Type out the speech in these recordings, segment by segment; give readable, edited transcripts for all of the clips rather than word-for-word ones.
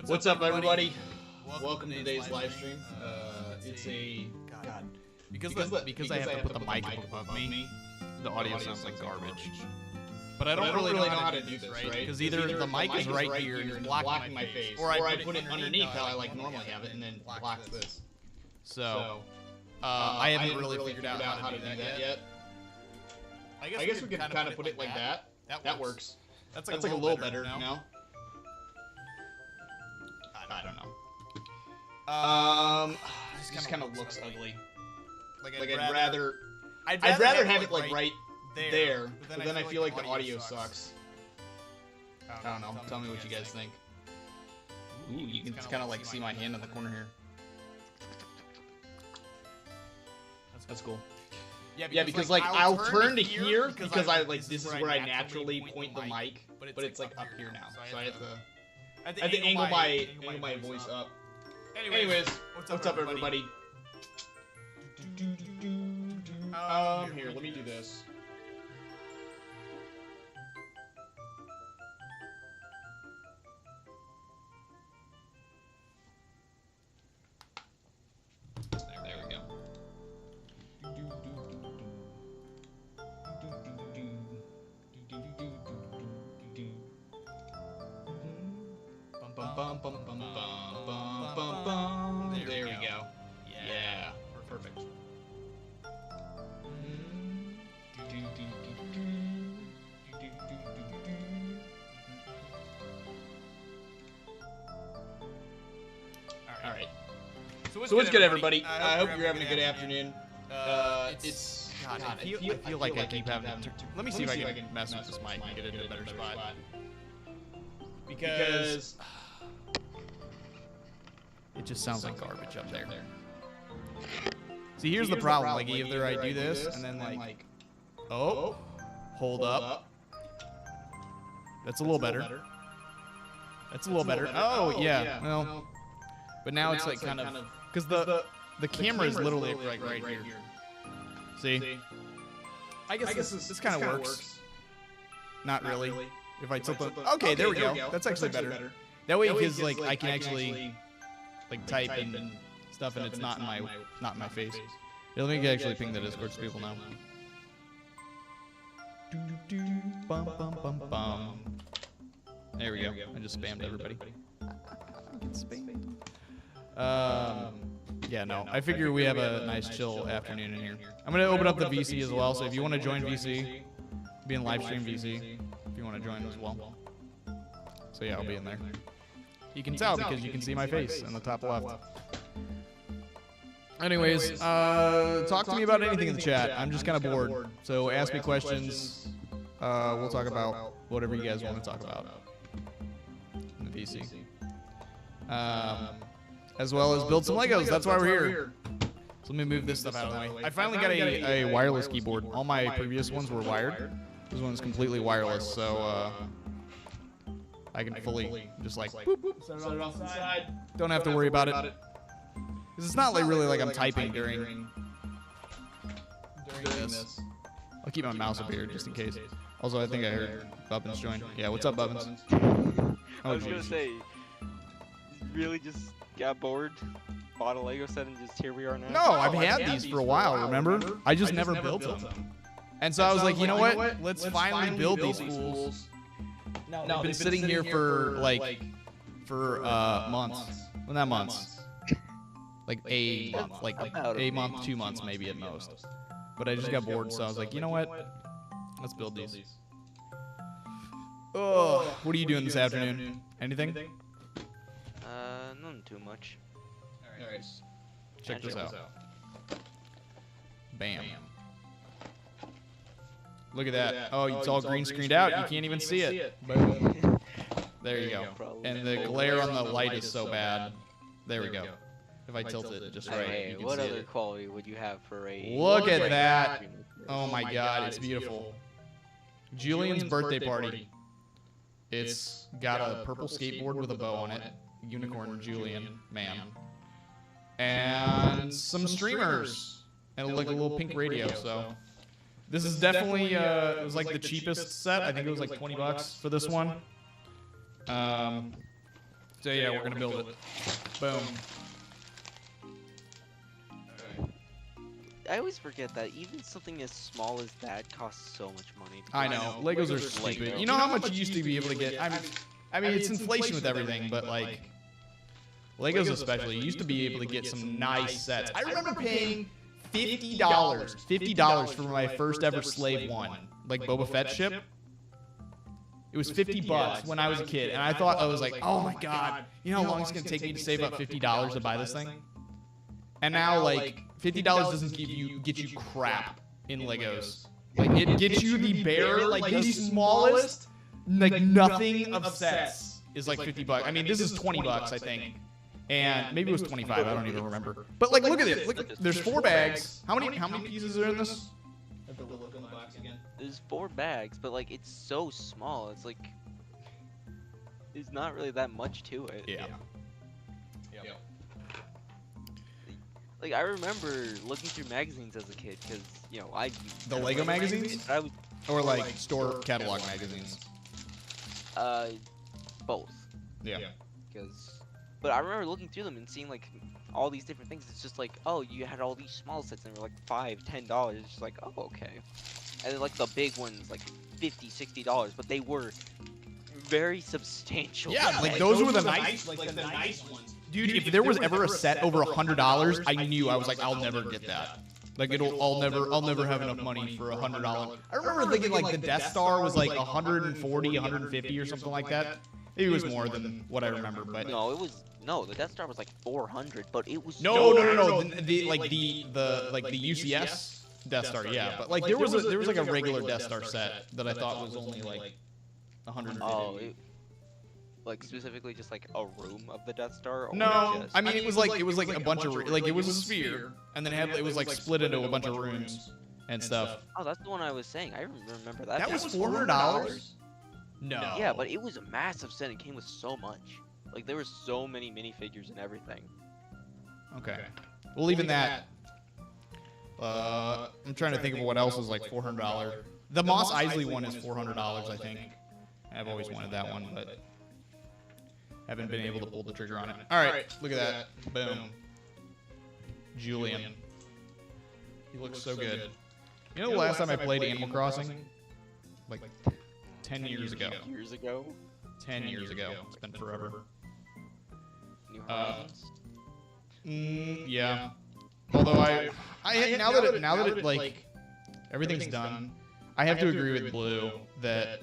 What's up, everybody? Welcome to today's live stream. It's a God because I have to put the mic above me. The audio sounds like garbage. But I don't really know how to do this, right? Because either the mic is right here and it's blocking my face, or I put it underneath how I like normally have it, and then blocks this. So I haven't really figured out how to do that yet. I guess we could kind of put it like that. That works. That's like a little better now. I don't know. This just kind of looks ugly. Like I'd rather have it like right there, but then I feel like the audio sucks. I don't know. Tell me what you guys think. Ooh, you can kind of like see my hand in the corner here. That's cool. Yeah, because like I'll turn to here because I like this is where I naturally point the mic, but it's like up here now, so I have to angle my voice up. Anyways, what's up, everybody? Here, let me do this. There we go. There we go. Yeah, perfect. All right. So what's good, everybody? I hope you're having a good afternoon. It's God, I feel like I keep having to. Let me see if I can mess with this mic and get it in a better spot. Because it just sounds like garbage up there. See, here's the problem. Like, either I do this and then like, oh, hold up. That's a little better. That's a little better. Oh yeah. Well, but now it's like kind of because the camera is literally like right here. See? I guess this kind of works. Not really. If I tilt the okay, there we go. That's actually better. That way, because like I can actually like type and stuff, and it's not in my face. Yeah, let me actually ping the Discord to people now. There we go. I just spammed everybody. Yeah, no. I figure we have a nice chill afternoon in here. I'm gonna open up the VC as well. So if you want to join VC, be in live stream VC. If you want to join as well. So yeah, I'll be in there. You can tell because you can see my face in the top left. Anyways, talk to me about anything in the chat. I'm just kind of bored. So ask me questions. We'll talk about whatever you guys want to talk about in the VC. As well as build some Legos. That's why we're here. So let me move this stuff out of the way. I finally got a wireless keyboard. All my previous ones were wired. This one's completely wireless, so I can fully just like boop, boop, set it off to the side. Don't have to worry about it. Because it's not like really like I'm typing during this. I'll keep my mouse up here just in case. Also, I think I heard Bubbins join. Yeah, what's up, Bubbins? I was gonna say, you really just got bored, bought a Lego set, and just here we are now? No, I've had these for a while, remember? I just never built them. And so I was like, you know what? Let's finally build these fools. No, they've been sitting here for months. Well, not months. Like a month, like a month, 2 months maybe at most. But I just got bored, so I was like, you know what? Let's build these. Oh, what are you doing this afternoon? Anything? None too much. All right. Check this out. Bam. Look at that. Oh, it's all green screened out. You can't even see it. Boom. There you go. And the glare on the light is so bad. There we go. If I tilt it just right, hey, you can what see other it. quality would you have for a... Look at that. Oh my god, it's beautiful. Julian's birthday party. It's got a purple skateboard with a bow on it. Unicorn Julian, man. And some streamers. And like a little pink radio, so... This is definitely, it was like the cheapest set. I think it was like 20 bucks for this one. So yeah, we're gonna build it. Boom. I always forget that even something as small as that costs so much money. I know. Legos are stupid. You know how much you used to be able to get? I mean, it's inflation with everything, but like Legos especially, you used to be able to get some nice sets. I remember paying $50 for my first ever Slave One, like Boba Fett ship. It was $50 when I was a kid, and I thought, I was like, oh my god, you know how long it's gonna take me to save up $50 to buy this thing? And now, like, $50 doesn't get you crap in Legos. Like, it gets you the bare, like the smallest, like nothing of sets is like $50. I mean, this is $20, I think. And maybe it was 25, I don't even remember. But like, look at it. Look, there's 4 bags. How many pieces are in this? Have to look in the box again. There's 4 bags, but like it's so small. It's like there's not really that much to it. Yeah. Yep. Like I remember looking through magazines as a kid because I The Lego magazines? I would Or like store catalog magazines? both. Yeah. But I remember looking through them and seeing like all these different things. It's just like, oh, you had all these small sets and they were like $5, $10. It's just like, oh, okay. And then like the big ones, like $50, $60, but they were very substantial. Yeah, like those were the nice ones. Dude, if there was ever a set over $100, I knew, I was like, I'll never get that. Like I'll never have enough money for $100. I remember thinking like the Death Star was like 140, 150 or something like that. Maybe it was more than what I remember, but No, the Death Star was like 400, but it was no. The UCS Death Star, yeah. But like there was like a regular Death Star set that I thought was only like 150. Oh, like specifically just like a room of the Death Star? Or no, I mean it was like a bunch of like it was a sphere, and then it was like split into a bunch of rooms and stuff. Oh, that's the one I was saying. I remember that. That was $400. No. Yeah, but it was a massive set and came with so much. Like there were so many minifigures and everything. Okay. Well, even that. I'm trying to think of what else was like $400. The Mos Eisley one is $400, I think. I've always wanted that one, but haven't been able to pull the trigger on it. All right, look at that. Boom. Julian. He looks so good. You know the last time I played Animal Crossing? Like 10 years ago. 10 years ago. It's been forever. New Horizons? Yeah. Although now that it like everything's done, I have to agree with Blue that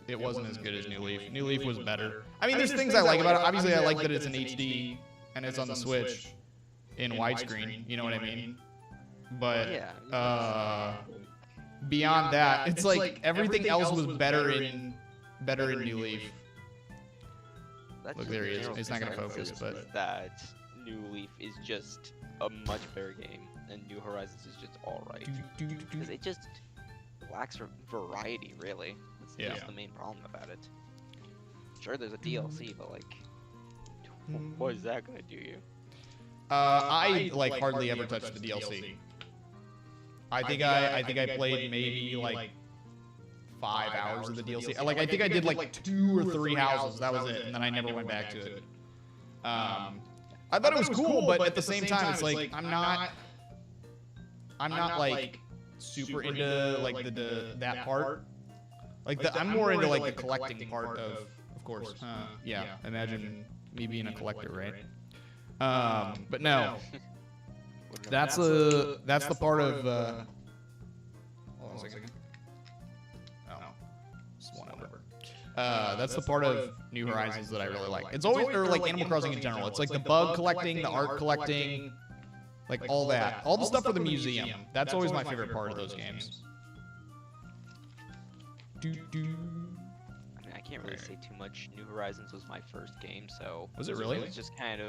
it wasn't as good as New Leaf. New Leaf was better. I mean, there's things I like about it. Obviously, I like that it's in HD and it's on the Switch in widescreen. You know what I mean? But beyond that, it's like everything else was better in New Leaf. Look, there he is. It's not gonna focus, but that New Leaf is just a much better game, and New Horizons is just alright. Because it just lacks variety, really. That's just the main problem about it. Sure, there's a DLC, but like, what is that gonna do you? I like hardly ever touched the DLC. I think I played maybe like 5 hours of the DLC. Like I think I did like 2 or 3 houses. That was it, and then I never went back to it. I thought it was cool, but at the same time, it's like I'm not like super into like that part. Like I'm more into like the collecting part of course. Yeah, imagine me being a collector, right? But no, that's the part of. Hold on a second. That's the part of New Horizons that I really like. It's always, or like Animal Crossing in general. It's like the bug collecting, the art collecting, like all that. All the stuff for the museum. That's always my favorite part of those games. I mean, I can't really say too much. New Horizons was my first game, so. Was it really? It was just kind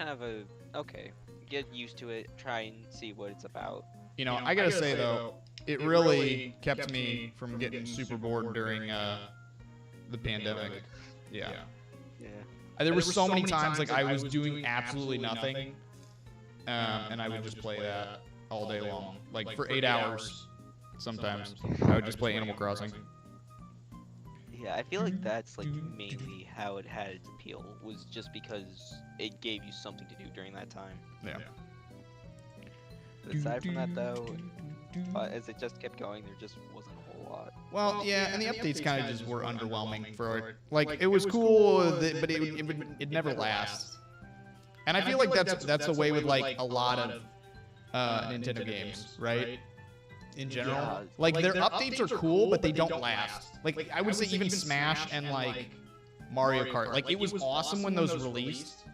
of a, okay, get used to it, try and see what it's about. You know, I gotta say though, it really kept me from getting super bored during the pandemic. Yeah. There were so many times like I was doing absolutely nothing, and I would just play that all day long, like for 8 hours. Sometimes I would just play Animal Crossing. Yeah, I feel like that's like mainly how it had its appeal, was just because it gave you something to do during that time. Yeah. Aside from that, though, as it just kept going, there just wasn't a whole lot. Well, yeah, and the updates kind of just were underwhelming for like it was cool, but it never lasts. And I feel like that's a way with like a lot of Nintendo games, right? In general, Yeah. like their updates are cool, but they don't last. Like I would say even Smash and like Mario Kart, like it was awesome when those released.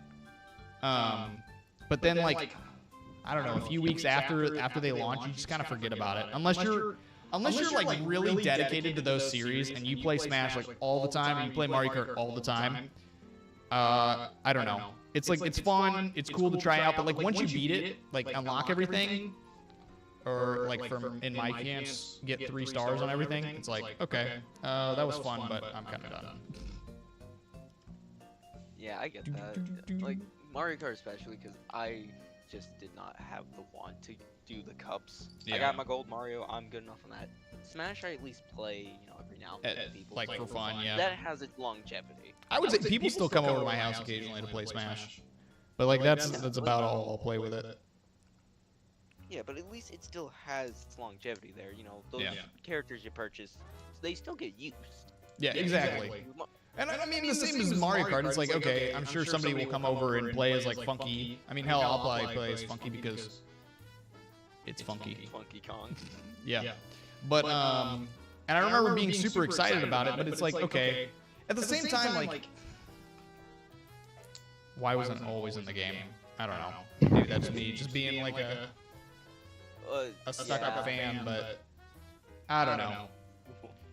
But then like I don't know, a few weeks after they launch, you just kind of forget about it. Unless you're like really dedicated to those series and you play Smash like all the time and you play Mario Kart all the time. I don't know. It's like it's fun, it's cool to try out, but like once you beat it, like unlock everything, or like from in my case get 3 stars on everything, it's like okay, that was fun, but I'm kind of done. Yeah, I get that. Like Mario Kart especially, because I just did not have the want to do the cups. Yeah. I got my gold Mario, I'm good enough on that. Smash I at least play, every now and then with people. Like for fun, yeah. That has its longevity. I would say people still come over to my house occasionally to play Smash, but like that's about all I'll play with it. Yeah, but at least it still has its longevity there. Those characters you purchase, they still get used. Yeah, exactly. And I mean, the same as Mario Kart. It's like, okay, I'm sure somebody will come over and play as like Funky. I mean, hell, I'll probably play as Funky because it's funky. Funky Kong. Yeah. But and I remember being super excited about it. But it's like, okay, at the same time, like, why wasn't it always in the game? I don't know. Maybe that's me just being like a stuck-up fan, but I don't know.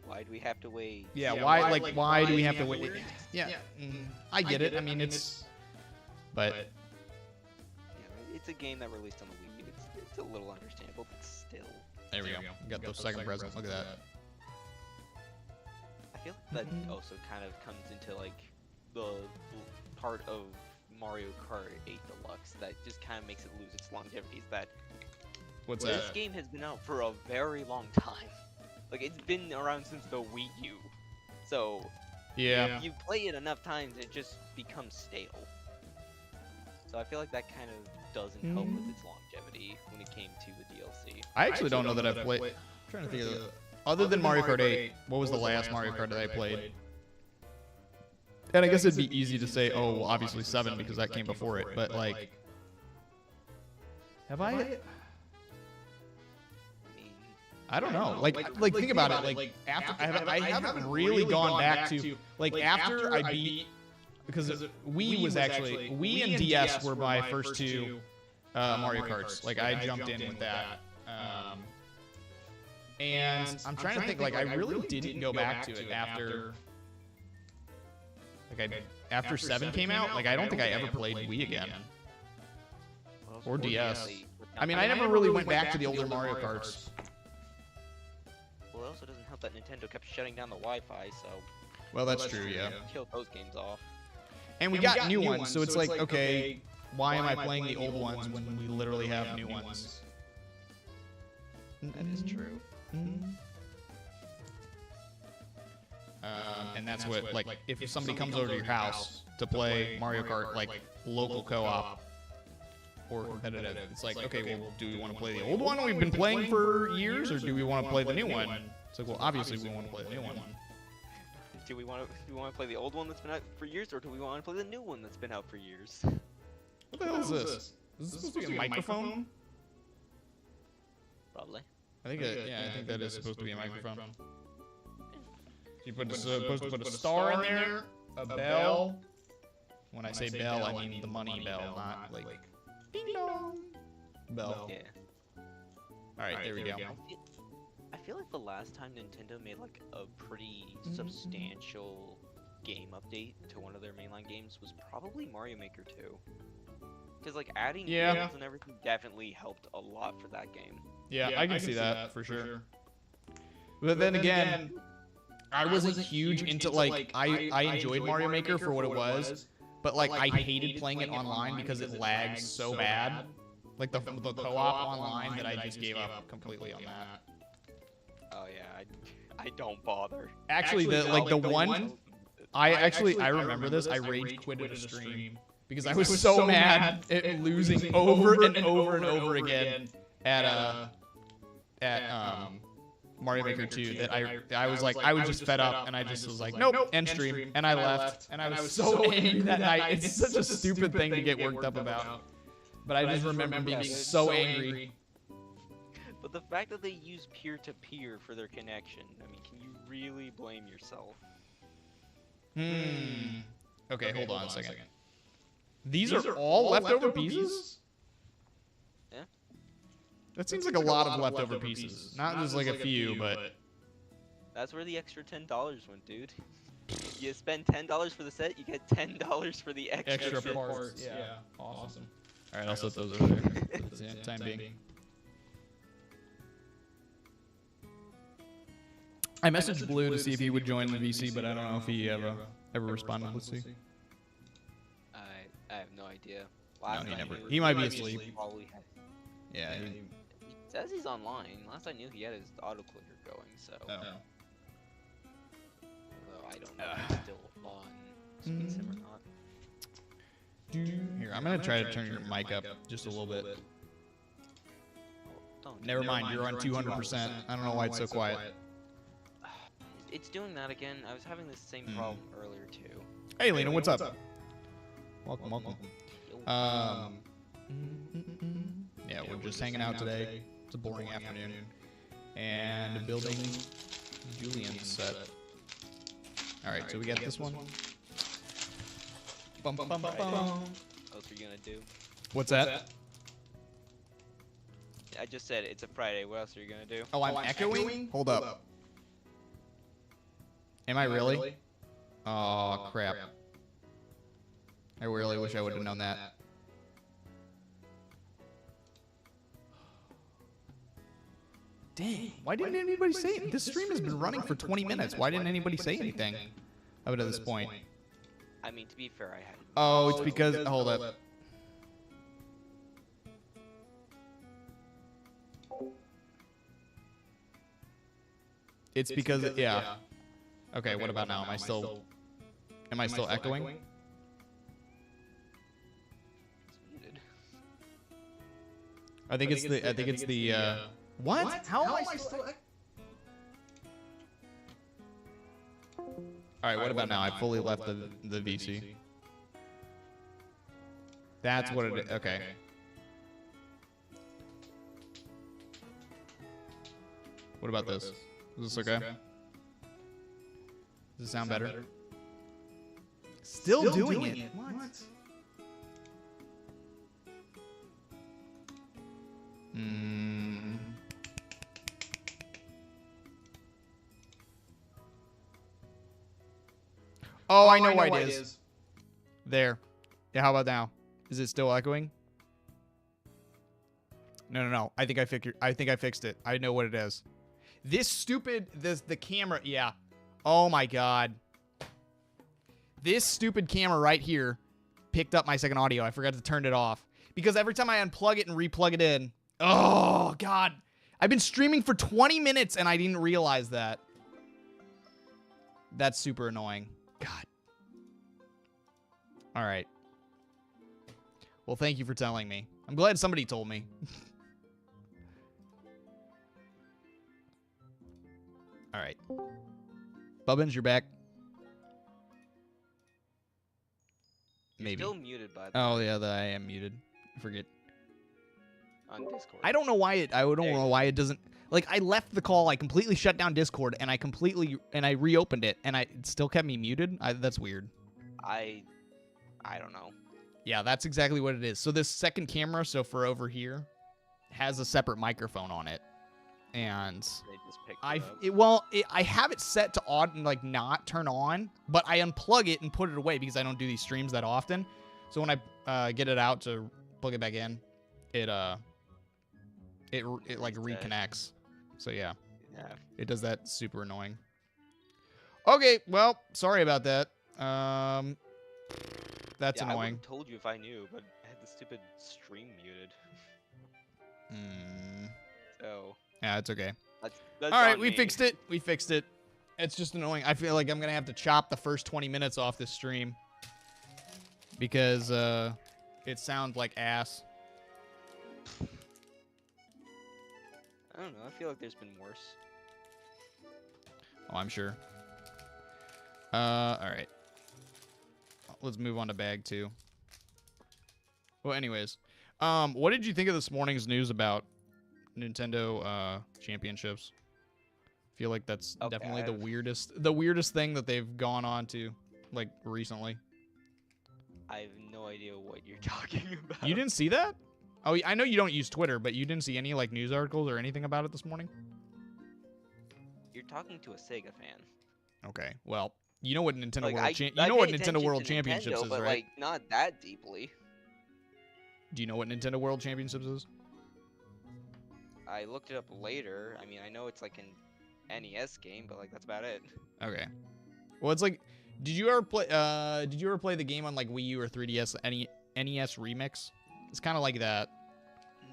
Why do we have to wait? Yeah, why do we have to wait? Yeah, I get it. I mean, but yeah, it's a game that released on the Wii U. It's a little understandable, but still. There we go. We got those second presents. Look at that. I feel like that also kind of comes into like the part of Mario Kart 8 Deluxe that just kind of makes it lose its longevity. Is that What's that? This game has been out for a very long time. Like, it's been around since the Wii U. So, Yeah. if you play it enough times, it just becomes stale. So I feel like that kind of doesn't help with its longevity when it came to the DLC. I actually don't know that I've played. I'm trying to think of other than Mario Kart 8. What was the last Mario Kart that I played? And I guess it'd be easy to say, oh, well, obviously 7 because that came before it. But like, have I? I don't know. Like think about it. Like after I haven't really gone back to like after I beat, because Wii was actually Wii and DS were my first 2 Mario Karts. Like I jumped in with that. And I'm trying to think. Like I really didn't go back to it after. Like after 7 came out. Like I don't think I ever played Wii again. Or DS. I mean, I never really went back to the older Mario Karts. Well, it also doesn't help that Nintendo kept shutting down the Wi-Fi, so... Well, that's true, yeah. Killed those games off. And we got new ones, so it's like, okay, why am I playing the old ones when we literally have new ones? That is true. And that's what, like, if somebody comes over to your house to play Mario Kart, like, local co-op, or competitive, it's like, okay, well, do we want to play the old one we've been playing for years, or do we want to play the new one? It's like, well, obviously we want to play the new one. Do we want to play the old one that's been out for years, or do we want to play the new one that's been out for years? What the hell is this? Is this supposed to be a microphone? Probably. I think I think that is supposed to be a microphone. You're supposed to put a star in there, a bell. When I say bell, I mean the money bell, not like ding dong bell. Yeah. All right, there we go. I feel like the last time Nintendo made like a pretty substantial game update to one of their mainline games was probably Mario Maker 2. Because like adding worlds and everything definitely helped a lot for that game. Yeah, I can see that for sure. But then again, I wasn't huge into like I enjoyed Mario Maker for what it was, but like I hated playing it online because it lags so bad. Like the co-op online that I just gave up completely on that. Oh yeah, I don't bother. Actually, the one I remember this. I rage quitted a stream because I was so mad at losing over and over and over again at Mario Maker 2 that I was like, I was just fed up, and I just was like, nope, end stream, and I left, and I was so angry that night. It's such a stupid thing to get worked up about, but I just remember being so angry. But the fact that they use peer-to-peer for their connection, I mean, can you really blame yourself? Okay, hold on a second. These are all leftover pieces? Yeah. That seems like a lot of leftover pieces. Not just like a few, but... That's where the extra $10 went, dude. You spend $10 for the set, you get $10 for the extra parts. Yeah. Awesome. Alright, I'll set those over there for the time being. I messaged Blue to see if he would join the VC, but I don't know if he ever responded. Let's see. I have no idea. No, he might be asleep. Yeah. He says he's online. Last I knew, he had his auto clicker going. So. Although I don't know if he's still on SpeedSim or not. Here, I'm gonna try to turn your mic up just a little bit. Never mind, you're on 200%. I don't know why it's so quiet. It's doing that again. I was having the same problem earlier too. Hey, Lena, what's up? Welcome. Yeah, we're just hanging out today. It's a boring afternoon. And building Julian's set. Alright, so we got this one. Bum, bum, bum, bum. What else are you gonna do? What's that? I just said it's a Friday. What else are you gonna do? Oh, I'm echoing? Hold up. Am I really? Oh, crap. I really wish I would have known that. Dang. Why didn't anybody say it? This stream has been running for 20 minutes. Why didn't anybody say anything up to this point? I mean, to be fair, I had... Oh, it's because... Hold up. It's because... Yeah. Okay, what about now? Am I still echoing? It's muted. I think it's the what? How am I still Alright, what about now? I fully left the VC. That's what it is. Okay. What about this? Is this okay? Does it sound better? Still doing it. What? Oh, I know why it is. There. Yeah, how about now? Is it still echoing? No. I think I fixed it. I know what it is. This stupid the camera, yeah. Oh my god. This stupid camera right here picked up my second audio. I forgot to turn it off. Because every time I unplug it and replug it in, oh god. I've been streaming for 20 minutes and I didn't realize that. That's super annoying. God. All right. Well, thank you for telling me. I'm glad somebody told me. All right. Bubbins, you're back. Maybe. You're still muted, by the way. Oh, yeah, I am muted. I forget. On Discord. I don't know why it doesn't... Like, I left the call, I completely shut down Discord, and I reopened it, and it still kept me muted. That's weird. I don't know. Yeah, that's exactly what it is. So this second camera, so for over here, has a separate microphone on it. And They just picked I have it set to odd and like not turn on, but I unplug it and put it away because I don't do these streams that often. So when I get it out to plug it back in, it like reconnects. So yeah, it does that. Super annoying. Okay, well, sorry about that. That's annoying. I would have told you if I knew, but I had the stupid stream muted. So yeah, it's okay. that's all right, on we me. fixed it. We fixed it. It's just annoying. I feel like I'm gonna have to chop the first 20 minutes off this stream because it sounds like ass. I don't know. I feel like there's been worse. Oh, I'm sure. All right. Let's move on to bag 2. Well, anyways, what did you think of this morning's news about Nintendo championships? I feel like that's definitely the weirdest thing that they've gone on to, like, recently. I have no idea what you're talking about. You didn't see that? Oh, I know you don't use Twitter, but you didn't see any like news articles or anything about it this morning? You're talking to a Sega fan. Okay, well, you know what Nintendo World what Nintendo World Championships is, but, right? Like, not that deeply. Do you know what Nintendo World Championships is? I looked it up later. I mean, I know it's like an NES game, but like that's about it. Okay. Well, it's like, did you ever play the game on like Wii U or 3DS NES Remix? It's kind of like that.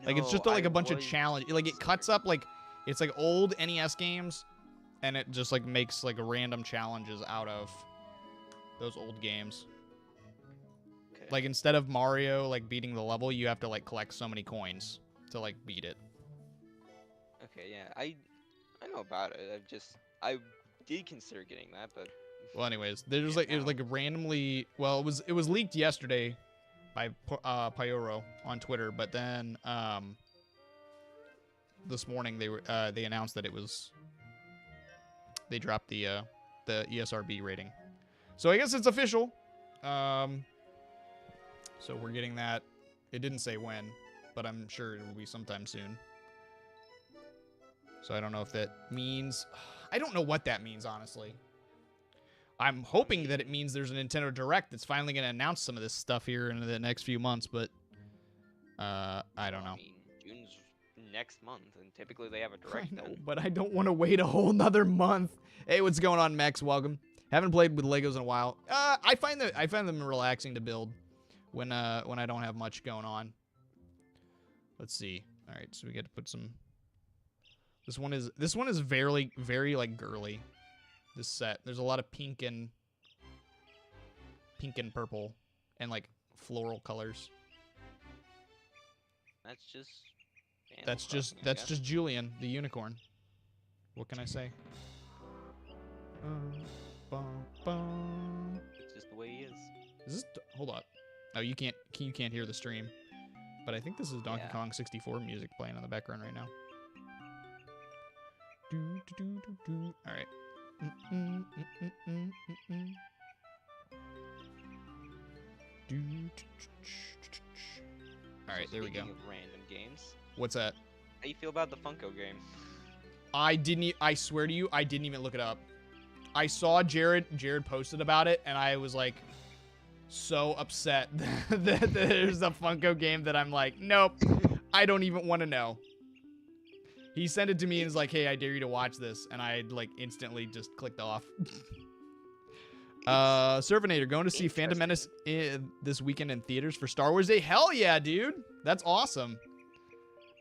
No, like it's just like a bunch of challenge. Like it cuts up like it's like old NES games, and it just like makes like random challenges out of those old games. Okay. Like instead of Mario like beating the level, you have to like collect so many coins to like beat it. Okay, yeah, I know about it. I did consider getting that, but well, anyways, there's like it was like randomly. Well, it was leaked yesterday by Pyoro on Twitter, but then this morning they announced that they dropped the ESRB rating. So I guess it's official. So we're getting that. It didn't say when, but I'm sure it will be sometime soon. So I don't know if that means... I don't know what that means, honestly. I'm hoping that it means there's a Nintendo Direct that's finally going to announce some of this stuff here in the next few months, but I don't know. I mean, June's next month, and typically they have a Direct. I know, but I don't want to wait a whole nother month. Hey, what's going on, Max? Welcome. Haven't played with Legos in a while. I find them relaxing to build when I don't have much going on. Let's see. All right, so we get to put some... This one is very, very like girly. This set. There's a lot of pink and purple and like floral colors. That's just Julian, the unicorn. What can I say? It's just the way he is. Is this? Hold up. Oh, you can't hear the stream, but I think this is Donkey Kong 64 music playing in the background right now. All right. All right, there we go. Speaking of random games, what's that? How you feel about the Funko game? I swear to you, I didn't even look it up. I saw Jared posted about it, and I was like so upset that there's a Funko game that I'm like, nope, I don't even want to know. He sent it to me and was like, hey, I dare you to watch this. And I like instantly just clicked off. Servinator, going to see Phantom Menace this weekend in theaters for Star Wars Day. Hell yeah, dude. That's awesome.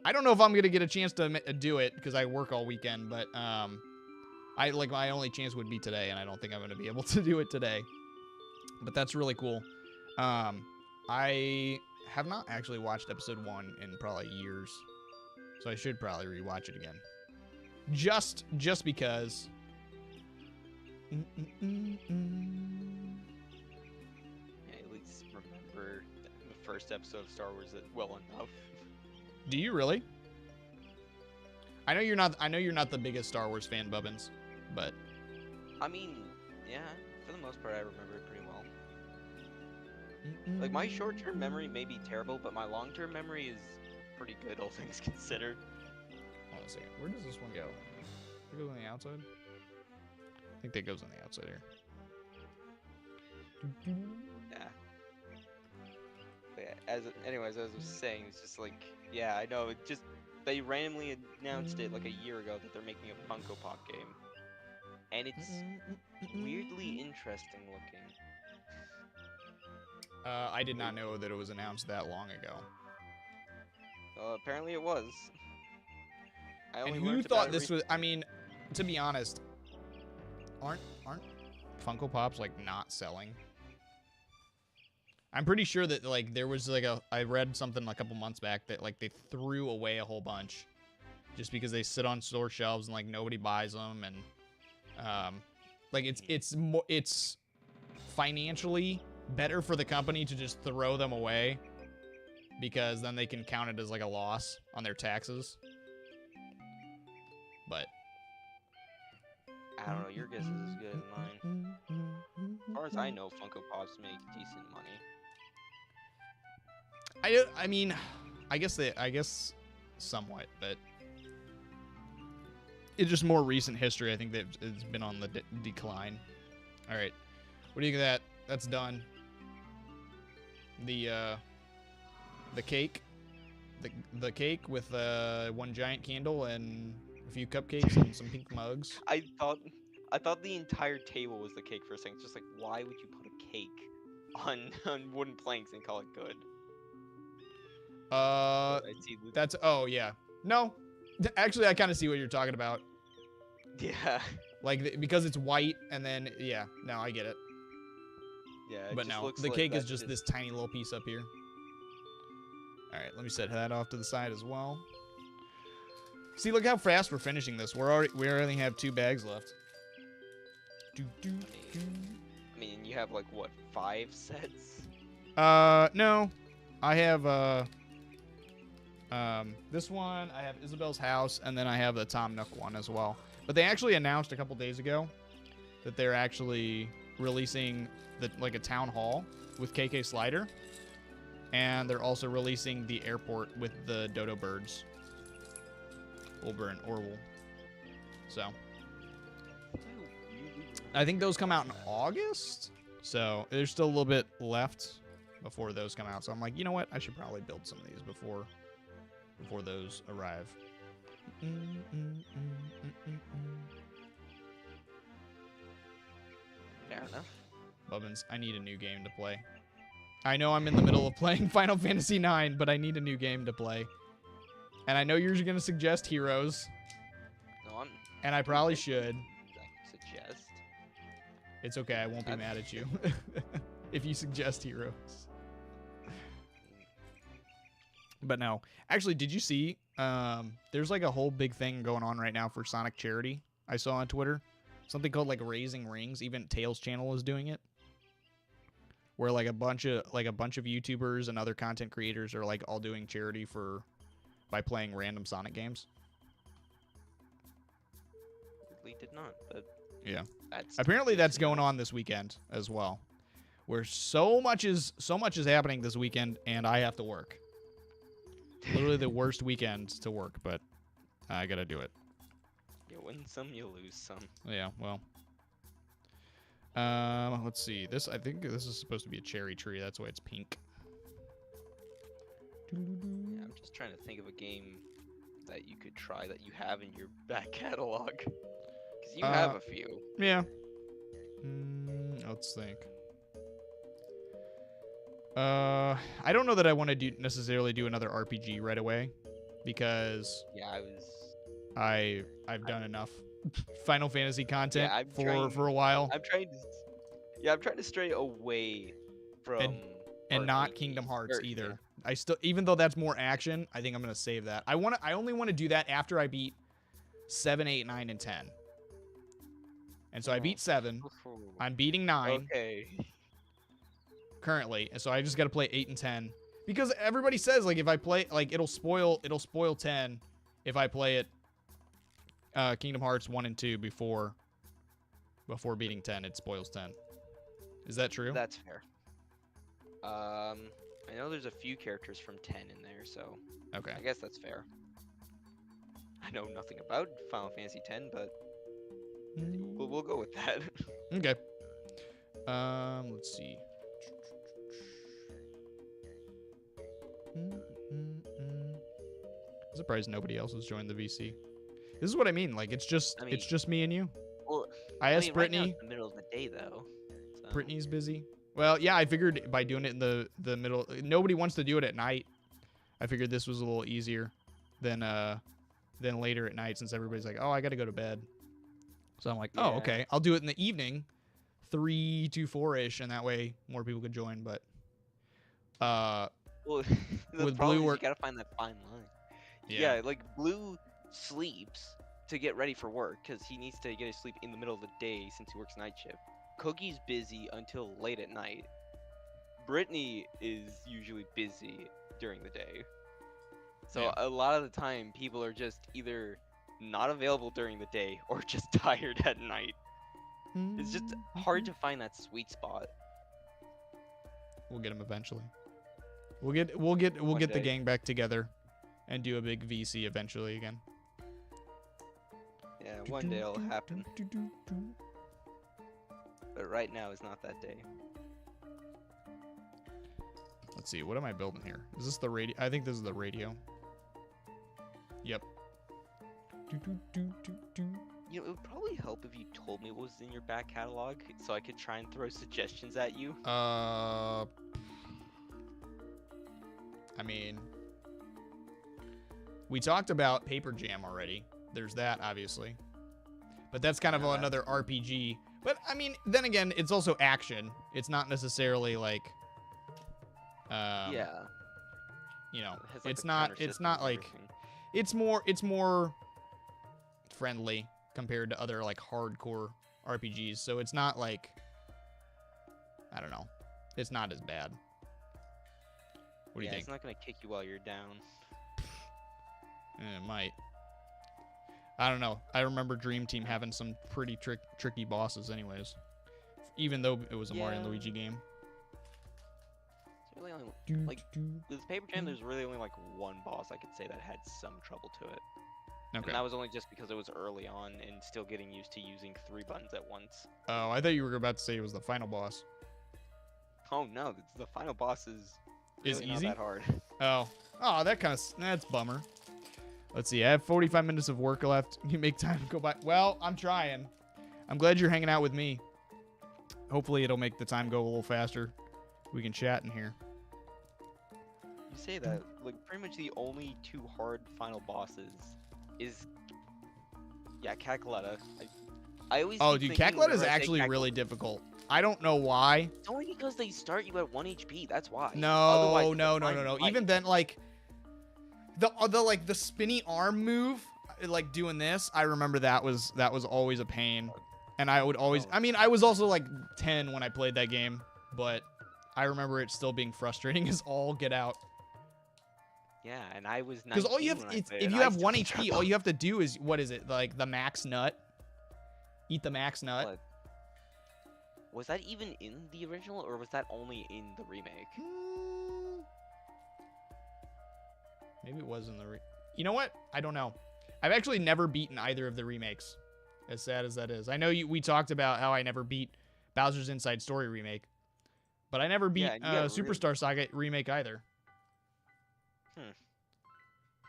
I don't know if I'm going to get a chance to do it because I work all weekend. But my only chance would be today. And I don't think I'm going to be able to do it today. But that's really cool. I have not actually watched episode 1 in probably years. So I should probably rewatch it again. Just because. Yeah, at least remember the first episode of Star Wars well enough. Do you really? I know you're not the biggest Star Wars fan, Bubbins, but I mean, yeah, for the most part I remember it pretty well. Like my short-term memory may be terrible, but my long-term memory is pretty good, all things considered. Hold on a second. Where does this one go? It goes on the outside? I think that goes on the outside here. Yeah. But yeah, anyways, as I was saying, it's just like, yeah, I know, it just, they randomly announced it like a year ago that they're making a Funko Pop game. And it's weirdly interesting looking. I did not know that it was announced that long ago. Apparently it was. And who thought this was... I mean, to be honest, aren't Funko Pops like not selling? I'm pretty sure that like there was like I read something a couple months back that like they threw away a whole bunch just because they sit on store shelves and like nobody buys them, and like it's financially better for the company to just throw them away because then they can count it as like a loss on their taxes. But I don't know, your guess is as good as mine. As far as I know, Funko Pops make decent money. I mean, I guess somewhat, but it's just more recent history. I think that it's been on the decline. All right, what do you think of that? That's done. The cake, the cake with one giant candle and a few cupcakes and some pink mugs. I thought the entire table was the cake for a second. It's just like, why would you put a cake on wooden planks and call it good? That's oh yeah. No, actually, I kind of see what you're talking about. Yeah. Like because it's white and then yeah. No, I get it. Yeah. But no, the cake is just this tiny little piece up here. All right, let me set that off to the side as well. See, look how fast we're finishing this. We only have 2 bags left. I mean, you have like what, 5 sets? No, I have this one. I have Isabel's house, and then I have the Tom Nook one as well. But they actually announced a couple days ago that they're actually releasing like a town hall with KK Slider, and they're also releasing the airport with the dodo birds. Over in Orwell. So I think those come out in August. So there's still a little bit left before those come out. So I'm like, you know what? I should probably build some of these before those arrive. Fair enough. Bubbins, I need a new game to play. I know I'm in the middle of playing Final Fantasy IX, but I need a new game to play. And I know you're going to suggest Heroes. No, and I probably should. Suggest? It's okay. I won't be mad at you if you suggest Heroes. But no. Actually, did you see? There's like a whole big thing going on right now for Sonic Charity. I saw on Twitter. Something called like Raising Rings. Even Tails channel is doing it. Where like a bunch of YouTubers and other content creators are like all doing charity by playing random Sonic games. We did not, but yeah. Apparently that's going on this weekend as well. Where so much is happening this weekend and I have to work. Literally the worst weekend to work, but I got to do it. You win some, you lose some. Yeah, well. Let's see. I think this is supposed to be a cherry tree. That's why it's pink. Yeah, I'm just trying to think of a game that you could try that you have in your back catalog. Because you have a few. Yeah. Let's think. I don't know that I want to necessarily do another RPG right away. Because yeah, I've done enough Final Fantasy content for a while. I'm trying to stray away from and not Kingdom Hearts either. I still, even though that's more action, I think I'm gonna save that. I only want to do that after I beat 7, 8, 9, and 10. And so I beat 7. I'm beating 9. Okay. Currently, and so I just gotta play 8 and 10 because everybody says like if I play like it'll spoil 10 if I play it Kingdom Hearts 1 and 2 before beating 10. It spoils 10. Is that true? That's fair. I know there's a few characters from 10 in there, so okay. I guess that's fair. I know nothing about Final Fantasy X, but we'll go with that. Okay. Let's see. I'm surprised nobody else has joined the VC. This is what I mean. Like it's just me and you. Well, I asked Brittany. Right now it's the middle of the day though. So. Brittany's busy. Well, yeah, I figured by doing it in the middle, nobody wants to do it at night. I figured this was a little easier than later at night since everybody's like, oh, I got to go to bed. So I'm like, oh, okay, I'll do it in the evening, 3 to 4-ish, and that way more people could join. But well, the with problem Blue, is you gotta find that fine line. Yeah, like Blue sleeps to get ready for work because he needs to get his sleep in the middle of the day since he works night shift. Cookie's busy until late at night. Brittany is usually busy during the day. So a lot of the time, people are just either not available during the day or just tired at night. It's just hard to find that sweet spot. We'll get him eventually. We'll get the gang back together and do a big VC eventually again. Yeah, one day it'll happen. But right now is not that day. Let's see, what am I building here? Is this the radio? I think this is the radio. Yep. You know, it would probably help if you told me what was in your back catalog so I could try and throw suggestions at you. I mean, we talked about Paper Jam already. There's that, obviously. But that's kind of another RPG. But, I mean, then again, it's also action. It's not necessarily like... yeah. You know, it like it's not like... It's more friendly compared to other, like, hardcore RPGs. So it's not like... I don't know. It's not as bad. What do you think? It's not going to kick you while you're down. It might. I don't know. I remember Dream Team having some pretty tricky bosses anyways. Even though it was a Mario and Luigi game. It's really only, like, with Paper Jam, there's really only, like, one boss I could say that had some trouble to it. Okay. And that was only just because it was early on and still getting used to using 3 buttons at once. Oh, I thought you were about to say it was the final boss. Oh, no. The final boss is really easy? not that hard. Oh, that's bummer. Let's see. I have 45 minutes of work left. You make time to go by. Well, I'm trying. I'm glad you're hanging out with me. Hopefully, it'll make the time go a little faster. We can chat in here. You say that, like, pretty much the only 2 hard final bosses is, Cackletta. I always. Oh, dude, Cackletta is actually really difficult. I don't know why. It's only because they start you at 1 HP. That's why. No. Even then, like. The spinny arm move, like doing this, I remember that was always a pain. And I would always, I mean, I was also like 10 when I played that game, but I remember it still being frustrating as all get out. Yeah, and I was 19 because all you have, if you have 1 HP, all you have to do is, what is it, like the max nut? Eat the max nut. What? Was that even in the original, or was that only in the remake? Maybe it was in the You know what? I don't know. I've actually never beaten either of the remakes. As sad as that is. I know we talked about how I never beat Bowser's Inside Story remake. But I never beat Superstar Saga remake either.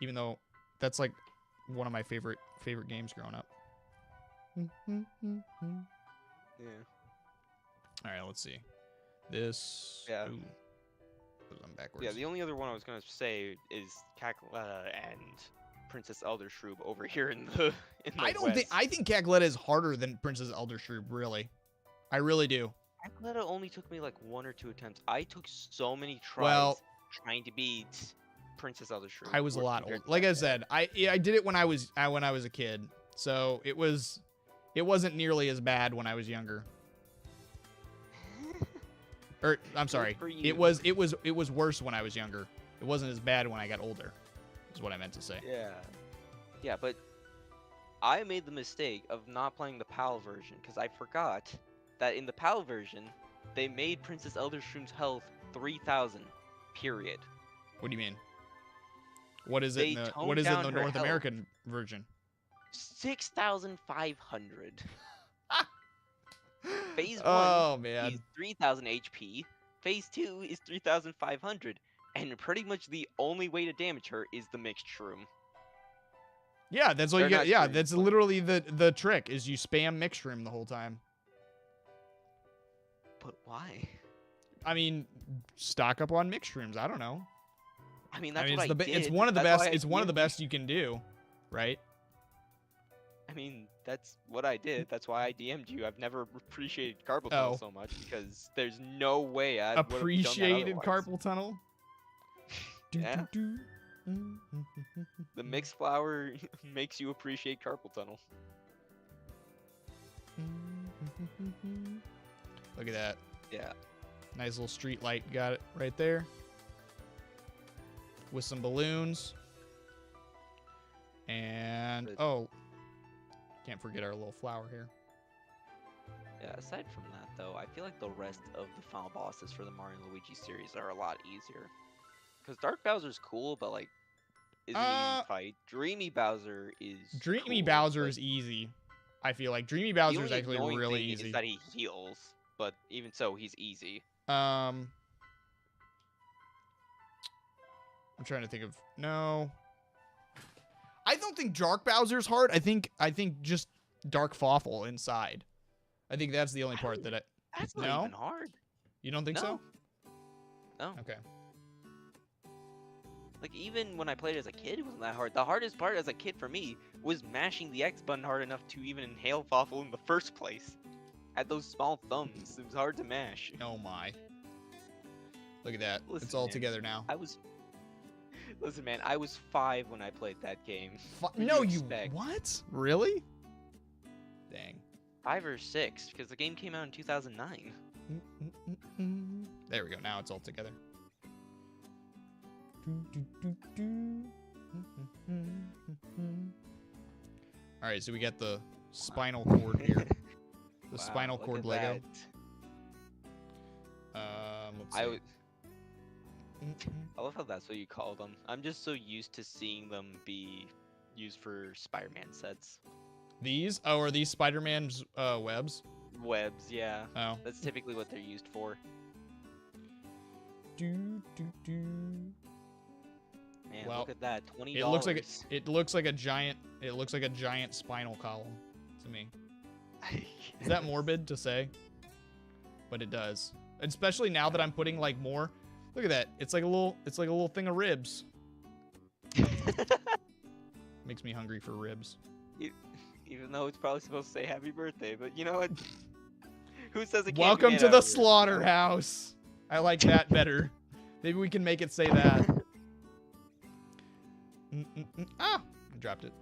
Even though that's like one of my favorite games growing up. Yeah. Alright, let's see. This... Yeah. Ooh. I'm backwards. Yeah, the only other one I was gonna say is Cackletta and Princess Eldershroob over here in the I think Cackletta is harder than Princess Eldershroob, really. I really do. Cackletta only took me like 1 or 2 attempts. I took so many tries trying to beat Princess Eldershroob. I was a lot old. Like I said, I did it when I was a kid. So it wasn't nearly as bad when I was younger. Or I'm sorry. It was worse when I was younger. It wasn't as bad when I got older. Is what I meant to say. Yeah. Yeah, but I made the mistake of not playing the PAL version because I forgot that in the PAL version they made Princess Eldershroob's health 3,000. Period. What do you mean? What is it? What is it in the North American version? 6,500. Phase 1 is 3,000 HP. Phase 2 is 3,500. And pretty much the only way to damage her is the mixed shroom. Yeah, that's all you get. Yeah, that's literally the trick is you spam mixed shroom the whole time. But why? I mean, stock up on mixed shrooms. I don't know. I mean, that's what I did. It's one of the best. It's one of the best you can do, right? I mean, that's what I did. That's why I DM'd you. I've never appreciated carpal tunnel so much because there's no way I appreciated carpal tunnel. Yeah. The mixed flower makes you appreciate carpal tunnel. Look at that. Yeah. Nice little street light. Got it right there. With some balloons. And, oh, can't forget our little flower here. Yeah, aside from that, though, I feel like the rest of the final bosses for the Mario and Luigi series are a lot easier. Because Dark Bowser's cool, but, like, isn't even fight. Dreamy Bowser is Dreamy cool, Bowser is easy. I feel like Dreamy Bowser is actually really easy. Is that he heals, but even so, he's easy. I'm trying to think of no. I don't think Dark Bowser's hard. I think just Dark Fawful inside. I think that's the only part that I. That's not even hard. You don't think so? No. Okay. Like, even when I played as a kid, it wasn't that hard. The hardest part as a kid for me was mashing the X button hard enough to even inhale Fawful in the first place. Had those small thumbs. It was hard to mash. Oh my. Look at that. Listen, it's all man, together now. Listen, man, I was 5 when I played that game. No, you what? Really? Dang. 5 or 6, because the game came out in 2009. There we go. Now it's all together. All right, so we got the spinal cord here. The spinal cord Lego. Let's see. I love how that's what you call them. I'm just so used to seeing them be used for Spider-Man sets. These? Oh, are these Spider-Man's webs? Webs, yeah. Oh. That's typically what they're used for. Man, well, look at that, $20. It looks like a giant spinal column to me. Is that morbid to say? But it does. Especially now that I'm putting like more. Look at that. It's like a little thing of ribs. Makes me hungry for ribs. Even though it's probably supposed to say happy birthday, but you know what? Who says it can't Welcome be to the slaughterhouse. I like that better. Maybe we can make it say that. Ah! I dropped it.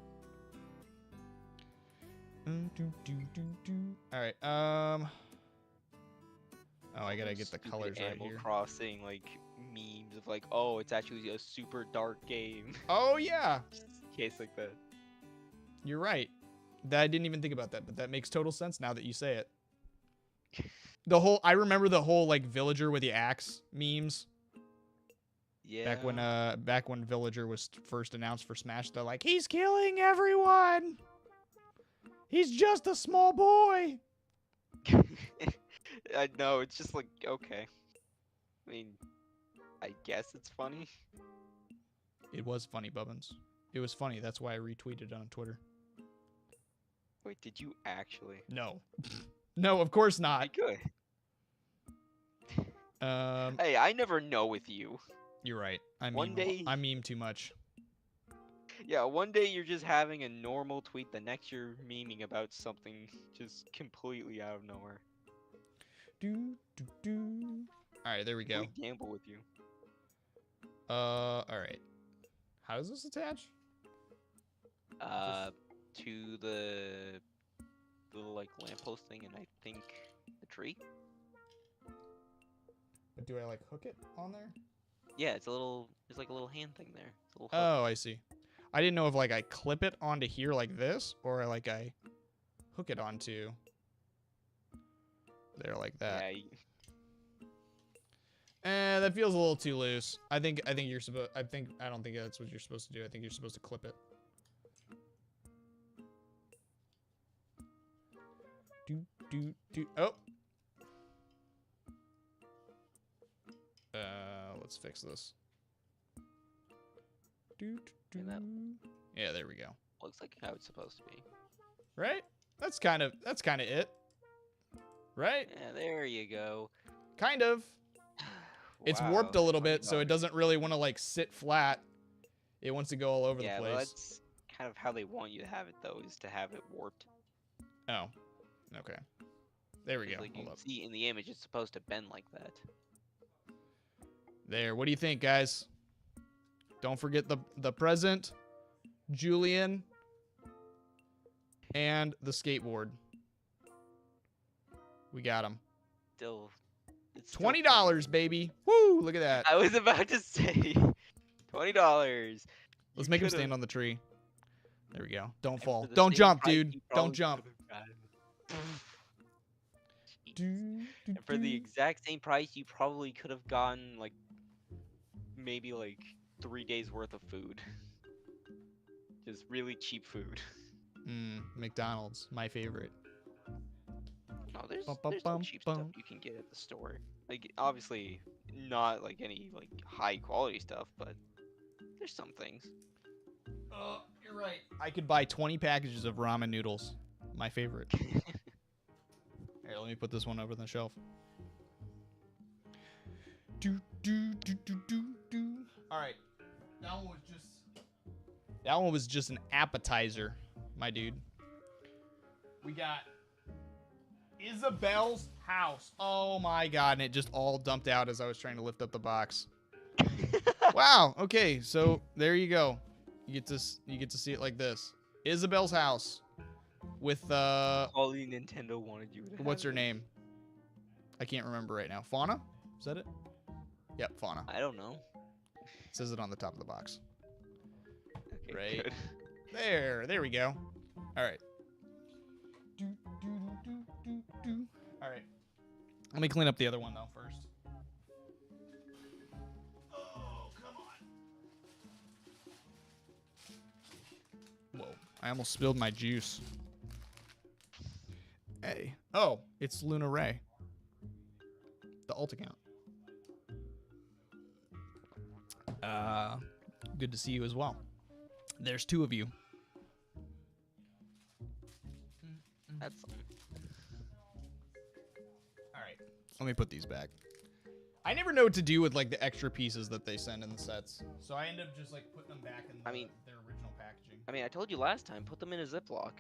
Alright, oh, I gotta get the colors right Animal here. Crossing, like, memes of like, oh, it's actually a super dark game. Oh, yeah! Just in case like that. You're right. I didn't even think about that, but that makes total sense now that you say it. I remember the whole, like, villager with the axe memes. Yeah. Back when Villager was first announced for Smash, they're like, he's killing everyone! He's just a small boy! I know, it's just like, okay. I mean, I guess it's funny. It was funny, Bubbins. It was funny, that's why I retweeted it on Twitter. Wait, did you actually? No. No, of course not. I could. Hey, I never know with you. You're right. I meme too much. Yeah, one day you're just having a normal tweet, the next you're memeing about something just completely out of nowhere. Alright, there we go. We gamble with you. Alright. How does this attach? To the like lamppost thing, and I think the tree. But do I like hook it on there? Yeah, there's like a little hand thing there. It's a little hook. Oh, I see. I didn't know if like I clip it onto here like this, or like I hook it onto there like that. Yeah. That feels a little too loose. I don't think that's what you're supposed to do. I think you're supposed to clip it. Oh. Let's fix this. Yeah, there we go. Looks like how it's supposed to be. Right? That's kind of it. Right? Yeah, there you go. Kind of. It's warped a little bit, so it doesn't really want to like sit flat. It wants to go all over the place. Yeah, that's kind of how they want you to have it though, is to have it warped. Oh, okay. There we go. Like you Hold can up. see in the image, it's supposed to bend like that. There. What do you think, guys? Don't forget the present, Julian, and the skateboard. We got him. Still, it's $20, baby. Woo! Look at that. I was about to say $20. Let's make him stand on the tree. There we go. Don't fall. the Don't same jump, price, dude. you Don't probably jump. could've gotten- And for the exact same price, you probably could have gotten like maybe like 3 days worth of food. Just really cheap food. McDonald's, my favorite. No, there's some cheap stuff you can get at the store. Like obviously not like any like high quality stuff, but there's some things. Oh, you're right. I could buy 20 packages of ramen noodles. My favorite. Here, let me put this one over the shelf. All right. That one was just an appetizer, my dude. We got Isabel's house. Oh my god, and it just all dumped out as I was trying to lift up the box. Wow. Okay, so there you go. You get to see it like this. Isabel's house with All the Nintendo wanted you to what's have her name? I can't remember right now. Fauna? Is that it? Yep, Fauna. I don't know. It says it on the top of the box. Okay, Right. good. There we go. All right. All right. Let me clean up the other one though first. Oh, come on. Whoa, I almost spilled my juice. Hey. Oh, it's Luna Ray. The alt account. Good to see you as well. There's two of you. That's All right. Let me put these back. I never know what to do with like the extra pieces that they send in the sets. So I end up just like putting them back in their original packaging. I mean, I told you last time, put them in a Ziploc.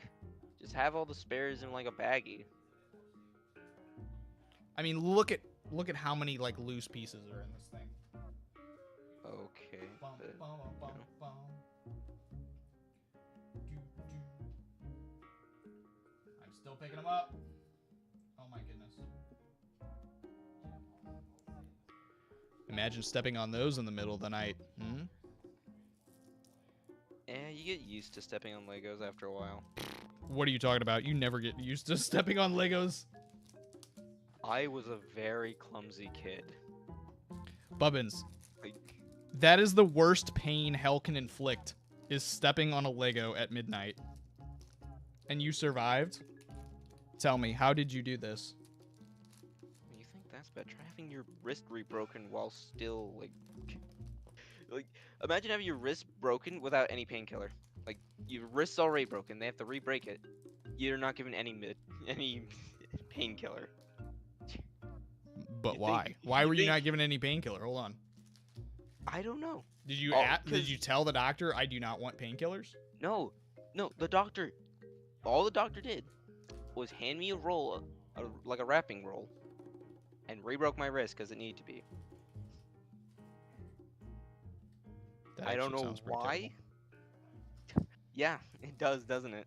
Just have all the spares in like a baggie. I mean, look at how many like loose pieces are in this thing. Okay. Bum, but, bum, bum, you know. bum. I'm still picking them up. Oh my goodness. Imagine stepping on those in the middle of the night. Hmm? Yeah, you get used to stepping on Legos after a while. What are you talking about? You never get used to stepping on Legos. I was a very clumsy kid. Bubbins, Like, that is the worst pain hell can inflict, is stepping on a Lego at midnight. And you survived? Tell me, how did you do this? you think that's bad? Try having your wrist rebroken while still like imagine having your wrist broken without any painkiller. Like your wrist's already broken, they have to re-break it. You're not given any painkiller. But You why? think- Why you were you think- not given any painkiller? Hold on. I don't know. Did you Oh, did you tell the doctor I do not want painkillers? No, the doctor, all the doctor did was hand me a roll, like a wrapping roll, and re-broke my wrist because it needed to be. That I don't actually know sounds pretty why. Yeah, it does, doesn't it?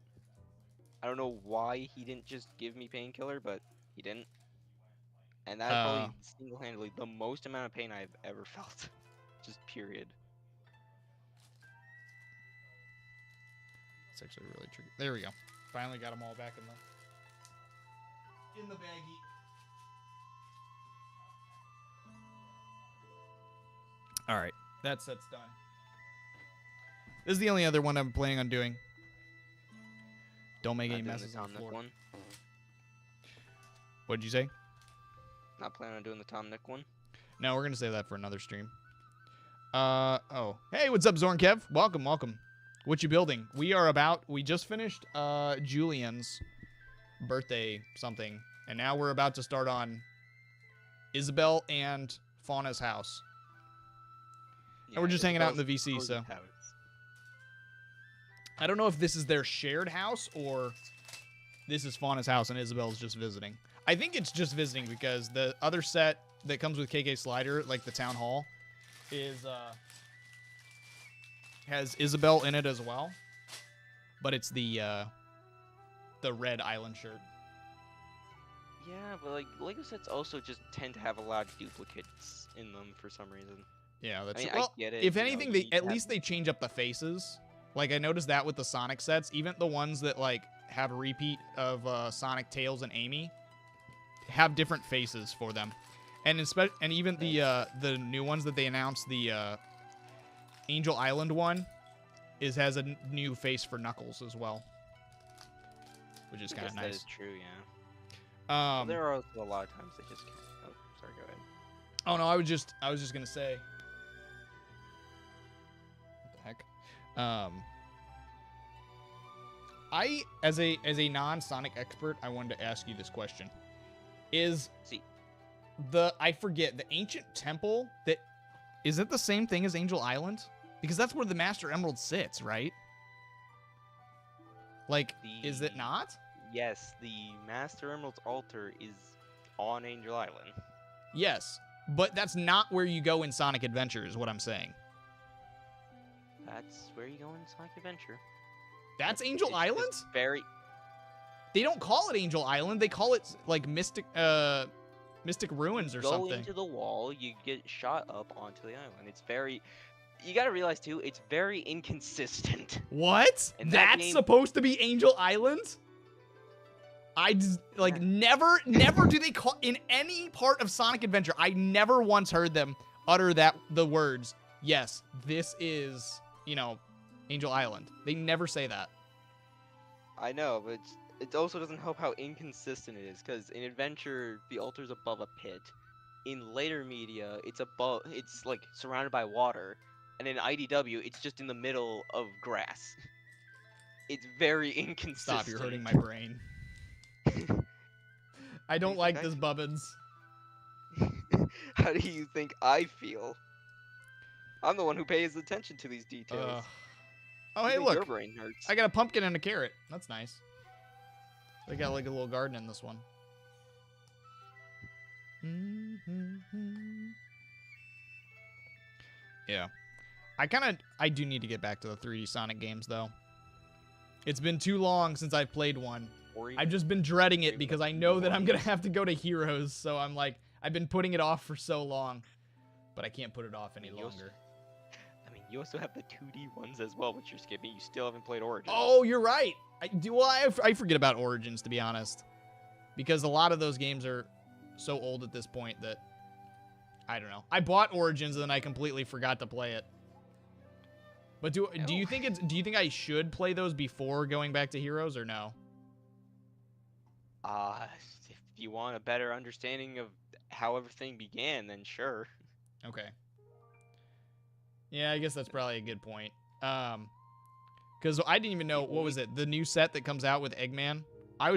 I don't know why he didn't just give me painkiller, but he didn't. And that's probably single-handedly the most amount of pain I've ever felt. Just period. It's actually really tricky. There we go. Finally got them all back in the baggie. All right, that set's done. This is the only other one I'm planning on doing. Don't make any Not doing the messes on Tom the Nook floor. one. What did you say? Not planning on doing the Tom Nook one. No, we're gonna save that for another stream. Oh. Hey, what's up, Zorn Kev? Welcome. What you building? We just finished Julian's birthday something, and now we're about to start on Isabel and Fauna's house. And we're just hanging out in the VC, so. I don't know if this is their shared house or this is Fauna's house and Isabelle's just visiting. I think it's just visiting because the other set that comes with KK Slider, like the Town Hall, has Isabelle in it as well. But it's the red island shirt. Yeah, but like Lego sets also just tend to have a lot of duplicates in them for some reason. Yeah, that's I get it. If anything, at least they change up the faces. Like I noticed that with the Sonic sets, even the ones that like have a repeat of Sonic, Tails, and Amy have different faces for them. And even the new ones that they announced, the Angel Island one has a new face for Knuckles as well, which is kind of nice. That is true, yeah. Well, there are also a lot of times they just can't. Oh, sorry, go ahead. Oh no, I was just gonna say. What the heck? I as a non-Sonic expert, I wanted to ask you this question: I forget the ancient temple is it the same thing as Angel Island? Because that's where the Master Emerald sits, right? Like, is it not? Yes, the Master Emerald's altar is on Angel Island. Yes, but that's not where you go in Sonic Adventure, is what I'm saying. That's where you go in Sonic Adventure. That's Angel Island? They don't call it Angel Island. They call it, like, Mystic Ruins or something. Go into the wall, you get shot up onto the island. It's very... You gotta realize, too, it's very inconsistent. What? That's supposed to be Angel Island? I just, like, never do they call... In any part of Sonic Adventure, I never once heard them utter the words, yes, this is, Angel Island. They never say that. I know, but it also doesn't help how inconsistent it is, because in Adventure, the altar's above a pit. In later media, it's like surrounded by water. And in IDW, it's just in the middle of grass. It's very inconsistent. Stop, you're hurting my brain. I don't like this, Bubbins. How do you think I feel? I'm the one who pays attention to these details. Oh, hey, look. Your brain hurts. I got a pumpkin and a carrot. That's nice. They got like a little garden in this one. Yeah. I do need to get back to the 3D Sonic games, though. It's been too long since I've played one. I've just been dreading it because I know that I'm going to have to go to Heroes, so I'm like, I've been putting it off for so long. But I can't put it off any longer. You also have the 2D ones as well, which you're skipping. You still haven't played Origins. Oh, you're right. I forget about Origins, to be honest. Because a lot of those games are so old at this point that, I don't know. I bought Origins and then I completely forgot to play it. But do you think I should play those before going back to Heroes or no? If you want a better understanding of how everything began, then sure. Okay. Yeah, I guess that's probably a good point. Because I didn't even know, what was it? The new set that comes out with Eggman? I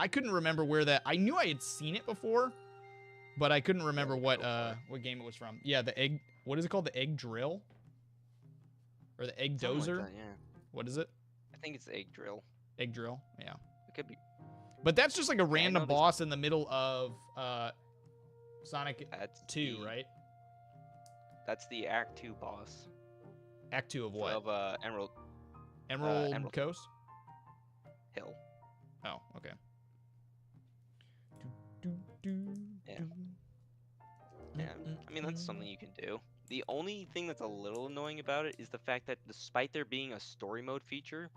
couldn't remember where I knew I had seen it before, but I couldn't remember what game it was from. Yeah, what is it called? The Egg Drill? Or the Egg Dozer? Like that, yeah. What is it? I think it's Egg Drill. Egg Drill, yeah. It could be. But that's just like a random boss in the middle of Sonic 2, right? That's the Act 2 boss. Act 2 of what? Of Emerald Coast? Hill. Oh, okay. Yeah. Yeah, I mean, that's something you can do. The only thing that's a little annoying about it is the fact that despite there being a story mode feature,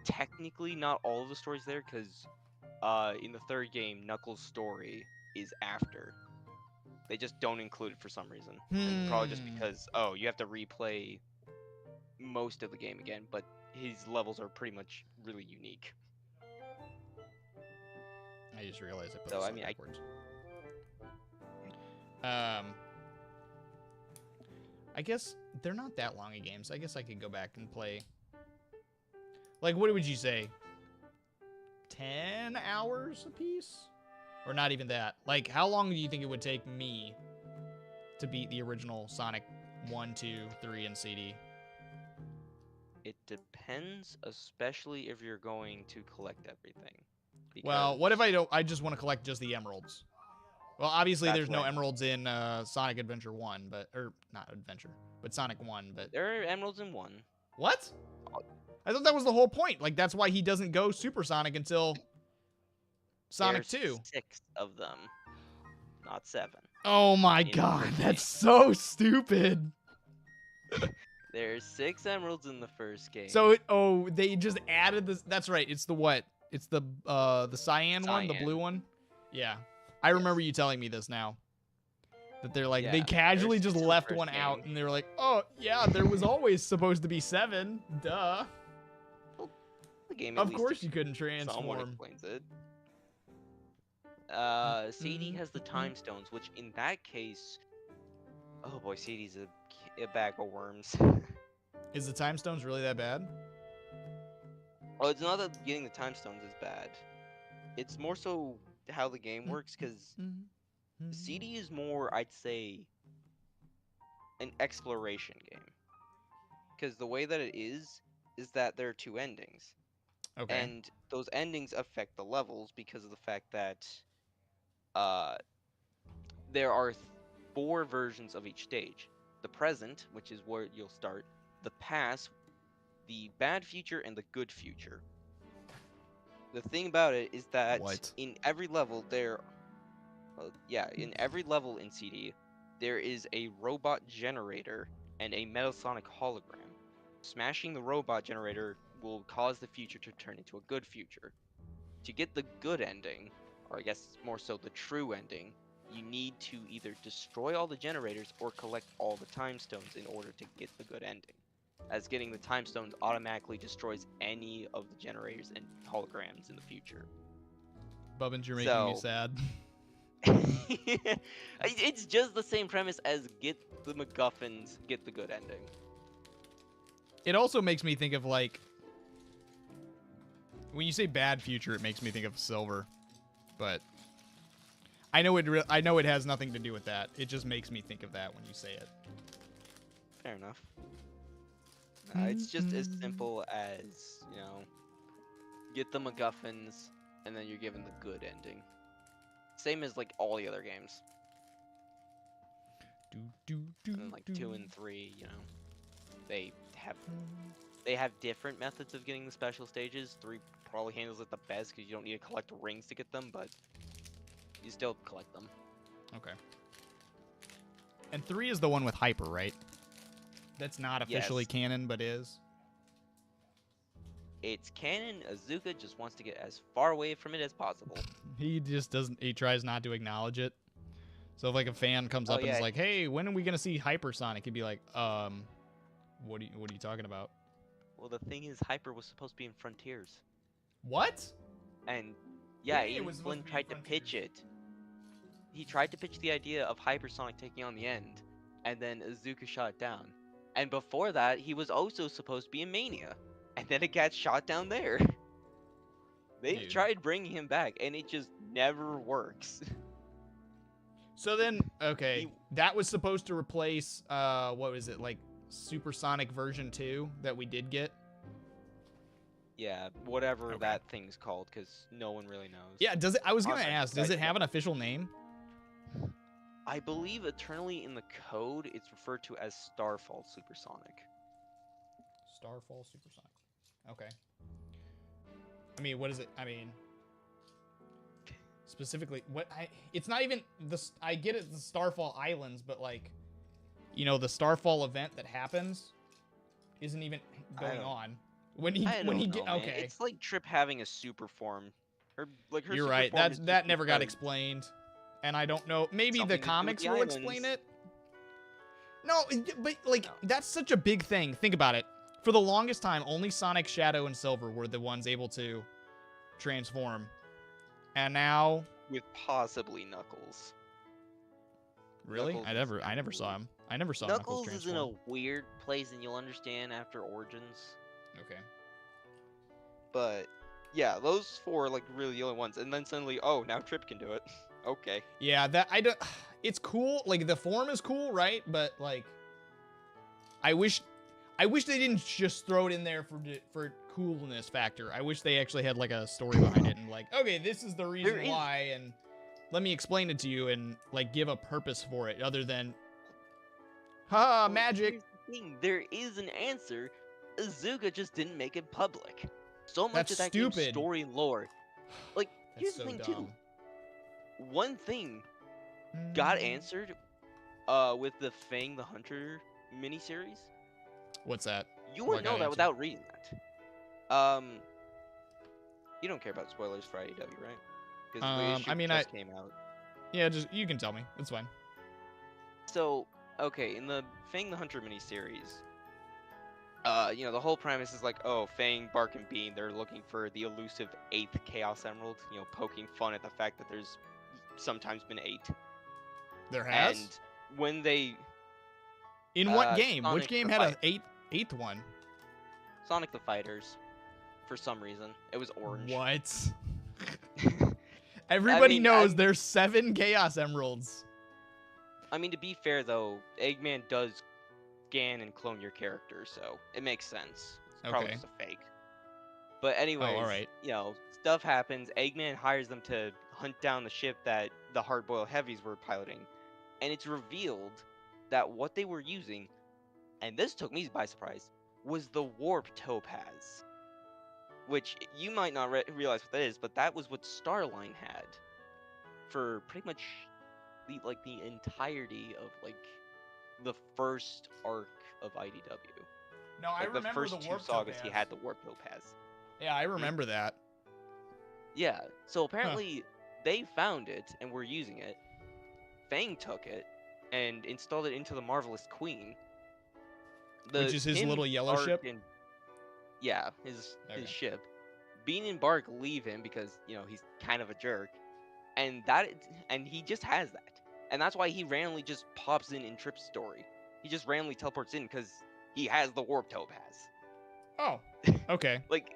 technically not all of the story's there, because in the third game, Knuckles' story is after. They just don't include it for some reason. And probably just because, you have to replay most of the game again, but his levels are pretty much really unique. I just realized I put this backwards. I guess they're not that long of games. I guess I could go back and play. Like, what would you say? 10 hours a piece? Or not even that? Like, how long do you think it would take me to beat the original Sonic 1, 2, 3, and CD? It depends, especially if you're going to collect everything. Well, what if I just want to collect just the emeralds? Well, obviously there's no emeralds in Sonic Adventure 1, or not Adventure, but Sonic 1, but... There are emeralds in 1. What? I thought that was the whole point. Like, that's why he doesn't go Super Sonic until Sonic 2. 6 of them, not 7. Oh my god, that's so stupid. There's 6 emeralds in the first game. So, they just added this. That's right. It's the what? It's the cyan one, the blue one? Yeah. I remember you telling me this now. That they're like, they casually just left one out, and they were like, oh, yeah, there was always supposed to be 7. Duh. Well, the game, of course you couldn't transform. Someone explains it. CD has the time stones, which in that case... Oh boy, CD's a bag of worms. Is the time stones really that bad? Oh, it's not that getting the time stones is bad. It's more so how the game works, because CD is more, I'd say, an exploration game. Because the way that it is that there are 2 endings. Okay. And those endings affect the levels because of the fact that there are 4 versions of each stage. The present, which is where you'll start, the past, the bad future, and the good future. The thing about it is that in every level in every level in CD, there is a robot generator and a Metasonic hologram. Smashing the robot generator will cause the future to turn into a good future. To get the good ending, or I guess more so the true ending, you need to either destroy all the generators or collect all the time stones in order to get the good ending. As getting the time stones automatically destroys any of the generators and holograms in the future. Bubbins, you're making me sad. It's just the same premise as get the MacGuffins, get the good ending. It also makes me think of, like... When you say bad future, it makes me think of Silver. But... I know it has nothing to do with that. It just makes me think of that when you say it. Fair enough. It's just as simple as, you know, get the MacGuffins, and then you're given the good ending. Same as, like, all the other games. And, like, 2 and 3, you know, they have different methods of getting the special stages. 3 probably handles it the best because you don't need to collect rings to get them, but you still collect them. Okay. And 3 is the one with Hyper, right? That's not officially canon, but is. It's canon. Azuka just wants to get as far away from it as possible. He just doesn't. He tries not to acknowledge it. So if like a fan comes up and is like, "Hey, when are we gonna see Hypersonic?" He'd be like, what are you talking about?" Well, the thing is, Hyper was supposed to be in Frontiers. What? And yeah, even Flynn tried to pitch it. He tried to pitch the idea of Hypersonic taking on the End, and then Azuka shot it down. And before that, he was also supposed to be in Mania, and then it got shot down there. They've tried bringing him back, and it just never works. So then, okay, that was supposed to replace, what was it, like Supersonic version 2 that we did get? Yeah, whatever that thing's called, because no one really knows. Yeah, does it? I was gonna ask, does it have an official name? I believe eternally in the code, it's referred to as Starfall Supersonic. Starfall Supersonic. Okay. I mean, what is it? I mean, specifically, what? It's not even the. I get it, the Starfall Islands, but like, you know, the Starfall event that happens isn't even going on. When he get okay. It's like Trip having a super form. Her like her. You're right. That never got explained. And I don't know. Maybe the comics will explain it. No, but like that's such a big thing. Think about it. For the longest time, only Sonic, Shadow, and Silver were the ones able to transform. And now with possibly Knuckles. Really? Knuckles I never saw him. I never saw Knuckles transform. Knuckles is in a weird place, and you'll understand after Origins. Okay. But yeah, those 4 are like really the only ones. And then suddenly, oh, now Trip can do it. Okay. Yeah, that I don't. It's cool. Like the form is cool, right? But like, I wish I wish they didn't just throw it in there for coolness factor. I wish they actually had like a story behind it and like, okay, this is the reason why, and let me explain it to you and like give a purpose for it other than, magic. There is an answer. Azuga just didn't make it public. So much That's of that stupid. game's story and lore. Like, here's That's the thing so too. dumb. One thing got answered with the Fang the Hunter miniseries. What's that? You wouldn't know that without reading that. You don't care about spoilers for IDW, right? Because the issue just came out. Yeah, just you can tell me. That's fine. So, okay, in the Fang the Hunter miniseries, you know, the whole premise is like, oh, Fang, Bark, and Bean, they're looking for the elusive 8th Chaos Emerald, you know, poking fun at the fact that there's sometimes been 8. There has? And when they... In what game? Sonic Which game the had an eighth one? Sonic the Fighters. For some reason. It was orange. What? Everybody knows there's 7 Chaos Emeralds. I mean, to be fair, though, Eggman does scan and clone your character, so it makes sense. It's probably just a fake. But anyways, alright. You know, stuff happens. Eggman hires them to hunt down the ship that the Hardboiled Heavies were piloting. And it's revealed that what they were using, and this took me by surprise, was the Warp Topaz. Which, you might not realize what that is, but that was what Starline had for pretty much the entirety of like the first arc of IDW. No, I remember the first the Warp 2 sagas. Topaz. He had the Warp Topaz. Yeah, I remember that. Yeah, so apparently they found it and were using it. Fang took it and installed it into the Marvelous Queen. Which is his little yellow ship? Yeah, his ship. Bean and Bark leave him because, you know, he's kind of a jerk. And he just has that. And that's why he randomly just pops in Trip's story. He just randomly teleports in because he has the Warp Topaz. Oh, okay. Like,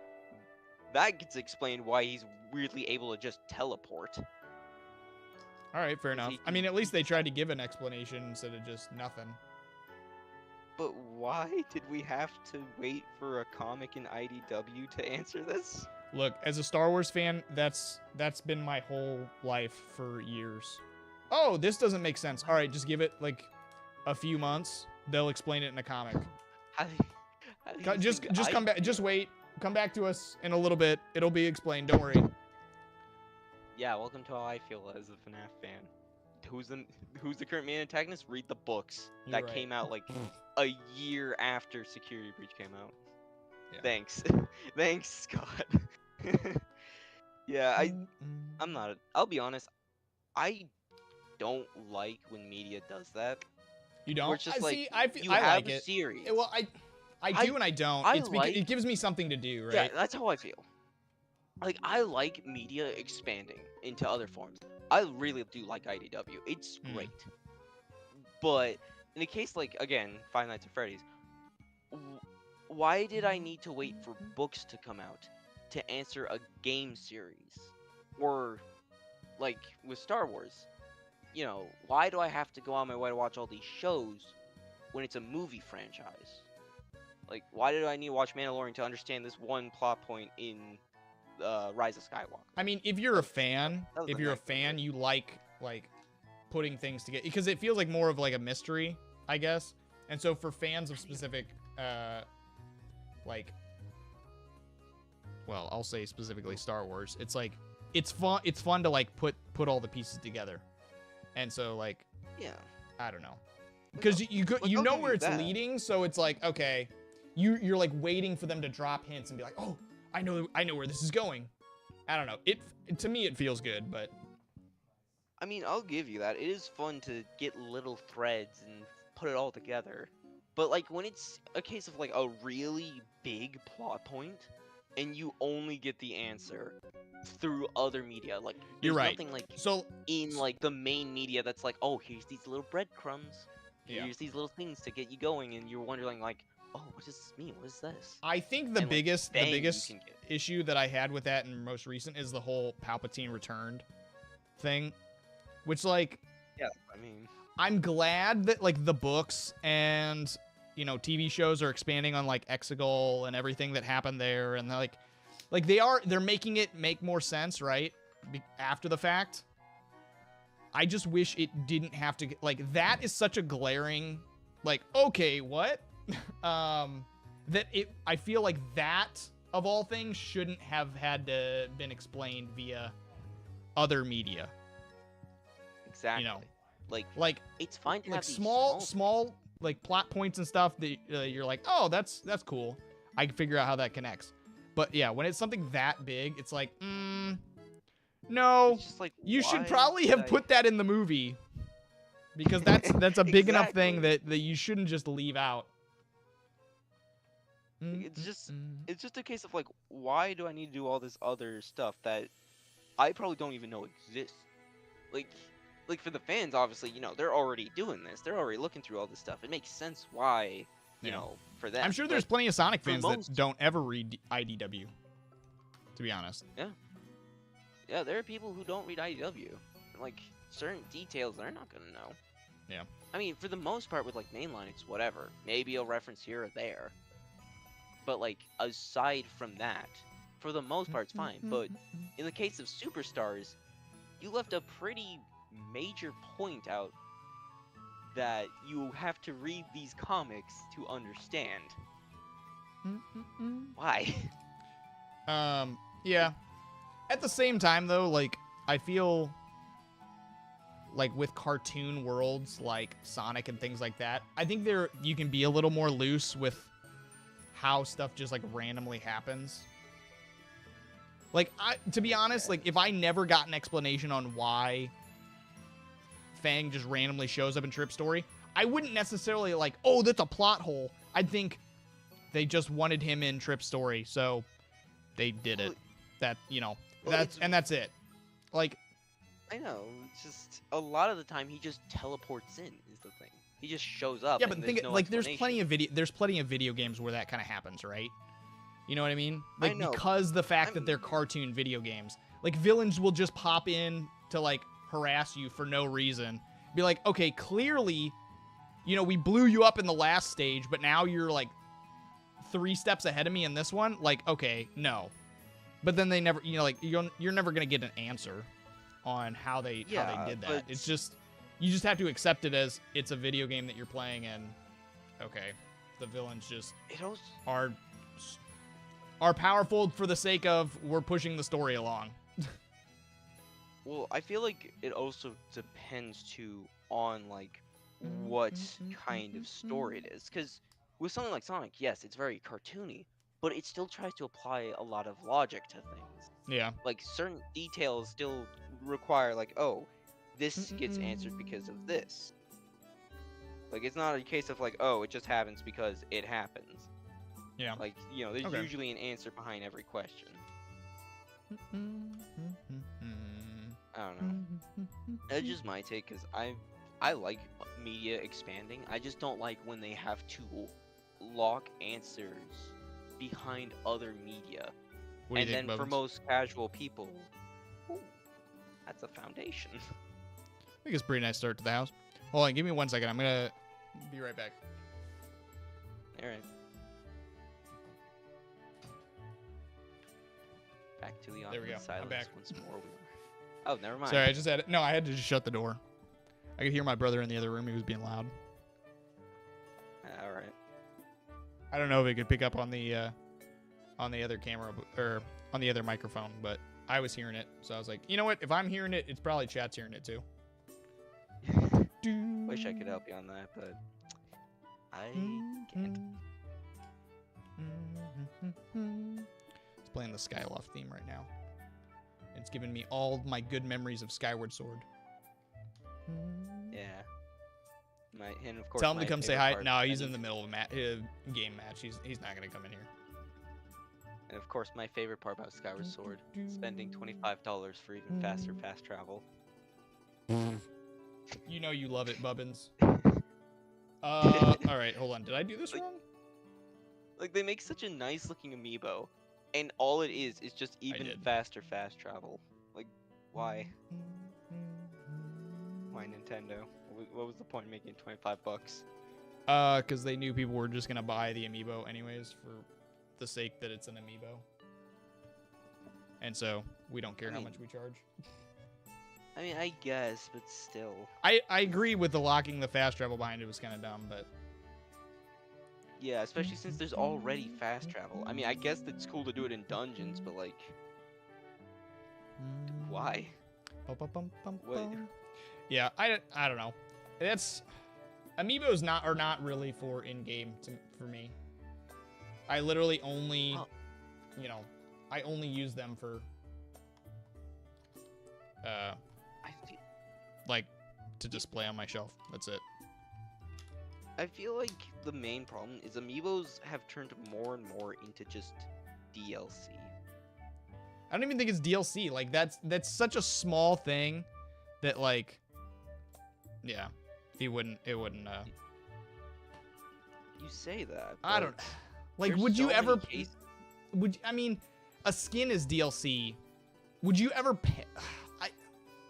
that gets explained why he's weirdly able to just teleport. All right, fair enough. I mean, at least they tried to give an explanation instead of just nothing. But why did we have to wait for a comic in IDW to answer this? Look, as a Star Wars fan, that's been my whole life for years. Oh, this doesn't make sense. All right, just give it like a few months. They'll explain it in a comic. Just come back. Just wait. Come back to us in a little bit. It'll be explained. Don't worry. Yeah, welcome to how I feel as a FNAF fan. Who's the current main antagonist? Read the books that came out like a year after Security Breach came out. Yeah. Thanks, thanks, Scott. Yeah, I'm not. I'll be honest. I don't like when media does that. You don't? It's just I have like a it. series. Well, I do and I don't. It's because it gives me something to do, right? Yeah, that's how I feel. Like, I like media expanding into other forms. I really do like IDW. It's great. But in a case like, again, Five Nights at Freddy's, why did I need to wait for books to come out to answer a game series? Or, like, with Star Wars, you know, why do I have to go on my way to watch all these shows when it's a movie franchise? Like, why did I need to watch Mandalorian to understand this one plot point in Rise of Skywalker? I mean, if you're a fan, you like putting things together because it feels like more of like a mystery, I guess. And so for fans of specific, well, I'll say specifically Star Wars, it's like it's fun to like put all the pieces together. And so like, yeah, I don't know, because you know where it's leading, so it's like, okay, you're like waiting for them to drop hints and be like, oh, I know where this is going. I don't know. To me it feels good, but I mean, I'll give you that. It is fun to get little threads and put it all together. But like when it's a case of like a really big plot point and you only get the answer through other media, like you're right. Nothing like so in like the main media that's like, oh, here's these little breadcrumbs. Yeah. Here's these little things to get you going, and you're wondering like, oh, what does this mean? What is this? I think the biggest issue that I had with that in most recent is the whole Palpatine returned thing, which like, yeah, I mean, I'm glad that like the books and you know, TV shows are expanding on like Exegol and everything that happened there, and they're making it make more sense, right? After the fact. I just wish it didn't have to get, like, that is such a glaring, like, okay, what? That I feel like that of all things shouldn't have had to been explained via other media. Exactly. You know, like it's fine to like have these small like plot points and stuff that you're like, oh, that's cool. I can figure out how that connects. But yeah, when it's something that big, it's like, no, It's just like, you should why probably did have I- put that in the movie, because that's a big enough thing Exactly. that you shouldn't just leave out. It's just a case of like, why do I need to do all this other stuff that I probably don't even know exists? Like for the fans, obviously, you know, they're already doing this. They're already looking through all this stuff. It makes sense why, you know, for them. I'm sure there's But plenty of Sonic for fans most- that don't ever read IDW, to be honest. yeah, there are people who don't read IDW. Like certain details, they're not gonna know. Yeah. I mean, for the most part, with like mainline, it's whatever. Maybe a reference here or there. But like aside from that, for the most part, it's fine. But in the case of Superstars, you left a pretty major point out that you have to read these comics to understand. Why? Yeah. At the same time, though, like, I feel like with cartoon worlds like Sonic and things like that, I think you can be a little more loose with how stuff just like randomly happens. Like, to be honest, like if I never got an explanation on why Fang just randomly shows up in Trip Story, I wouldn't necessarily like, oh, that's a plot hole. I'd think they just wanted him in Trip Story, so they did it. That, you know, that's it. Like, I know, it's just a lot of the time he just teleports in is the thing. He just shows up. yeah, but and think no like there's plenty explanation. of video games where that kind of happens, right? You know what I mean? Like, I know. because the fact that they're cartoon video games, like villains will just pop in to like harass you for no reason. Be like, okay, clearly, you know, we blew you up in the last stage, but now you're like 3 steps ahead of me in this one. Like, okay, no. But then they never, you know, like you're never gonna get an answer on how they did that. but- It's just, you just have to accept it as it's a video game that you're playing, and okay, the villains just It also, are powerful for the sake of we're pushing the story along. well, I feel like it also depends too on like what kind of story it is. Because with something like Sonic, yes, it's very cartoony, but it still tries to apply a lot of logic to things. Yeah. Like certain details still require like, oh, this gets answered because of this. Like it's not a case of like, oh, it just happens because it happens. Yeah. Like, you know, there's Okay. usually an answer behind every question. I don't know. That's just my take, because I like media expanding. I just don't like when they have to lock answers behind other media. What do you And think, then for Bubbins? most casual people, ooh, that's a foundation. I think it's a pretty nice start to the house. Hold on, give me 1 second. I'm gonna be right back. Alright. Back to the There we awkward go. I'm silence back. once more. Oh, never mind. Sorry, I just had no. I had to just shut the door. I could hear my brother in the other room. He was being loud. Alright. I don't know if it could pick up on the other camera or on the other microphone, but I was hearing it, so I was like, you know what? If I'm hearing it, it's probably chat's hearing it too. Wish I could help you on that, but I can't. It's playing the Skyloft theme right now. It's giving me all my good memories of Skyward Sword. Yeah. And of course, Tell him to my come say favorite hi. part No, of he's any- in the middle of a game match. He's not gonna come in here. And of course, my favorite part about Skyward Sword, spending $25 for even faster fast travel. You know you love it, Bubbins. All right, hold on. Did I do this Like- wrong? Like, they make such a nice looking amiibo, and all it is just even did. faster fast travel. Like, why? Why Nintendo? What was the point of making $25? Because they knew people were just gonna buy the amiibo anyways for the sake that it's an amiibo. And so we don't care how much we charge. I mean, I guess, but still. I agree with the locking the fast travel behind it was kind of dumb, but... Yeah, especially since there's already fast travel. I mean, I guess it's cool to do it in dungeons, but like... Why? What? Yeah, I don't know. That's... Amiibos are not really for in-game for me. I literally only... You know, I only use them for... like, to display on my shelf. That's it. I feel like the main problem is amiibos have turned more and more into just DLC. I don't even think it's DLC. Like, that's such a small thing that, like, yeah, it wouldn't. You say that. I don't. Like, would you ever? I mean, a skin is DLC. Would you ever pay?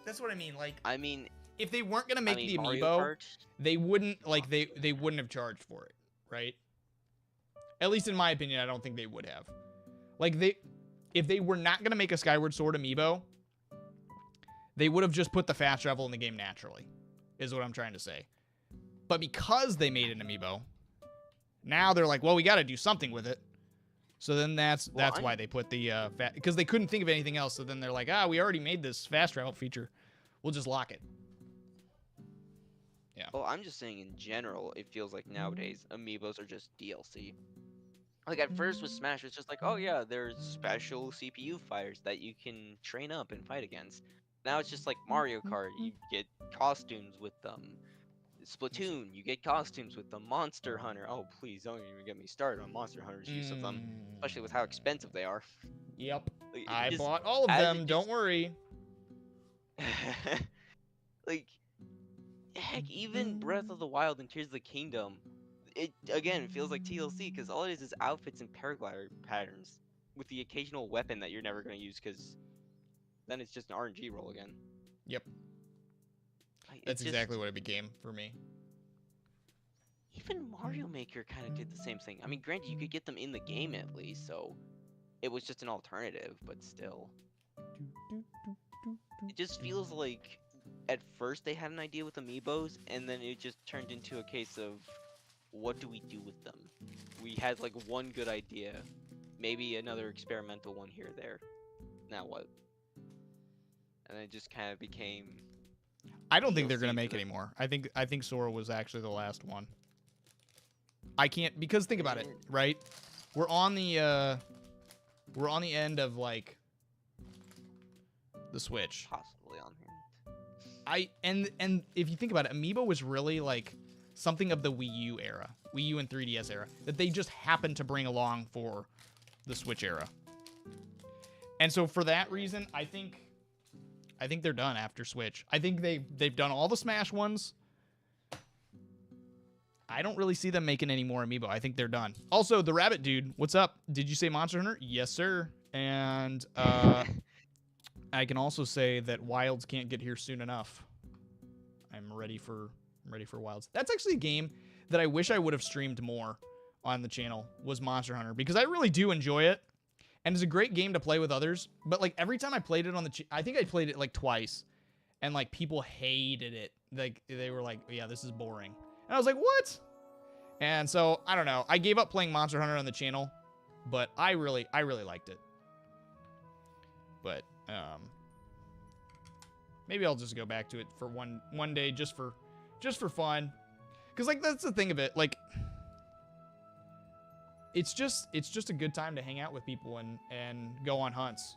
That's what I mean. Like, I mean, if they weren't gonna make the amiibo, they wouldn't like they wouldn't have charged for it, right? At least in my opinion, I don't think they would have. Like if they were not gonna make a Skyward Sword amiibo, they would have just put the fast travel in the game naturally, is what I'm trying to say. But because they made an amiibo, now they're like, well, we got to do something with it. So then that's why they put the because they couldn't think of anything else. So then they're like, we already made this fast travel feature. We'll just lock it. Yeah. Well, I'm just saying in general, it feels like nowadays amiibos are just DLC. Like at first with Smash, it's just like, oh yeah, there's special CPU fighters that you can train up and fight against. Now it's just like Mario Kart, you get costumes with them. Splatoon, you get costumes with them. Monster Hunter, oh please don't even get me started on Monster Hunter's use of them, especially with how expensive they are. Yep, I bought all of them. Don't worry. Like, heck, even Breath of the Wild and Tears of the Kingdom, it again feels like TLC because all it is outfits and paraglider patterns with the occasional weapon that you're never gonna use because then it's just an RNG roll again. Yep. That's exactly what it became for me. Even Mario Maker kind of did the same thing. I mean, granted, you could get them in the game at least, so it was just an alternative, but still. It just feels like at first they had an idea with amiibos, and then it just turned into a case of what do we do with them? We had like one good idea, maybe another experimental one here or there. Now what? And it just kind of became... I don't think they're gonna make any more. I think Sora was actually the last one. I can't because think about it, right? We're on the end of like the Switch. Possibly on here. And if you think about it, Amiibo was really like something of the Wii U era, Wii U and 3DS era that they just happened to bring along for the Switch era. And so for that reason, I think they're done after Switch. I think they've done all the Smash ones. I don't really see them making any more Amiibo. I think they're done. Also, the Rabbit Dude, what's up? Did you say Monster Hunter? Yes, sir. And I can also say that Wilds can't get here soon enough. I'm ready for Wilds. That's actually a game that I wish I would have streamed more on the channel, was Monster Hunter, because I really do enjoy it. And it's a great game to play with others. But like every time I played it on the I think I played it like twice. And like people hated it. Like they were like, yeah, this is boring. And I was like, what? And so I don't know. I gave up playing Monster Hunter on the channel, but I really liked it. But maybe I'll just go back to it for one day just for fun. Cause like that's the thing of it. Like it's just a good time to hang out with people and go on hunts.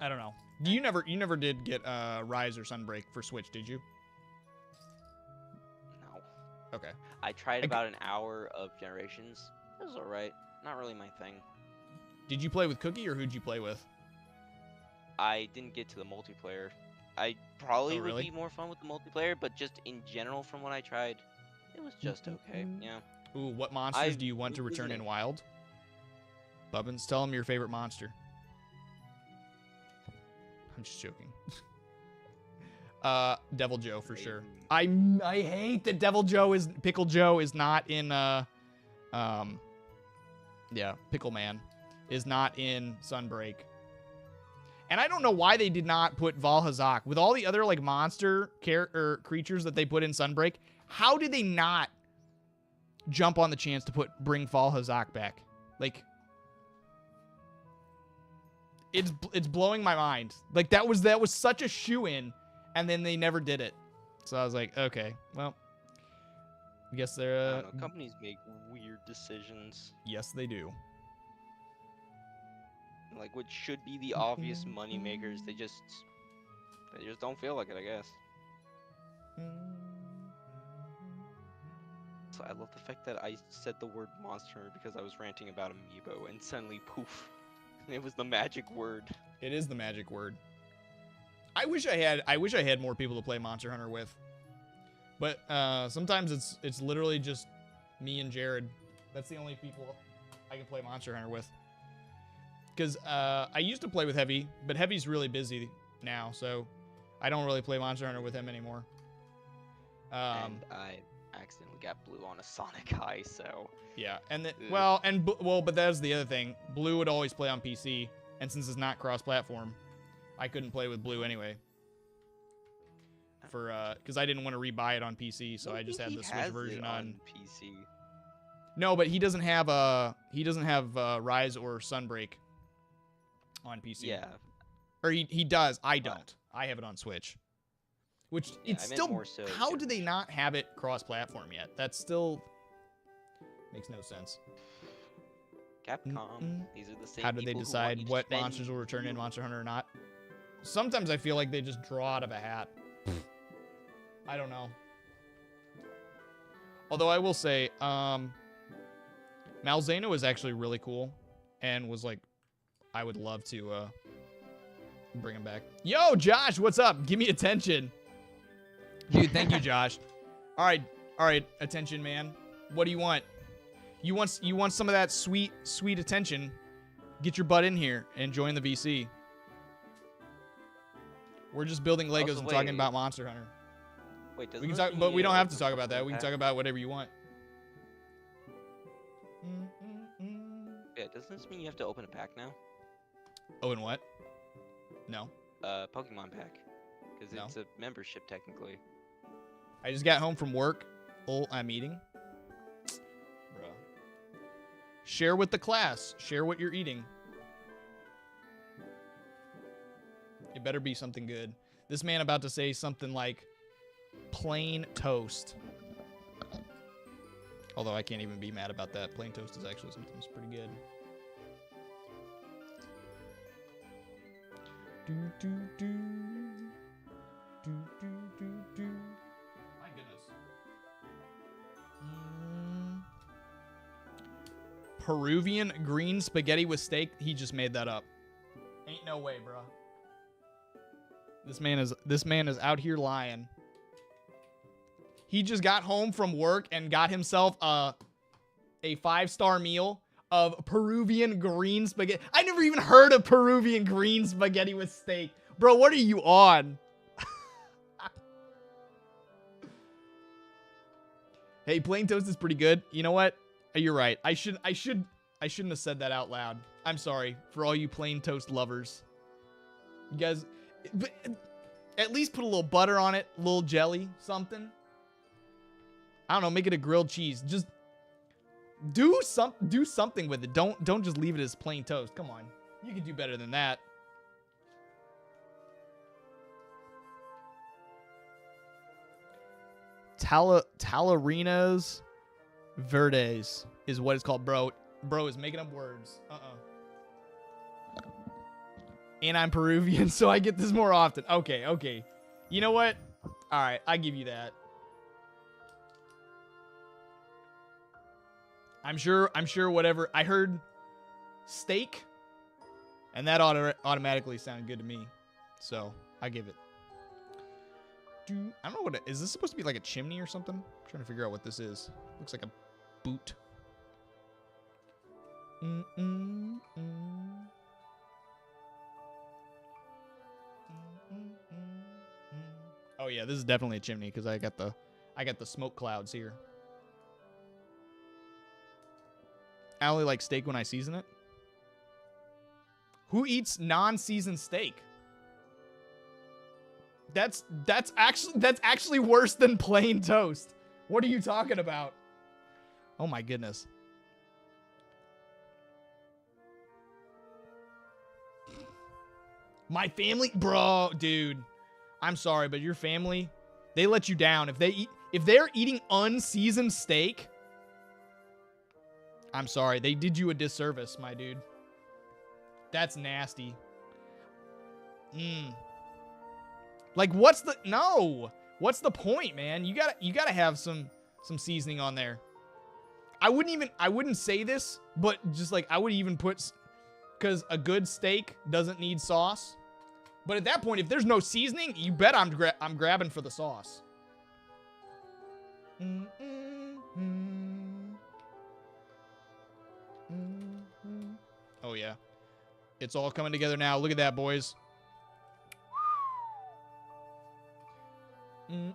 I don't know. You never did get Rise or Sunbreak for Switch, did you? No. Okay. I tried about an hour of Generations. It was alright. Not really my thing. Did you play with Cookie or who'd you play with? I didn't get to the multiplayer. I probably really? would be more fun with the multiplayer, but just in general from what I tried, it was just okay. Yeah. Ooh, what monsters do you want to return in Wild? Bubbins, tell them your favorite monster. I'm just joking. Devil Joe for sure. I hate that Pickle Joe is not in Pickle Man is not in Sunbreak. And I don't know why they did not put Valhazak with all the other like monster creatures that they put in Sunbreak. How did they not jump on the chance to bring Valhazak back? Like, it's blowing my mind. Like that was such a shoo-in, and then they never did it. So I was like, okay, well, I guess they're companies make weird decisions. Yes, they do. Like what should be the obvious money makers, they just don't feel like it, I guess. So I love the fact that I said the word monster because I was ranting about Amiibo, and suddenly poof, it was the magic word. It is the magic word. I wish I had more people to play Monster Hunter with. But sometimes it's literally just me and Jared. That's the only people I can play Monster Hunter with. Because I used to play with Heavy, but Heavy's really busy now, so I don't really play Monster Hunter with him anymore. And I accidentally got Blue on a Sonic High, so... Yeah, and but that's the other thing. Blue would always play on PC, and since it's not cross-platform, I couldn't play with Blue anyway. Because I didn't want to rebuy it on PC, so I just had the Switch version on PC. No, but he doesn't have Rise or Sunbreak on PC. Yeah. Or he does. I don't. I have it on Switch. Which it's still. More so how do they not have it cross-platform yet? That still makes no sense. Capcom. These are the same. How do they decide what monsters will return in Monster Hunter or not? Sometimes I feel like they just draw out of a hat. I don't know. Although I will say, Malzeno was actually really cool, and was like, I would love to bring him back. Yo, Josh, what's up? Give me attention, dude. Thank you, Josh. All right, attention, man. What do you want? You want some of that sweet attention? Get your butt in here and join the VC. We're just building Legos and talking about Monster Hunter. Wait, we can talk, but we don't have to talk about that. We can talk about whatever you want. Yeah, doesn't this mean you have to open a pack now? Oh, and what? No. Pokemon pack. Because it's a membership, technically. I just got home from work. Oh, I'm eating. Bruh. Share with the class. Share what you're eating. It better be something good. This man about to say something like plain toast. Although I can't even be mad about that. Plain toast is actually something that's pretty good. My goodness. Peruvian green spaghetti with steak. He just made that up. Ain't no way, bro. This man is out here lying. He just got home from work and got himself a 5-star meal of Peruvian green spaghetti. I never even heard of Peruvian green spaghetti with steak. Bro, what are you on? Hey, plain toast is pretty good. You know what? You're right. I shouldn't have said that out loud. I'm sorry for all you plain toast lovers. You guys, at least put a little butter on it, a little jelly, something. I don't know, make it a grilled cheese. Just do something with it. Don't just leave it as plain toast. Come on. You can do better than that. Talarinas Verdes is what it's called, bro. Bro is making up words. And I'm Peruvian, so I get this more often. Okay. You know what? All right, I give you that. I'm sure whatever. I heard steak, and that automatically sounded good to me. So, I give it. I don't know what is this supposed to be, like a chimney or something? I'm trying to figure out what this is. Looks like a boot. Oh yeah, this is definitely a chimney because I got the smoke clouds here. I only like steak when I season it. Who eats non-seasoned steak? That's actually worse than plain toast. What are you talking about? Oh my goodness. My family, bro, dude. I'm sorry, but your family, they let you down. If they're eating unseasoned steak, I'm sorry, they did you a disservice, my dude. That's nasty. Like, what's the point, man? You gotta have some seasoning on there. I wouldn't say this, but just like I would even put, because a good steak doesn't need sauce. But at that point, if there's no seasoning, you bet I'm grabbing for the sauce. Oh yeah, it's all coming together now. Look at that, boys. Am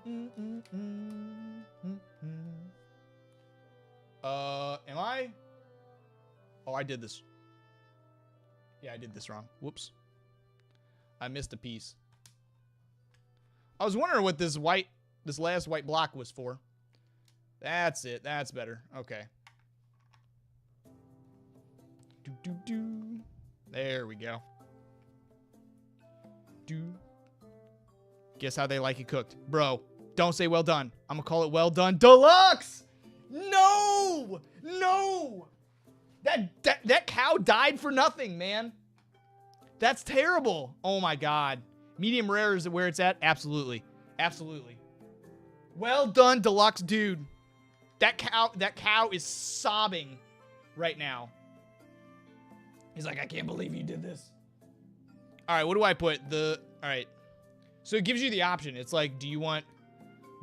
I? Oh, I did this. Yeah, I did this wrong. Whoops. I missed a piece. I was wondering what this last white block was for. That's it. That's better. Okay. There we go. Guess how they like it cooked. Bro, don't say well done. I'm gonna call it well done deluxe. No! No! That cow died for nothing, man. That's terrible. Oh my god. Medium rare is where it's at? Absolutely. Absolutely. Well done, deluxe, dude. That cow is sobbing right now. He's like, I can't believe you did this. All right, what do I put? All right. So it gives you the option. It's like, do you want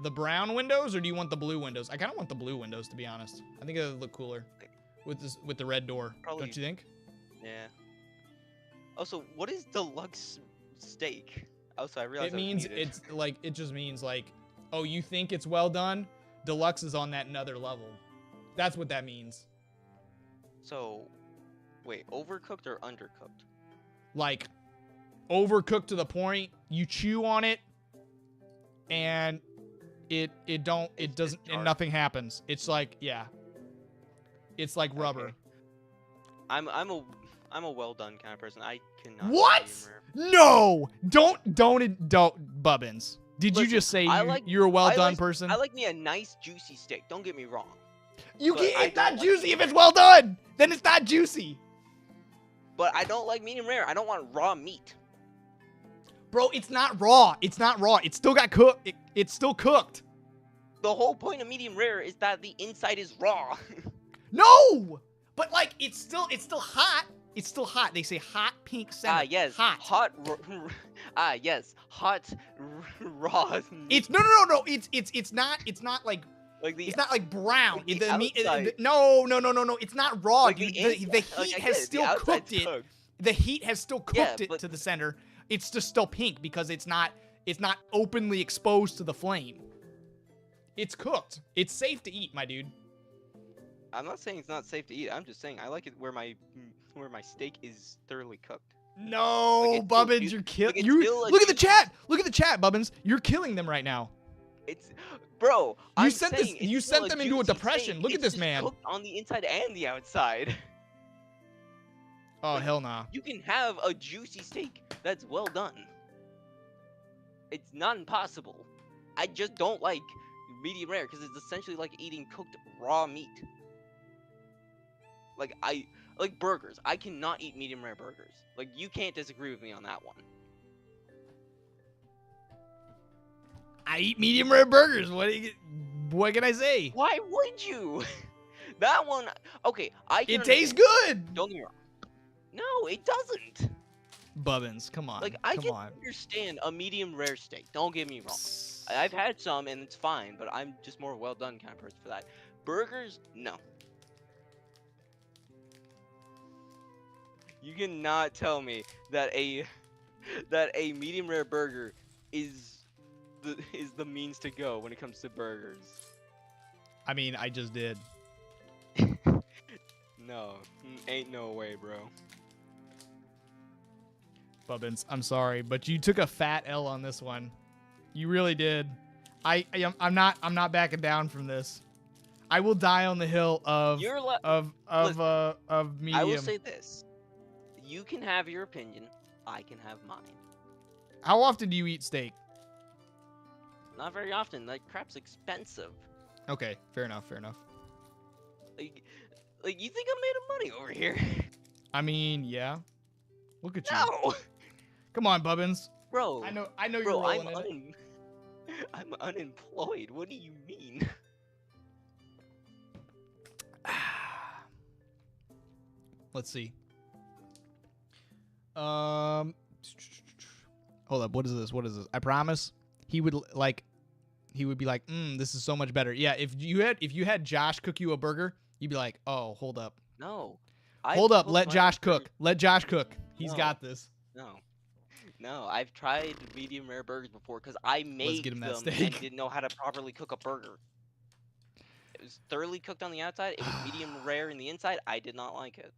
the brown windows or do you want the blue windows? I kind of want the blue windows, to be honest. I think it would look cooler with the red door. Probably, don't you think? Yeah. Also, what is deluxe steak? Also, I realized it just means like, oh, you think it's well done? Deluxe is on that another level. That's what that means. So, wait, overcooked or undercooked? Like, overcooked to the point you chew on it, and it doesn't, and nothing happens. It's like, yeah, it's like rubber. Okay. I'm a well done kind of person. I cannot. What? No! Don't, Bubbins. Did you just say you're a well done person? I like me a nice juicy steak. Don't get me wrong. It's not juicy if it's well done. Then it's not juicy. But I don't like medium rare. I don't want raw meat. Bro, it's not raw. It's not raw. It's still got cooked. It's still cooked. The whole point of medium rare is that the inside is raw. No! But like, it's still hot. It's still hot. They say hot pink center. Yes. Hot. Yes. Hot raw. It's no. It's not like it's not like brown. Like the meat, no. It's not raw. Like dude. The heat has still cooked it. The heat has still cooked it to the center. It's just still pink because it's not openly exposed to the flame. It's cooked. It's safe to eat, my dude. I'm not saying it's not safe to eat. I'm just saying I like it where my steak is thoroughly cooked. No, like Bubbins, you're killing. Look at the chat. Look at the chat, Bubbins. You're killing them right now. Bro. You sent them into a depression. Look at this man. Cooked on the inside and the outside. Oh, hell nah. You can have a juicy steak that's well done. It's not impossible. I just don't like medium rare because it's essentially like eating cooked raw meat. Like burgers. I cannot eat medium rare burgers. Like, you can't disagree with me on that one. I eat medium rare burgers. What can I say? Why would you? That one, okay, It tastes good. Don't get me wrong. No, it doesn't. Bubbins, come on. Like, I can understand a medium rare steak. Don't get me wrong. I've had some and it's fine, but I'm just more well done kind of person for that. Burgers, no. You cannot tell me that a medium rare burger is the means to go when it comes to burgers. I mean, I just did. No, ain't no way, bro. Bubbins, I'm sorry, but you took a fat L on this one. You really did. I'm not backing down from this. I will die on the hill of medium. I will say this: you can have your opinion. I can have mine. How often do you eat steak? Not very often. Like, crap's expensive. Okay, fair enough. Fair enough. Like you think I'm made of money over here? I mean, yeah. Look at you. No. Come on, Bubbins. Bro. I know you're bro, rolling in it. I'm unemployed. What do you mean? Let's see. Hold up. What is this? What is this? I promise he would be like, this is so much better. Yeah, if you had Josh cook you a burger, you'd be like, oh, hold up. No. Hold up. Let Josh cook. Let Josh cook. He's got this. No, I've tried medium rare burgers before because I made them and didn't know how to properly cook a burger. It was thoroughly cooked on the outside. It was medium rare in the inside. I did not like it.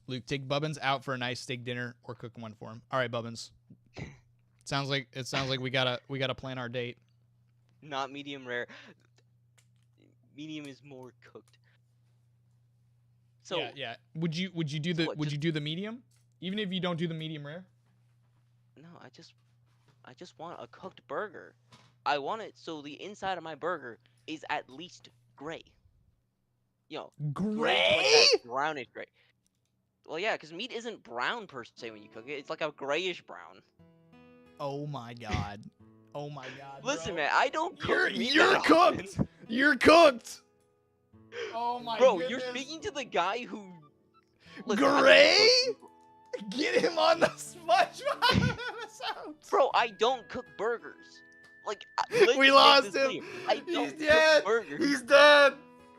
Luke, take Bubbins out for a nice steak dinner or cook one for him. All right, Bubbins. It sounds like we gotta plan our date. Not medium rare. Medium is more cooked. So yeah. Would you do the medium? Even if you don't do the medium rare? No, I just want a cooked burger. I want it so the inside of my burger is at least gray. You know, gray? Like brownish gray. Well, yeah, because meat isn't brown per se when you cook it. It's like a grayish brown. Oh my god. Oh my god. Listen, bro. man, I don't cook meat. You're cooked. You're cooked. Oh my god. Bro, goodness. You're speaking to the guy who. Listen, Gray? Get him on the SpongeBob episode. Bro, I don't cook burgers. Like, we lost him. I don't He's dead. cook burgers. He's dead.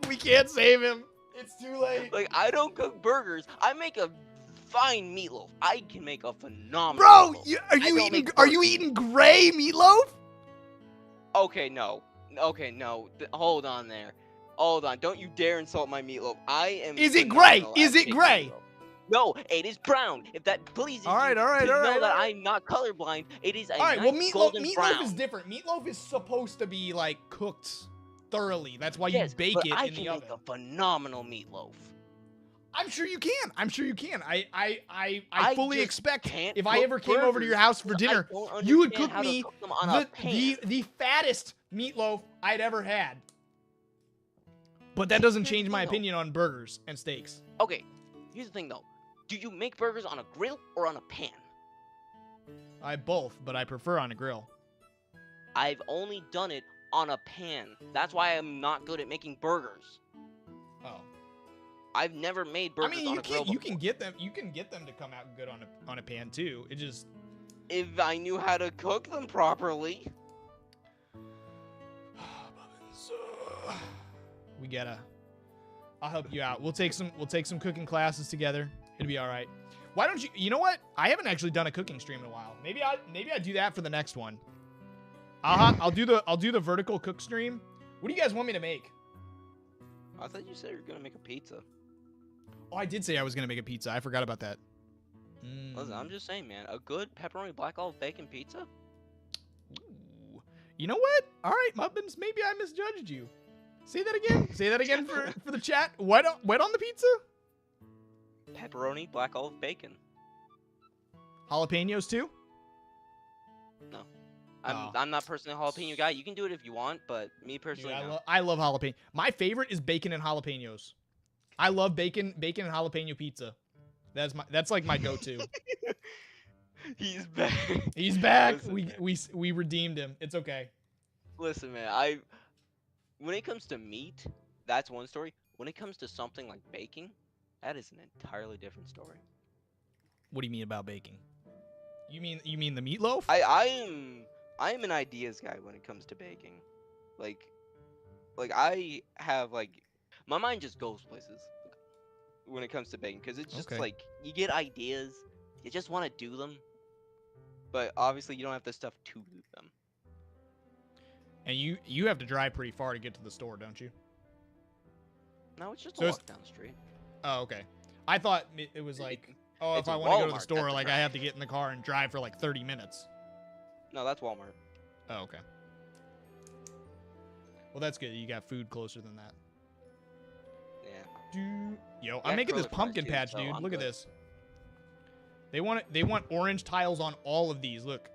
We can't save him. It's too late. Like, I don't cook burgers. I make a fine meatloaf. I can make a phenomenal. Bro, meatloaf. are you eating gray meatloaf? Okay, no. Okay, no. Hold on there. Hold on. Don't you dare insult my meatloaf. I am. Is it gray? Is it gray? Meatloaf. No, it is brown. If that pleases all right, you all right, to all know right, that all right. I'm not colorblind, it is a all right, nice well, golden meatloaf brown. is different. Meatloaf is supposed to be like cooked thoroughly. That's why yes, you bake but it I in can the oven. make a phenomenal meatloaf. I'm sure you can. I'm sure you can. I fully just expect can't if I ever came over to your house for dinner, you would cook me the fattest meatloaf I'd ever had. But that doesn't change my opinion on burgers and steaks. Okay, here's the thing though. Do you make burgers on a grill or on a pan? I both, but I prefer on a grill. I've only done it on a pan. That's why I'm not good at making burgers. Oh. I've never made burgers on a grill. You can get them to come out good on a pan too. It just if I knew how to cook them properly. We gotta. I'll help you out. We'll take some cooking classes together. It'll be all right. Why don't you? You know what? I haven't actually done a cooking stream in a while. Maybe I do that for the next one. I'll do the vertical cook stream. What do you guys want me to make? I thought you said you were gonna make a pizza. Oh, I did say I was gonna make a pizza. I forgot about that. Listen, I'm just saying, man. A good pepperoni black olive bacon pizza. Ooh. You know what? All right, Muffins. Maybe I misjudged you. Say that again. Say that again for the chat. What on the pizza? Pepperoni, black olive, bacon. Jalapenos too? No. I'm not personally a jalapeno guy. You can do it if you want, but me personally, dude, no. I love jalapeno. My favorite is bacon and jalapenos. I love bacon and jalapeno pizza. That's like my go-to. He's back. He's back. Listen, we redeemed him. It's okay. Listen, man. When it comes to meat, that's one story. When it comes to something like baking, that is an entirely different story. What do you mean about baking? You mean the meatloaf? I am an ideas guy when it comes to baking. Like I have my mind just goes places when it comes to baking because it's just like you get ideas, you just want to do them, but obviously you don't have the stuff to loot them. And you have to drive pretty far to get to the store, don't you? No, it's just a walk down the street. Oh, okay. I thought it was like, oh, if I want to go to the store, like I have to get in the car and drive for like 30 minutes. No, that's Walmart. Oh, okay. Well, that's good. You got food closer than that. Yeah. Yo, I'm making this pumpkin patch, dude. Look at this. They want orange tiles on all of these. Look.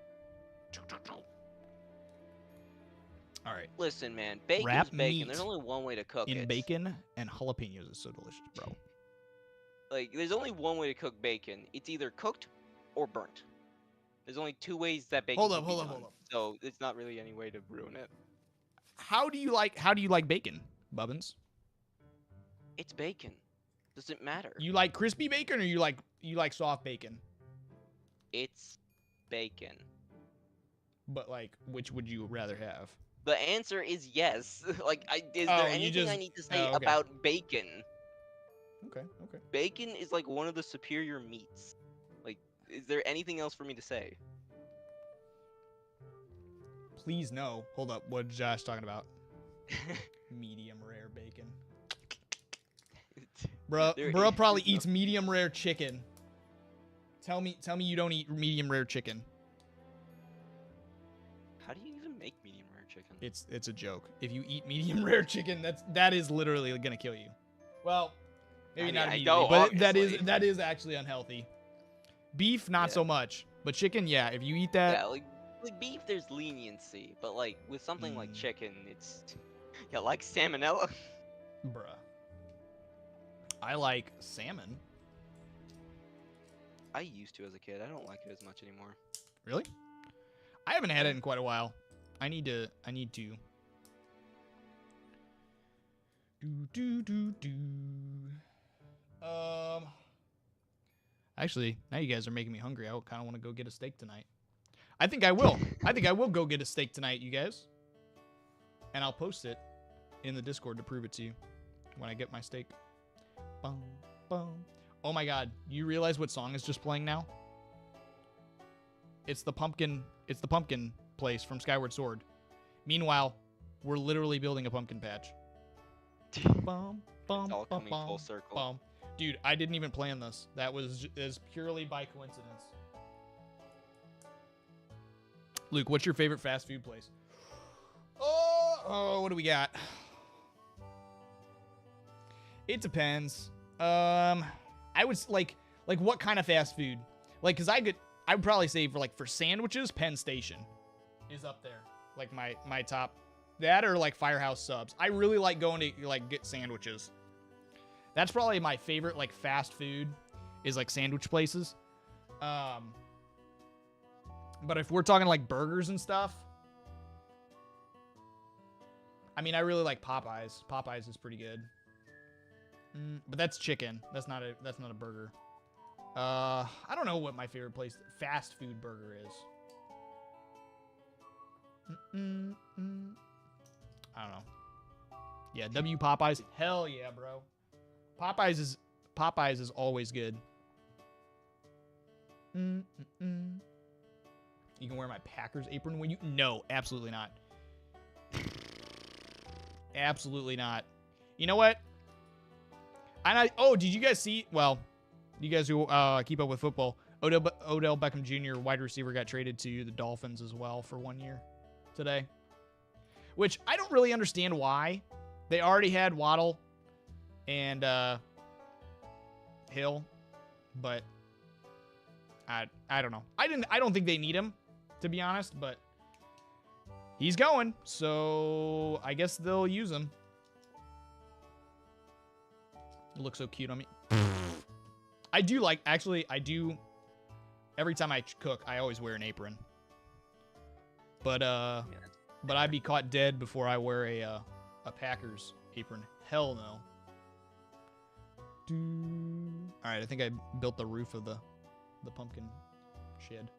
All right. Listen, man. Bacon's bacon. There's only one way to cook it. In bacon and jalapenos is so delicious, bro. Like, there's only one way to cook bacon. It's either cooked or burnt. There's only 2 ways that bacon. Hold up. So it's not really any way to ruin it. How do you like bacon, Bubbins? It's bacon. Does it matter? You like crispy bacon or you like soft bacon? It's bacon. But like, which would you rather have? The answer is yes. Like, is there anything I need to say about bacon? Okay. Bacon is like one of the superior meats. Like, is there anything else for me to say? Please no. Hold up. What is Josh talking about? Medium rare bacon. Bro probably eats medium rare chicken. Tell me you don't eat medium rare chicken. How do you even make medium rare chicken? It's a joke. If you eat medium rare chicken, that is literally gonna kill you. Well, maybe not immediately, but that is actually unhealthy. Beef, not so much, but chicken, yeah. If you eat that, yeah, like beef, there's leniency, but like with something like chicken, it's like salmonella. Bruh. I like salmon. I used to as a kid. I don't like it as much anymore. Really? I haven't had it in quite a while. I need to. Actually, now you guys are making me hungry. I kind of want to go get a steak tonight. I think I will. I think I will go get a steak tonight, you guys. And I'll post it in the Discord to prove it to you when I get my steak. Bum, bum. Oh my god, you realize what song is just playing now? It's the pumpkin place from Skyward Sword. Meanwhile, we're literally building a pumpkin patch. Bum, bum, it's all coming full circle. Bum. Dude, I didn't even plan this. That was purely by coincidence. Luke, what's your favorite fast food place? Oh, what do we got? It depends. I would like what kind of fast food? Like, cause I would probably say for sandwiches, Penn Station is up there. Like my top. That or like Firehouse Subs. I really like going to like get sandwiches. That's probably my favorite like fast food is like sandwich places. But if we're talking like burgers and stuff, I mean, I really like Popeyes. Popeyes is pretty good. But that's chicken. That's not a burger. I don't know what my favorite fast food burger is. I don't know. Yeah, W Popeyes. Hell yeah, bro. Popeyes is always good. You can wear my Packers apron when you... No, absolutely not. Absolutely not. You know what? Did you guys see... Well, you guys who keep up with football, Odell Beckham Jr., wide receiver, got traded to the Dolphins as well for 1 year today. Which I don't really understand why. They already had Waddle and Hill, but I don't know. I don't think they need him, to be honest, but he's going, so I guess they'll use him. It looks so cute on me. I do every time I cook, I always wear an apron. But I'd be caught dead before I wear a Packers apron. Hell no. All right, I think I built the roof of the pumpkin shed.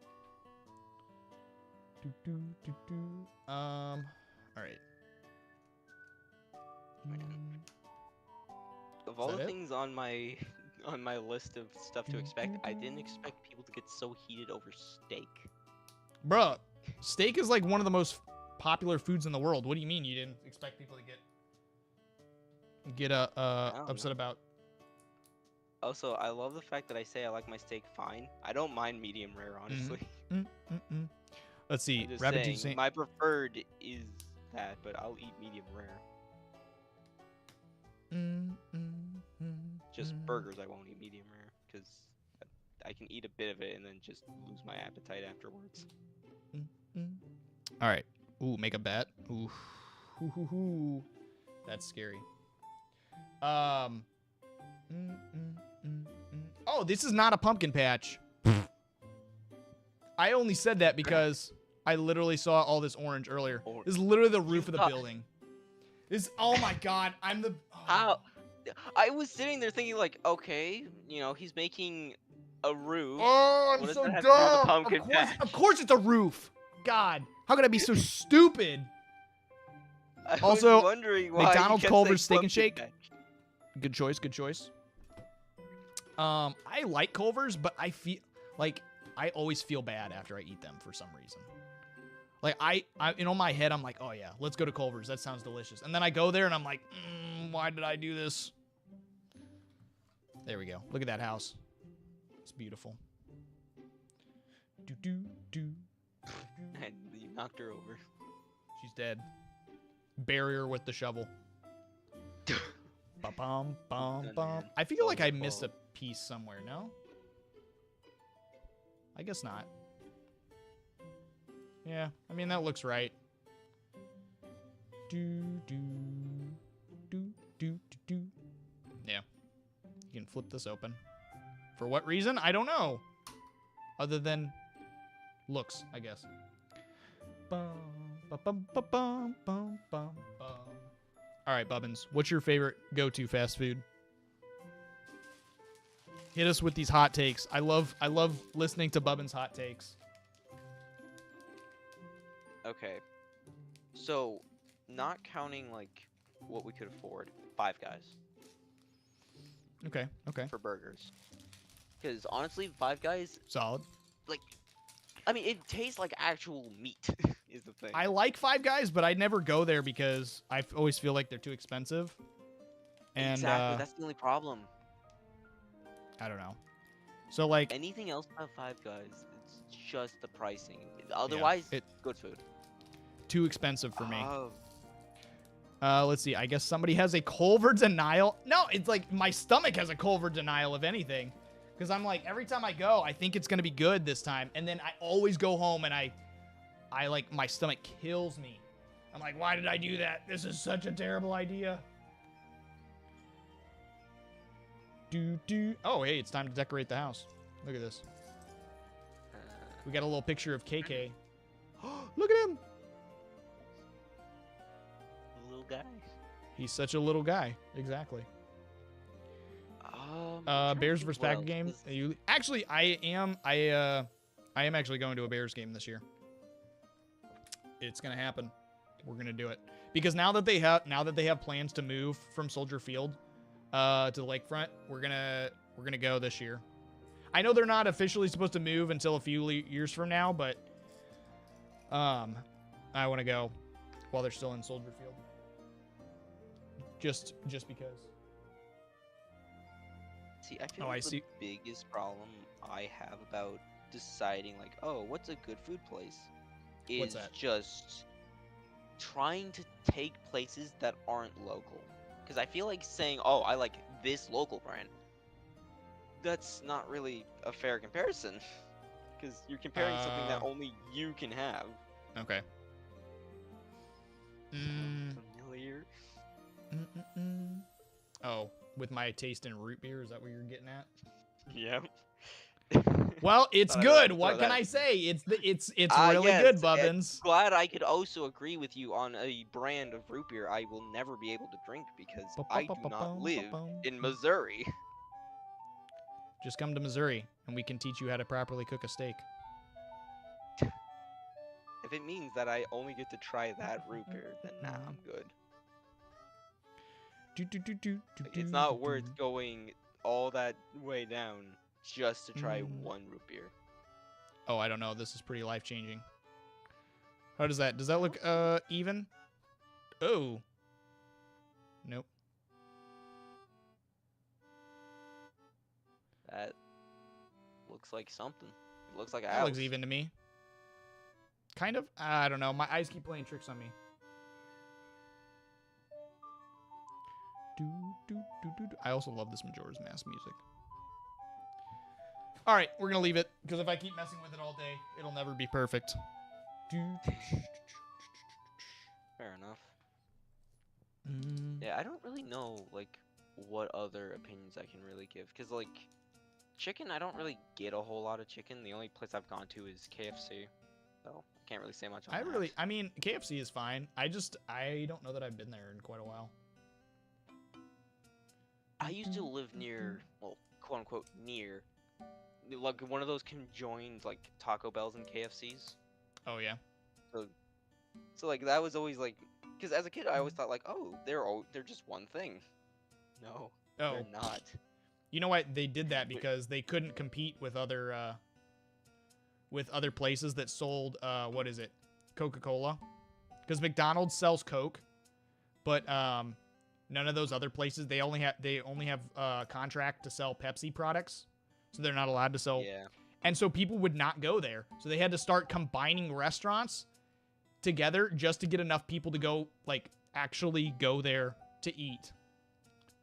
All right. Of all the things on my list of stuff to expect, I didn't expect people to get so heated over steak. Bruh, steak is like one of the most popular foods in the world. What do you mean you didn't expect people to get upset about? Also, I love the fact that I say I like my steak fine. I don't mind medium rare, honestly. Let's see. I'm just Rabbit saying, my preferred is that, but I'll eat medium rare. Just burgers, I won't eat medium rare because I can eat a bit of it and then just lose my appetite afterwards. All right. Ooh, make a bet. Ooh. That's scary. Oh, this is not a pumpkin patch. I only said that because I literally saw all this orange earlier. This is literally the roof of the building. This. Oh my god. I'm the. Oh. How? I was sitting there thinking like, okay, you know, he's making a roof. Oh, I'm so dumb. Of course it's a roof. God, how could I be so stupid? Also, was wondering why McDonald's Culver's Steak and Shake. Good choice, good choice. I like Culver's, but I feel like I always feel bad after I eat them for some reason. Like I in my head, I'm like, oh yeah, let's go to Culver's. That sounds delicious. And then I go there and I'm like, why did I do this? There we go. Look at that house. It's beautiful. And you knocked her over. She's dead. Bury her with the shovel. Ba-bum, bum, bum. I feel like I missed a piece somewhere, no? I guess not. Yeah, I mean, that looks right. Yeah. You can flip this open. For what reason? I don't know. Other than looks, I guess. All right, Bubbins, what's your favorite go-to fast food? Hit us with these hot takes. I love listening to Bubbins' hot takes. Okay. So, not counting like what we could afford, Five Guys. Okay. For burgers. Because honestly, Five Guys, solid. Like, I mean, it tastes like actual meat. Is the thing. I like Five Guys, but I never go there because I always feel like they're too expensive. And exactly, that's the only problem. I don't know. So like anything else but Five Guys, it's just the pricing. Otherwise, good food. Too expensive for me. Let's see. I guess somebody has a Culver denial. No, it's like my stomach has a Culver denial of anything. Because I'm like, every time I go, I think it's going to be good this time. And then I always go home and I like, my stomach kills me. I'm like, why did I do that? This is such a terrible idea. Oh, hey, it's time to decorate the house. Look at this. We got a little picture of KK. Look at him. Little guy. He's such a little guy. Exactly. Bears versus Packers game. Actually, I am actually going to a Bears game this year. It's gonna happen. We're gonna do it because now that they have plans to move from Soldier Field to the lakefront, we're gonna go this year. I know they're not officially supposed to move until a few years from now, but I want to go while they're still in Soldier Field. Just because. See, I feel like the biggest problem I have about deciding, like, oh, what's a good food place, is just trying to take places that aren't local. Because I feel like saying, oh, I like this local brand, that's not really a fair comparison. Because you're comparing something that only you can have. Okay. Familiar? Oh, with my taste in root beer, is that what you're getting at? Yep. Well, it's good. What can I say? It's really good, Bubbins. Glad I could also agree with you on a brand of root beer I will never be able to drink because I do not live in Missouri. Just come to Missouri and we can teach you how to properly cook a steak. If it means that I only get to try that root beer, then nah, I'm good. It's not worth going all that way down just to try one root beer. Oh, I don't know. This is pretty life-changing. How does that look even? Oh. Nope. That looks like something. It looks like a That house. looks even to me. Kind of. I don't know. My eyes keep playing tricks on me. I also love this Majora's Mask music. All right, we're gonna leave it because if I keep messing with it all day, it'll never be perfect. Fair enough. Yeah, I don't really know like what other opinions I can really give because like chicken, I don't really get a whole lot of chicken. The only place I've gone to is KFC, so I can't really say much on that. I mean, KFC is fine. I don't know that I've been there in quite a while. I used to live near, well, quote unquote near, like one of those conjoined like Taco Bells and KFCs. Oh yeah. So like that was always like, because as a kid I always thought like, oh, they're just one thing. No, they're not. You know what? They did that because they couldn't compete with other places that sold what is it? Coca-Cola. Because McDonald's sells Coke, but none of those other places, they only have a contract to sell Pepsi products, so they're not allowed to sell. Yeah. And so people would not go there. So they had to start combining restaurants together just to get enough people to go, like, actually go there to eat.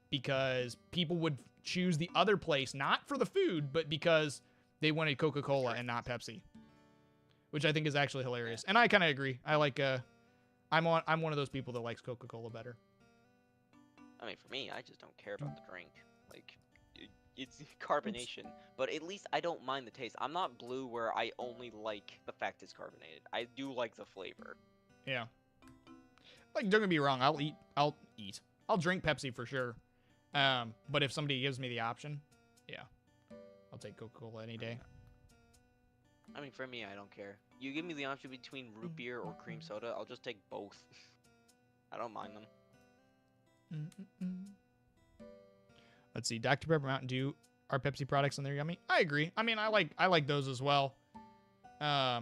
Because people would choose the other place, not for the food, but because they wanted Coca-Cola and not Pepsi. Which I think is actually hilarious. And I kind of agree. I like, I'm one of those people that likes Coca-Cola better. I mean, for me, I just don't care about the drink. Like, it's carbonation, but at least I don't mind the taste. I'm not Blue where I only like the fact it's carbonated. I do like the flavor. Yeah. Like, don't get me wrong. I'll drink Pepsi for sure. But if somebody gives me the option, yeah, I'll take Coca-Cola any day. I mean, for me, I don't care. You give me the option between root beer or cream soda, I'll just take both. I don't mind them. Let's see. Dr. Pepper, Mountain Dew are Pepsi products and they're yummy. I agree. I mean, I like those as well. But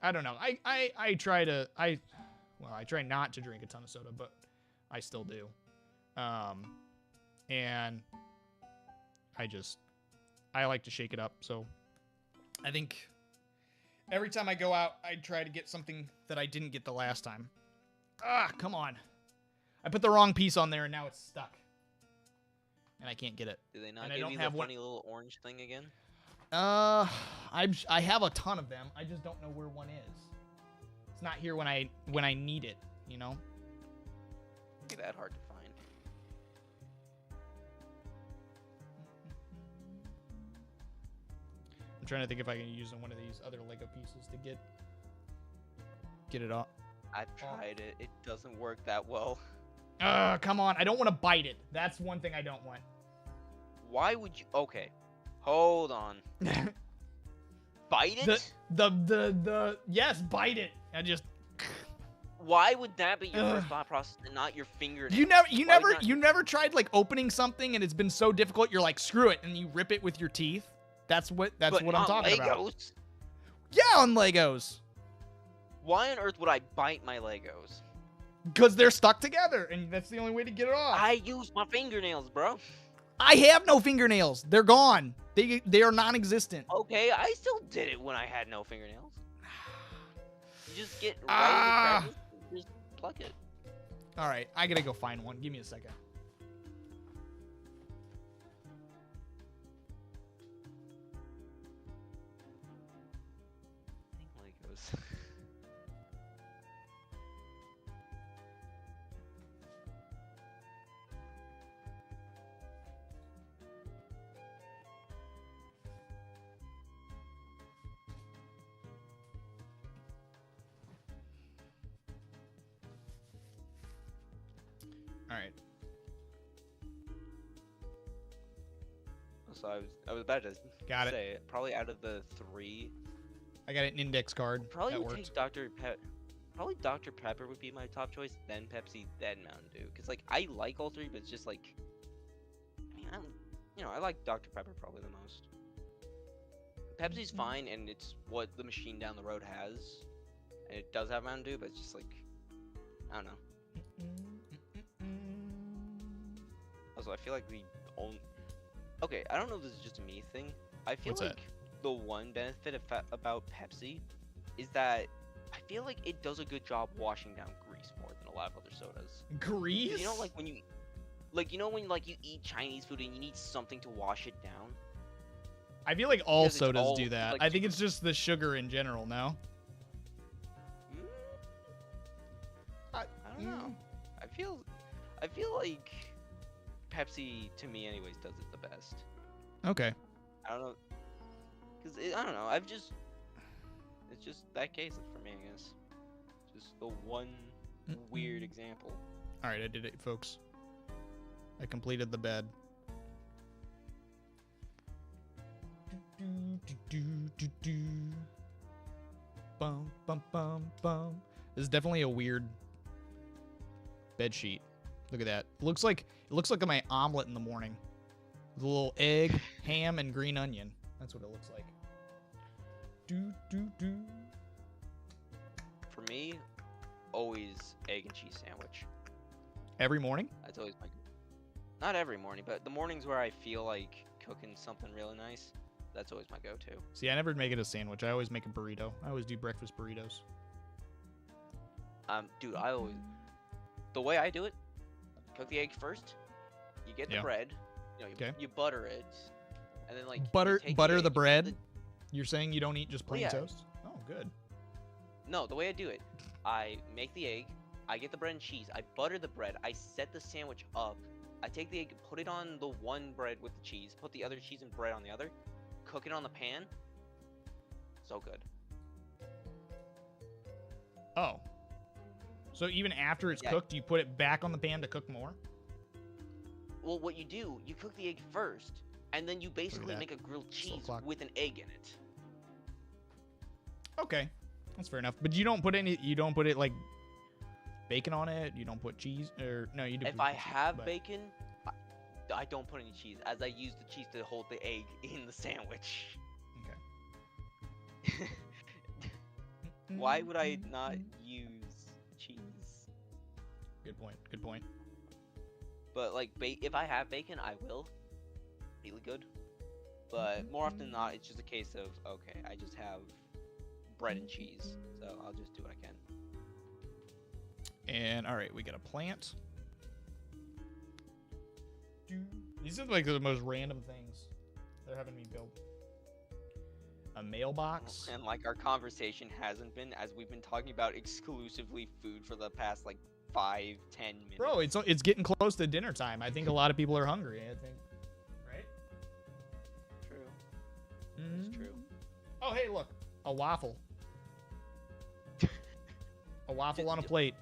I don't know. I try not to drink a ton of soda, but I still do. And I like to shake it up. So I think every time I go out, I try to get something that I didn't get the last time. Ah, come on. I put the wrong piece on there and now it's stuck. And I can't get it. Do they not give you the funny little orange thing again? I have a ton of them. I just don't know where one is. It's not here when I need it, you know? It'd be that hard to find. I'm trying to think if I can use one of these other Lego pieces to get it off. I've tried it. It doesn't work that well. Come on. I don't want to bite it. That's one thing I don't want. Why would you? Okay. Hold on. Bite it? Yes, bite it. I just. Why would that be your first thought process and not your finger? You never tried like opening something and it's been so difficult you're like screw it and you rip it with your teeth. That's what I'm talking about. Yeah, on Legos. Why on earth would I bite my Legos? Because they're stuck together, and that's the only way to get it off. I use my fingernails, bro. I have no fingernails. They're gone. They are non-existent. Okay, I still did it when I had no fingernails. You just get right in the crevice and just pluck it. All right, I gotta go find one. Give me a second. Legos. All right. So I was about to Got say it. Probably out of the three, I got an index card. probably that would worked. take Probably Dr. Pepper would be my top choice, then Pepsi, then Mountain Dew. Cause like I like all three, but it's just like, I mean, I like Dr. Pepper probably the most. Pepsi's fine, and it's what the machine down the road has. And it does have Mountain Dew, but it's just like, I don't know. Also, I feel like the only... Okay, I don't know if this is just a me thing. I feel like the one benefit about Pepsi is that I feel like it does a good job washing down grease more than a lot of other sodas. Grease? You know, like when you... Like, you know when like you eat Chinese food and you need something to wash it down? I feel like all sodas do that. Like, I think it's just the sugar in general, no? I don't know. I feel like Pepsi, to me anyways, does it the best. Okay. I don't know. Because, I don't know, it's just that case for me, I guess. Just the one weird example. Alright, I did it, folks. I completed the bed. Bum, bum, bum, bum. This is definitely a weird bed sheet. Look at that. It looks like my omelet in the morning. With a little egg, ham, and green onion. That's what it looks like. For me, always egg and cheese sandwich. Every morning? That's always my... Not every morning, but the mornings where I feel like cooking something really nice, that's always my go-to. See, I never make it a sandwich. I always make a burrito. I always do breakfast burritos. Dude, the way I do it, cook the egg first. You get the bread. You know, you butter it, and then like butter the bread. You're saying you don't eat just plain toast? Oh, good. No, the way I do it, I make the egg. I get the bread and cheese. I butter the bread. I set the sandwich up. I take the egg, put it on the one bread with the cheese, put the other cheese and bread on the other, cook it on the pan. So good. Oh. So even after it's cooked, you put it back on the pan to cook more? Well, what you do, you cook the egg first, and then you basically make a grilled cheese with an egg in it. Okay. That's fair enough. But you don't put it like bacon on it? You don't put cheese? Or no, you do. If I have bacon, I don't put any cheese, as I use the cheese to hold the egg in the sandwich. Okay. Why would I not use cheese? Good point. Good point. But like, if I have bacon, I will. Really good. But more often than not, it's just a case of, okay, I just have bread and cheese, so I'll just do what I can. And all right, we got a plant. These are like the most random things they're having me build. A mailbox. And like our conversation hasn't been, as we've been talking about exclusively food for the past like 5-10 minutes. Bro, it's getting close to dinner time. I think a lot of people are hungry. I think, right? True. It's true. Oh, hey, look, a waffle. A waffle on a plate.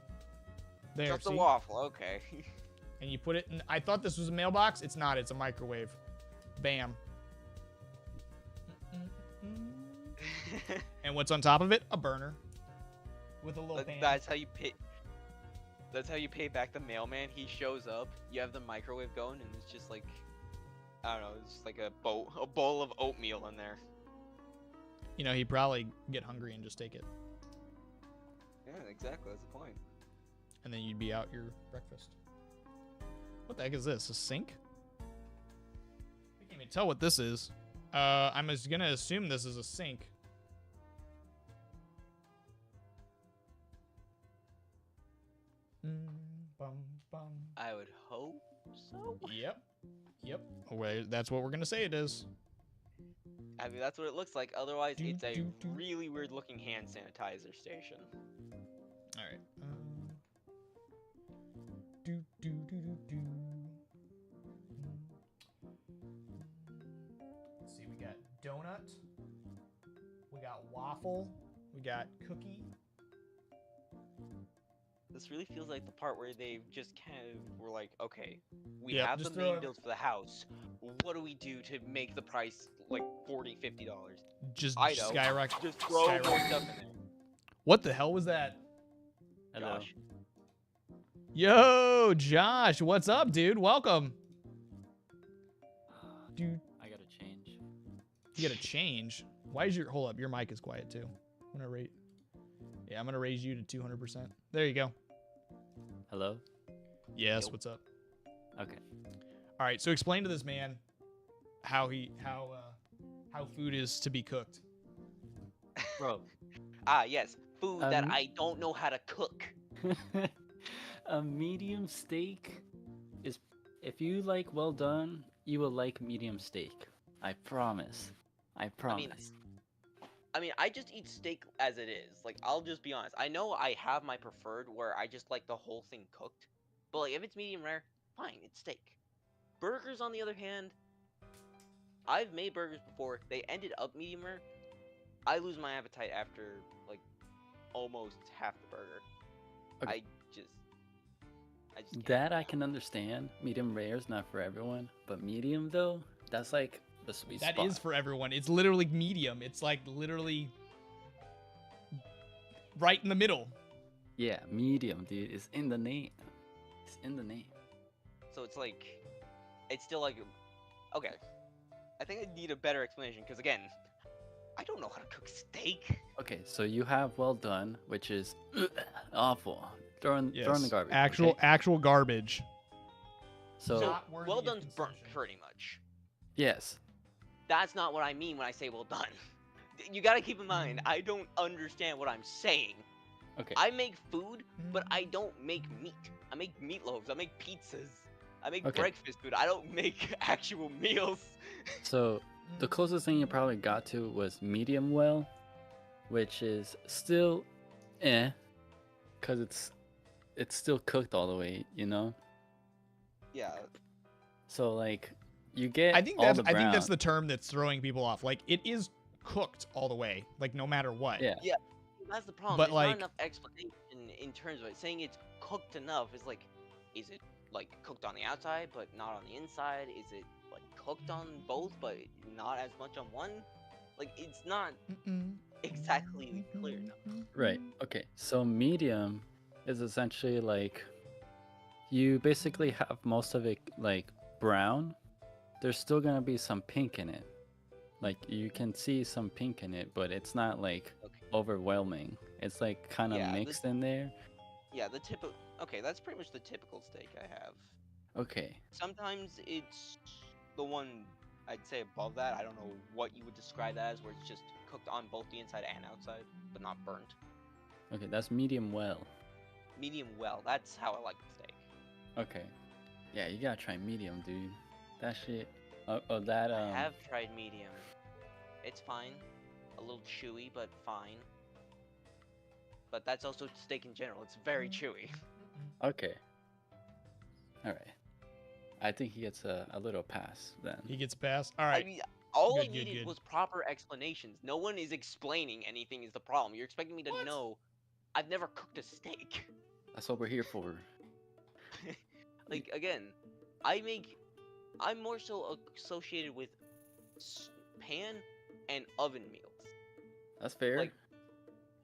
There, just a waffle, okay. And you put it in. I thought this was a mailbox. It's not. It's a microwave. Bam. And what's on top of it? A burner. With a little pan. That's how you pay. That's how you pay back the mailman. He shows up. You have the microwave going, and it's just like, I don't know. It's just like a bowl of oatmeal in there. You know, he'd probably get hungry and just take it. Yeah, exactly. That's the point. And then you'd be out your breakfast. What the heck is this? A sink? I can't even tell what this is. I'm just gonna assume this is a sink. I would hope so. Yep. Well, that's what we're gonna say it is. I mean, that's what it looks like. Otherwise, it's a really weird looking hand sanitizer station. All right. Let's see, we got donut, we got waffle, we got cookie. This really feels like the part where they just kind of were like, okay, we have the main builds for the house. What do we do to make the price like $40, $50? Just skyrocket. Just throw more stuff in there. What the hell was that? Hello. Josh. Yo, Josh, what's up, dude? Welcome. Dude, I gotta change. You gotta change? Why is your hold up? Your mic is quiet too. I'm gonna rate. Yeah, I'm gonna raise you to 200%. There you go. Hello? Yes. What's up? Okay. All right. So explain to this man how food is to be cooked. Bro. Yes. Food that I don't know how to cook. A medium steak is, if you like well done, you will like medium steak. I promise. I promise. I mean, I just eat steak as it is. Like, I'll just be honest. I know I have my preferred where I just like the whole thing cooked. But, like, if it's medium rare, fine, it's steak. Burgers, on the other hand, I've made burgers before. They ended up medium rare. I lose my appetite after, like, almost half the burger. Okay. I just can't. That I can understand. Medium rare is not for everyone, but medium though, that's like the sweet spot. That is for everyone. It's literally medium. It's like literally right in the middle. Yeah, medium, dude. It's in the name. It's in the name. So it's like, it's still like, okay. I think I need a better explanation because again, I don't know how to cook steak. Okay, so you have well done, which is awful. Throw in the garbage. Actual garbage. So Not worthy well of done's burnt consumption. pretty much. yes. That's not what I mean when I say well done. You gotta keep in mind, I don't understand what I'm saying. Okay. I make food, but I don't make meat. I make meatloaves. I make pizzas. I make breakfast food. I don't make actual meals. So the closest thing you probably got to was medium well, which is still because it's still cooked all the way, you know? Yeah. So like you get I think all that's the I think that's brown- the term that's throwing people off. Like it is cooked all the way, like no matter what. Yeah. That's the problem. But, There's like- not enough explanation in terms of it. Saying it's cooked enough is like, is it like cooked on the outside but not on the inside? Is it like cooked on both but not as much on one? Like it's not exactly clear enough. Right. Okay. So medium is essentially like you basically have most of it like brown. There's still gonna be some pink in it. Like you can see some pink in it, but it's not like Okay. overwhelming. It's like kind of Yeah, mixed in there. Yeah, the typical. Okay, that's pretty much the typical steak I have. Okay. Sometimes it's the one I'd say above that. I don't know what you would describe that as, where it's just cooked on both the inside and outside, but not burnt. Okay, that's medium well. Medium well. That's how I like the steak. Okay. Yeah, you gotta try medium, dude. That shit. I have tried medium. It's fine. A little chewy, but fine. But that's also steak in general. It's very chewy. Okay. All right. I think he gets a little pass then. He gets passed. All right. I mean, all I Good, needed good. was proper explanations. No one is explaining anything is the problem. You're expecting me to What? know. I've never cooked a steak. That's what we're here for. Like, again, I'm more so associated with pan and oven meals. That's fair. Like,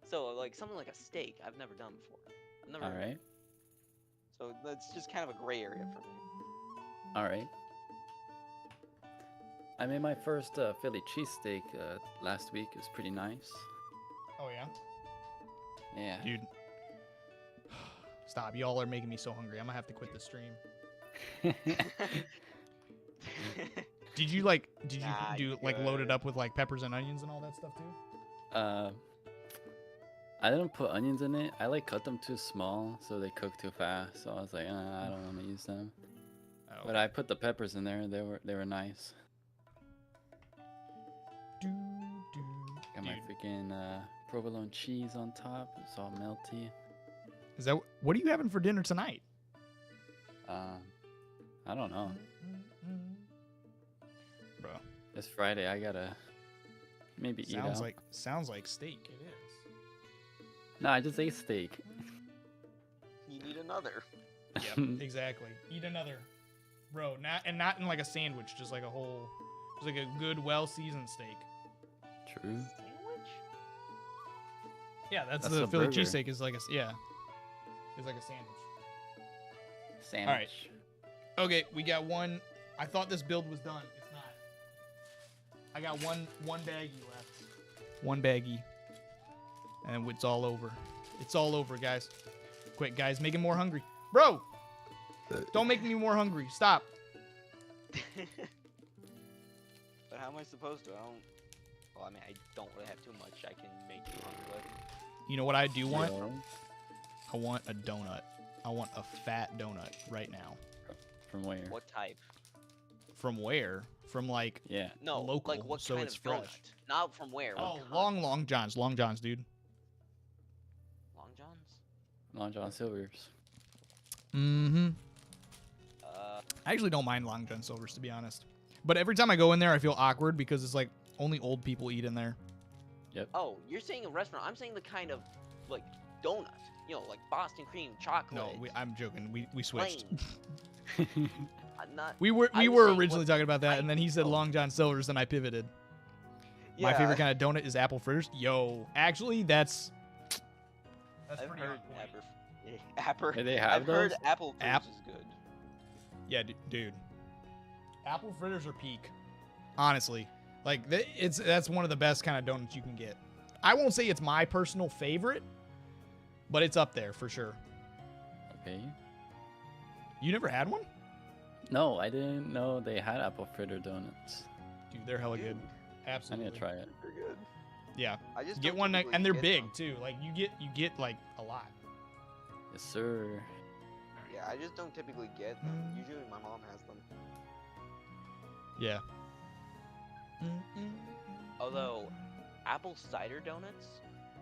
so, like, something like a steak, I've never done before. I've never. All right. So that's just kind of a gray area for me. All right. I made my first Philly cheesesteak last week. It was pretty nice. Oh yeah. Yeah. Dude. Stop. Y'all are making me so hungry. I'm gonna have to quit the stream. Did you Nah, do you're like load it good. up with like peppers and onions and all that stuff too? I didn't put onions in it. I like cut them too small, so they cook too fast. So I was like, I don't want to use them. Oh. But I put the peppers in there. They were nice. Got my Dude, freaking provolone cheese on top. It's all melty. is that what are you having for dinner tonight? I don't know. Bro, It's Friday. I gotta maybe eat out. sounds like steak. It is. No, I just ate steak. You need another. Yep, exactly. Eat another, bro. Not in like a sandwich, just like a good, well-seasoned steak. True. Sandwich? Yeah, that's That's the a Philly burger. cheesesteak is like it's like a sandwich. Sandwich. Okay, we got one. I thought this build was done. It's not. I got one baggie left. One baggie. And it's all over. It's all over, guys. Quick, guys, make him more hungry. Bro! Don't make me more hungry. Stop. But how am I supposed to? Well, I mean, I don't really have too much I can make you hungry with. You know what I do want? Yeah. I want a donut. I want a fat donut right now. From where? What type? From where? From like Yeah. No, local, like what so kind it's of donut? fresh. Not from where. Oh, what kind? Long Johns. Long Johns, dude. Long John's? Long John Silver's. Mm-hmm. I actually don't mind Long John Silver's, to be honest. But every time I go in there, I feel awkward because it's like only old people eat in there. Oh, you're saying a restaurant. I'm saying the kind of like donut. You know, like Boston cream chocolate. No, I'm joking. We switched. plain. Not. We were I was saying originally what talking about that, type. and then he said Oh. Long John Silver's, and I pivoted. My favorite kind of donut is apple fritters. Yo, actually, that's I've pretty heard on point. apple. Hey, they have I've heard those? apple App- fritters is good. Yeah, dude. Apple fritters are peak. Honestly, like that's one of the best kind of donuts you can get. I won't say it's my personal favorite, but it's up there for sure. Okay. You never had one? No, I didn't know they had apple fritter donuts. Dude, they're hella good. I Absolutely. need to try it. They're good. Yeah. I just Get don't one, typically and they're get big them. too. Like you get like a lot. Yes, sir. Yeah, I just don't typically get them. Usually my mom has them. Yeah. Although, apple cider donuts,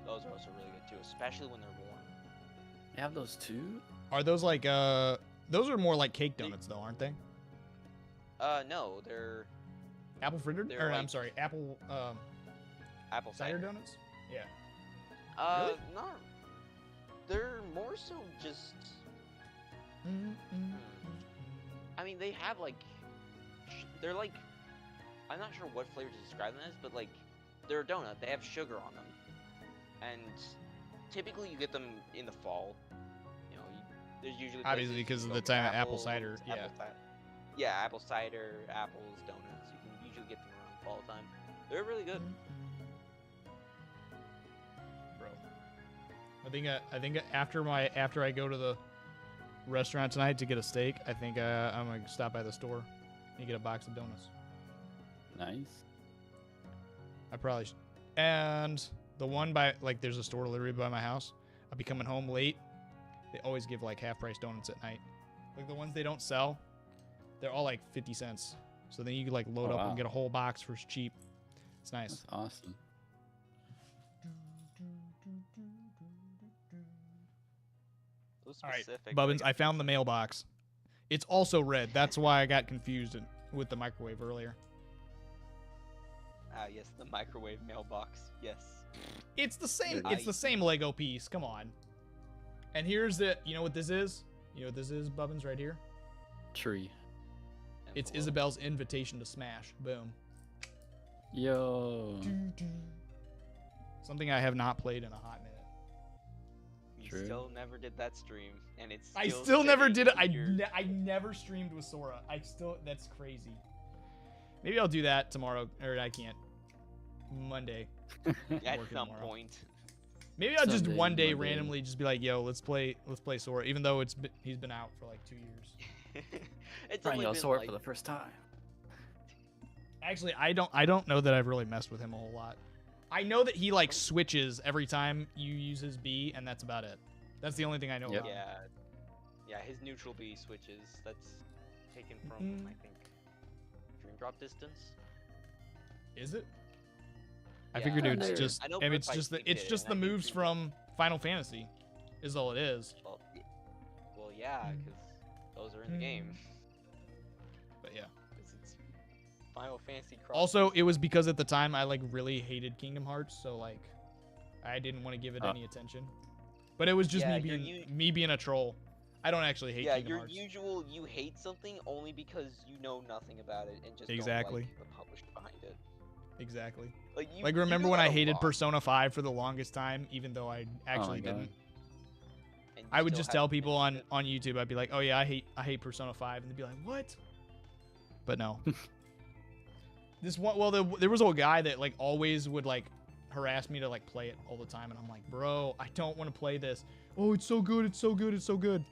those are also really good too, especially when they're warm. They have those too? Are those like those are more like cake donuts though, aren't they? No, they're Apple frittered? They're Or I'm like- sorry, apple apple cider cider. donuts? Yeah. Really? Not. They're more so just. I mean, they have like. They're like. I'm not sure what flavor to describe them as, but like, they're a donut. They have sugar on them, and typically you get them in the fall. You know, there's usually Obviously, places because you of go the for time of apple apples, cider, yeah. Yeah, apple cider, apples, donuts. You can usually get them around fall time. They're really good. Bro. I think after I go to the restaurant tonight to get a steak, I think I'm gonna stop by the store and get a box of donuts. Nice. I probably should. And the one by like there's a store delivery by my house. I'll be coming home late. They always give like half price donuts at night. Like the ones they don't sell, they're all like 50 cents. So then you can like load Oh, up wow. and get a whole box for cheap. It's nice. That's awesome. So All right, specific, Bubbins, like, I found the mailbox. It's also red. That's why I got confused with the microwave earlier. Ah, yes, the microwave mailbox. Yes. It's the same. I- It's the same Lego piece. Come on. And here's the. You know what this is? You know what this is, Bubbins, right here? Tree. It's Envelope. Isabel's invitation to Smash. Boom. Yo. Something I have not played in a hot minute. You True. still never did that stream, and it's. I still still never sitting did it. in your- I never streamed with Sora. That's crazy. Maybe I'll do that tomorrow, or I can't. Monday. At working some tomorrow. point. Maybe I'll just Sunday, one day Monday. randomly just be like, "Yo, let's play Sora," even though he's been out for like 2 years. It's Trying only to been sword like, for the first time. Actually, I don't know that I've really messed with him a whole lot. I know that he like switches every time you use his B, and that's about it. That's the only thing I know Yep. about him. yeah, his neutral B switches. That's taken from Mhm. I think Dream Drop Distance. Is it? I Yeah, figured I it's know- just. I know I mean, it's Brick just the Viking it's did, just the and I think moves Dream Drop- from Final Fantasy, is all it is. Well, yeah, because those are in the game. But yeah. 'Cause it's Final Fantasy Cross. Also, it was because at the time I like really hated Kingdom Hearts, so like I didn't want to give it Oh. any attention. But it was just Yeah, me you're being me being a troll. I don't actually hate yeah, Kingdom your Hearts. usual you hate something only because you know nothing about it and just Exactly. don't like the publisher behind it. Exactly. Like you. Like you remember know when that I a hated lot, Persona 5 for the longest time, even though I actually God. didn't. and you I would still just tell haven't people finished on it. YouTube, I'd be like, "Oh yeah, I hate Persona 5," and they'd be like, "What?" But no. This one, well, there was a guy that like always would like harass me to like play it all the time, and I'm like, bro, I don't want to play this. Oh, it's so good, it's so good, it's so good.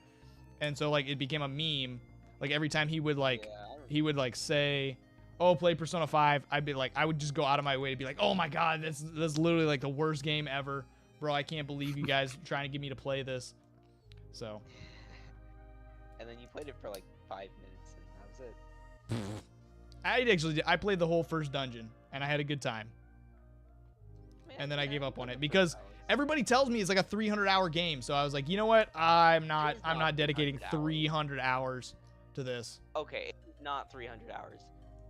And so like it became a meme. Like every time he would like say, oh, play Persona 5, I'd be like, I would just go out of my way to be like, oh my god, that's literally like the worst game ever, bro. I can't believe you guys trying to get me to play this. So. And then you played it for like 5 minutes, and that was it. I played the whole first dungeon, and I had a good time. Man, And then I gave up on it for because 3 hours. everybody tells me it's like a 300-hour game. So I was like, you know what? I'm not It is not dedicating 300 300 hours to this. Okay, it's not 300 hours.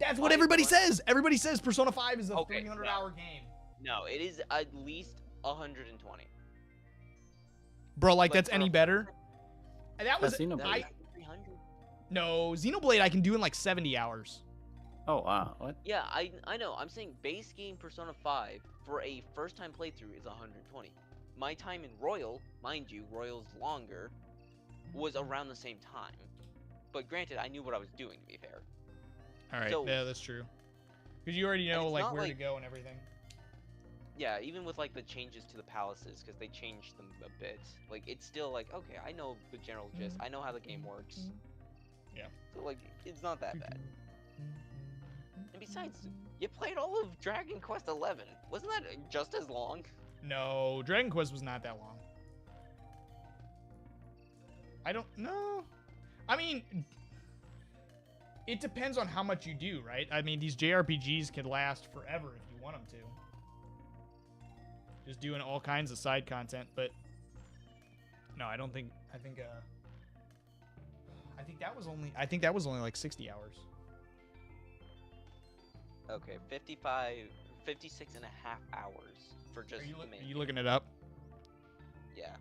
That's what I everybody want- says. Everybody says Persona 5 is a Okay, 300-hour game. No, it is at least 120. Bro, like Like, that's for any a- better? And that was That's Xenoblade. I 300. no, Xenoblade I can do in like 70 hours. Oh wow, what? Yeah, I know. I'm saying base game Persona 5 for a first time playthrough is 120. My time in Royal, mind you, Royal's longer, was around the same time. But granted, I knew what I was doing, to be fair. All right, So- yeah, that's true. Because you already And know it's like not where to like- go and everything. Yeah, even with like the changes to the palaces, because they changed them a bit. Like, it's still like, okay, I know the general gist. I know how the game works. Yeah. So, like, it's not that bad. And besides, you played all of Dragon Quest XI. Wasn't that just as long? No, Dragon Quest was not that long. I don't know. I mean, it depends on how much you do, right? I mean, these JRPGs can last forever if you want them to. Just doing all kinds of side content, but no, I don't think. I think that was only like 60 hours. Okay, 56 and a half hours for just the Are main you game. looking it up? Yeah.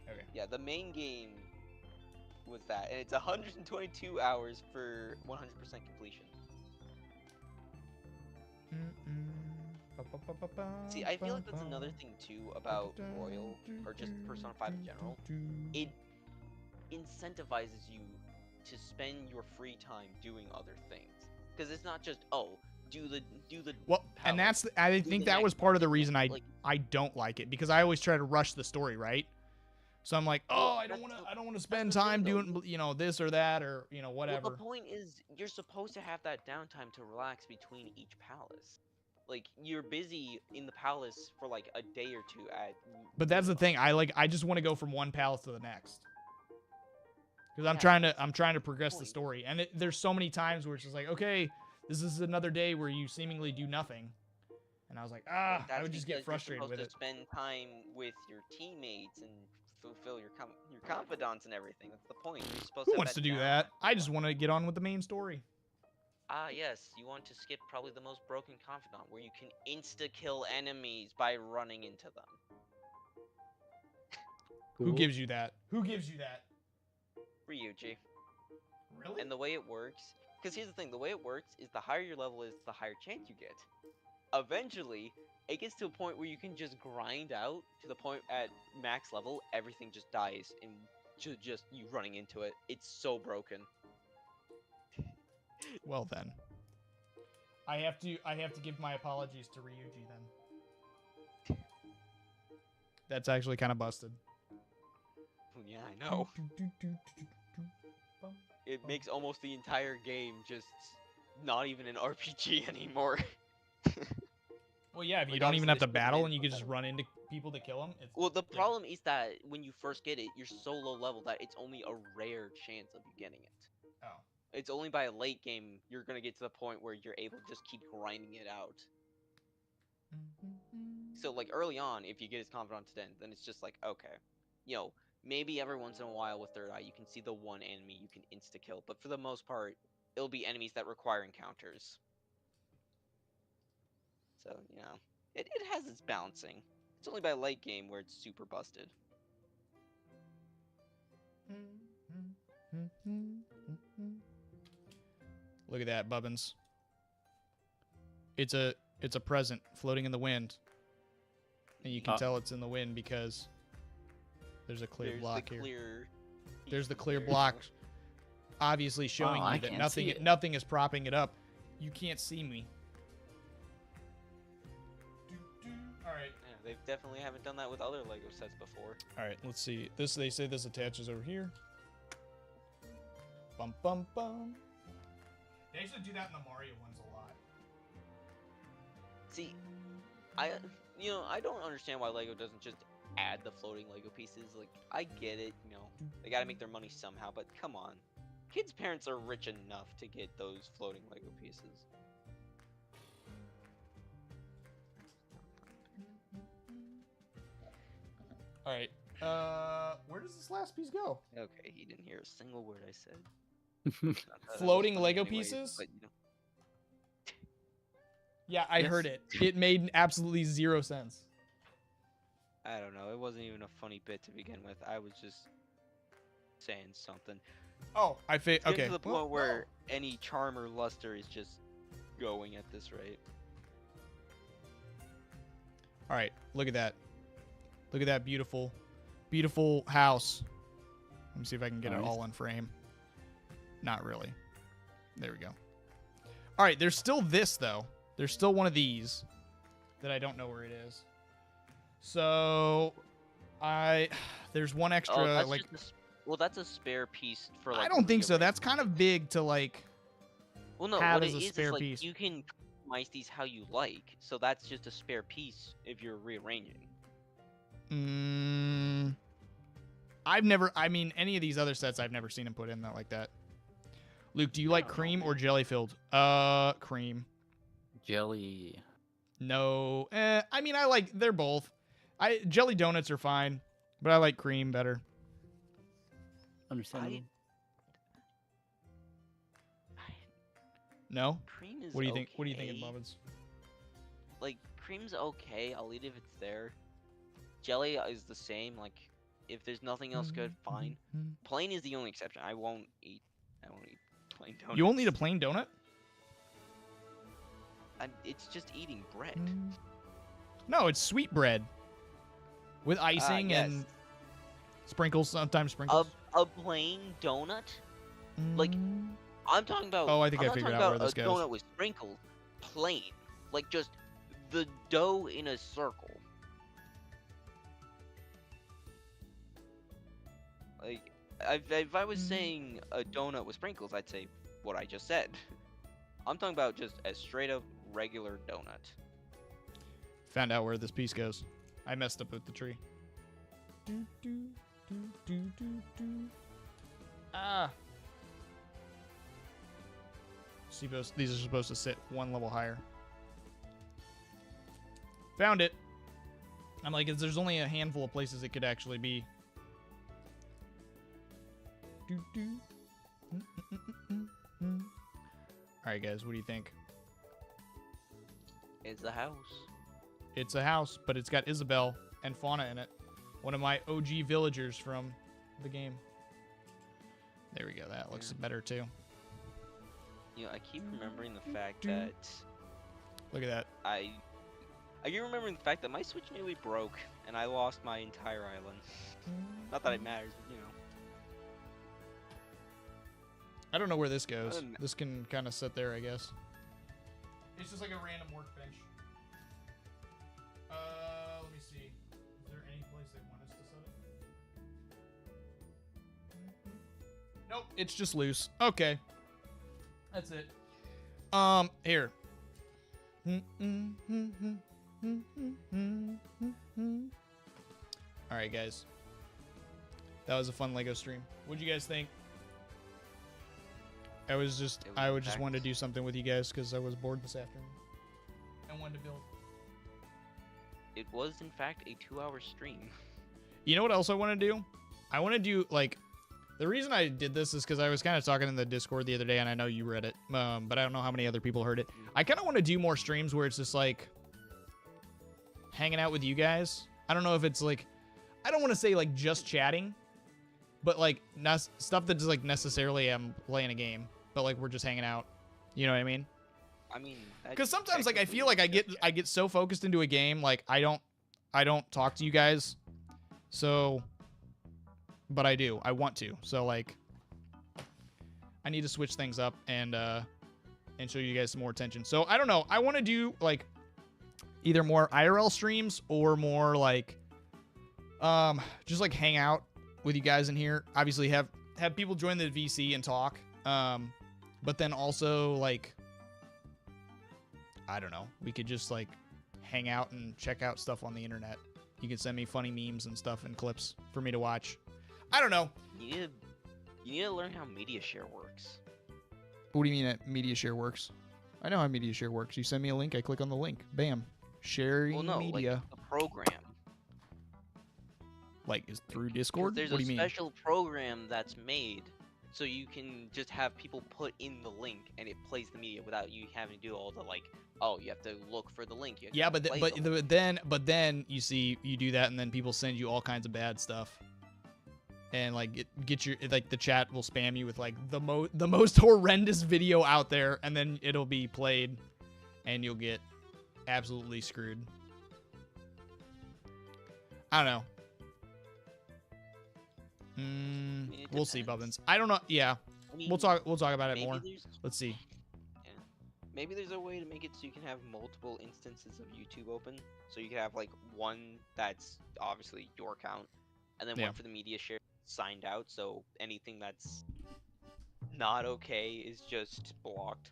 Okay. Yeah, the main game was that, and it's 122 hours for 100% completion. See, I feel like that's another thing too about Royal, or just Persona 5 in general. It incentivizes you to spend your free time doing other things, because it's not just do the Well, and palace, I do think the that was next part of the thing, reason like- I don't like it, because I always try to rush the story, right? So I'm like, oh, Well, I don't that's want to the- spend that's the thing, time though. doing, you know, this or that or, you know, Well, whatever. the point is, you're supposed to have that downtime to relax between each palace. Like, you're busy in the palace for like a day or two at. But that's the thing. I just want to go from one palace to the next. Because Yeah, I'm trying to progress the point. story. And there's so many times where it's just like, okay, this is another day where you seemingly do nothing. And I was like, I That's would just get because frustrated you're with supposed it. to spend time with your teammates and fulfill your confidants and everything. That's the point. You're supposed Who to have wants to do downtime that? to I just relax. want to get on with the main story. Ah, yes, you want to skip probably the most broken confidant, where you can insta-kill enemies by running into them. Who gives you that? Who gives you that? Ryuji. Really? And the way it works, because here's the thing, the way it works is the higher your level is, the higher chance you get. Eventually, it gets to a point where you can just grind out to the point at max level, everything just dies, and just you running into it. It's so broken. Well then. I have to give my apologies to Ryuji then. That's actually kind of busted. Yeah, I know. It makes almost the entire game just not even an RPG anymore. Well, yeah, if you Like, don't even obviously have to there's battle still and you can ways just run into people to kill them. It's, Well, the yeah. problem is that when you first get it, you're so low level that it's only a rare chance of you getting it. Oh. It's only by a late game you're gonna get to the point where you're able to just keep grinding it out. So like early on, if you get his confidant to den, then it's just like, okay, you know, maybe every once in a while with third eye you can see the one enemy you can insta kill, but for the most part, it'll be enemies that require encounters. So you know, it has its balancing. It's only by late game where it's super busted. Look at that, Bubbins. It's a present floating in the wind. And you can tell it's in the wind because there's a clear There's block the here. clear. There's the piece clear there. block obviously showing I you that can't see it. nothing is propping it up. You can't see me. Alright. They definitely haven't done that with other Lego sets before. All right, let's see. They say this attaches over here. Bum bum bum. They should do that in the Mario ones a lot. See, I don't understand why Lego doesn't just add the floating Lego pieces. Like, I get it, they gotta make their money somehow, but come on. Kids' parents are rich enough to get those floating Lego pieces. All right. Where does this last piece go? Okay, he didn't hear a single word I said. Floating Lego pieces? But, Yeah, I heard it. It made absolutely 0 sense. I don't know. It wasn't even a funny bit to begin with. I was just saying something. Oh, okay. To the point where any charm or luster is just going at this rate. All right, look at that. Look at that beautiful, beautiful house. Let me see if I can get it all in frame. Not really. There we go. All right, there's still this, though. There's still one of these that I don't know where it is. So, there's one extra, that's a spare piece for, like, I don't think so. That's kind of big to, like, well, no, have what as a it is spare like, piece. you can customize these how you like, so that's just a spare piece if you're rearranging. Any of these other sets, I've never seen him put in that like that. Luke, do you like cream or jelly filled? Cream. Jelly. No. I like, they're both. Jelly donuts are fine, but I like cream better. Understandable. No? Cream is What do you think? okay. What do you think, Bobbins? Like, cream's okay. I'll eat if it's there. Jelly is the same. Like, if there's nothing else good, fine. Plain is the only exception. I won't eat plain donuts. You won't eat a plain donut? It's just eating bread. No, it's sweet bread with icing and sprinkles. Sometimes sprinkles. A plain donut? Like, I'm talking about. Oh, I think I figured out where this goes. A donut with sprinkles, plain, like just the dough in a circle. Like, if I was saying a donut with sprinkles, I'd say what I just said. I'm talking about just a straight up regular donut. Found out where this piece goes. I messed up with the tree. Ah. These are supposed to sit one level higher. Found it. I'm like, there's only a handful of places it could actually be. Alright, guys, what do you think? It's a house. It's a house, but it's got Isabelle and Fauna in it. One of my OG villagers from the game. There we go. That looks better, too. I keep remembering the fact that... Look at that. I keep remembering the fact that my Switch nearly broke, and I lost my entire island. Not that it matters, but, I don't know where this goes. This can kind of sit there, I guess. It's just like a random workbench. Let me see. Is there any place they want us to set it? Nope, it's just loose. Okay. That's it. Here. Alright, guys. That was a fun Lego stream. What'd you guys think? I just wanted to do something with you guys because I was bored this afternoon. I wanted to build. It was, in fact, a 2-hour stream. You know what else I want to do? I want to do, like... The reason I did this is because I was kind of talking in the Discord the other day, and I know you read it, but I don't know how many other people heard it. I kind of want to do more streams where it's just, like, hanging out with you guys. I don't know if it's, like... I don't want to say, like, just chatting, but, like, stuff that's, like, necessarily I'm playing a game, but, like, we're just hanging out. You know what I mean? I mean... Because sometimes, like, I feel like I get so focused into a game, like, I don't talk to you guys, so... But I do. I want to. So, like, I need to switch things up and show you guys some more attention. So, I don't know. I want to do, like, either more IRL streams or more like just like hang out with you guys in here. Obviously have people join the VC and talk. But then also like I don't know, we could just like hang out and check out stuff on the internet. You can send me funny memes and stuff and clips for me to watch. I don't know. You need to learn how media share works. What do you mean that media share works? I know how media share works. You send me a link, I click on the link. Bam. Sharing media. Like a program. Like is through Discord? There's what do you mean? There's a special program that's made so you can just have people put in the link and it plays the media without you having to do all the like, oh, you have to look for the link. Yeah, but then you see you do that and then people send you all kinds of bad stuff. And like the chat will spam you with like the most horrendous video out there, and then it'll be played and you'll get absolutely screwed. I don't know. We'll see, Bubbins. I don't know. Yeah, I mean, we'll talk about it more. Let's see. Yeah. Maybe there's a way to make it so you can have multiple instances of YouTube open, so you can have like one that's obviously your account, and then one for the media share signed out. So anything that's not okay is just blocked.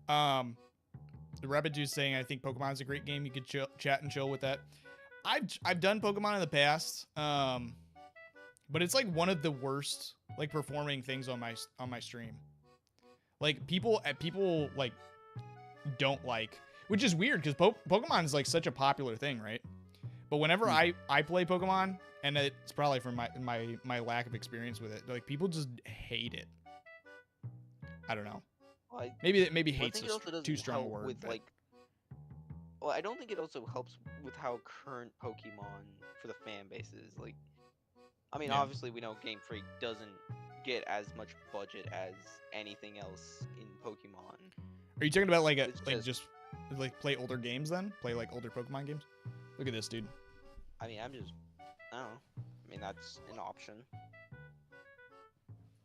The Rabbit Juice saying, I think Pokemon's a great game. You could chat and chill with that. I've done Pokemon in the past. But it's like one of the worst like performing things on my stream. Like people like don't like, which is weird because Pokemon is like such a popular thing, right? But whenever I play Pokemon, and it's probably from my lack of experience with it, like people just hate it. I don't know. Well, maybe hate's too strong a word. With, like, well, I don't think it also helps with how current Pokemon for the fan base is. Like, I mean, obviously we know Game Freak doesn't get as much budget as anything else in Pokemon. Are you talking about like just play older games then? Play like older Pokemon games? Look at this, dude. I mean, I don't know. I mean, that's an option.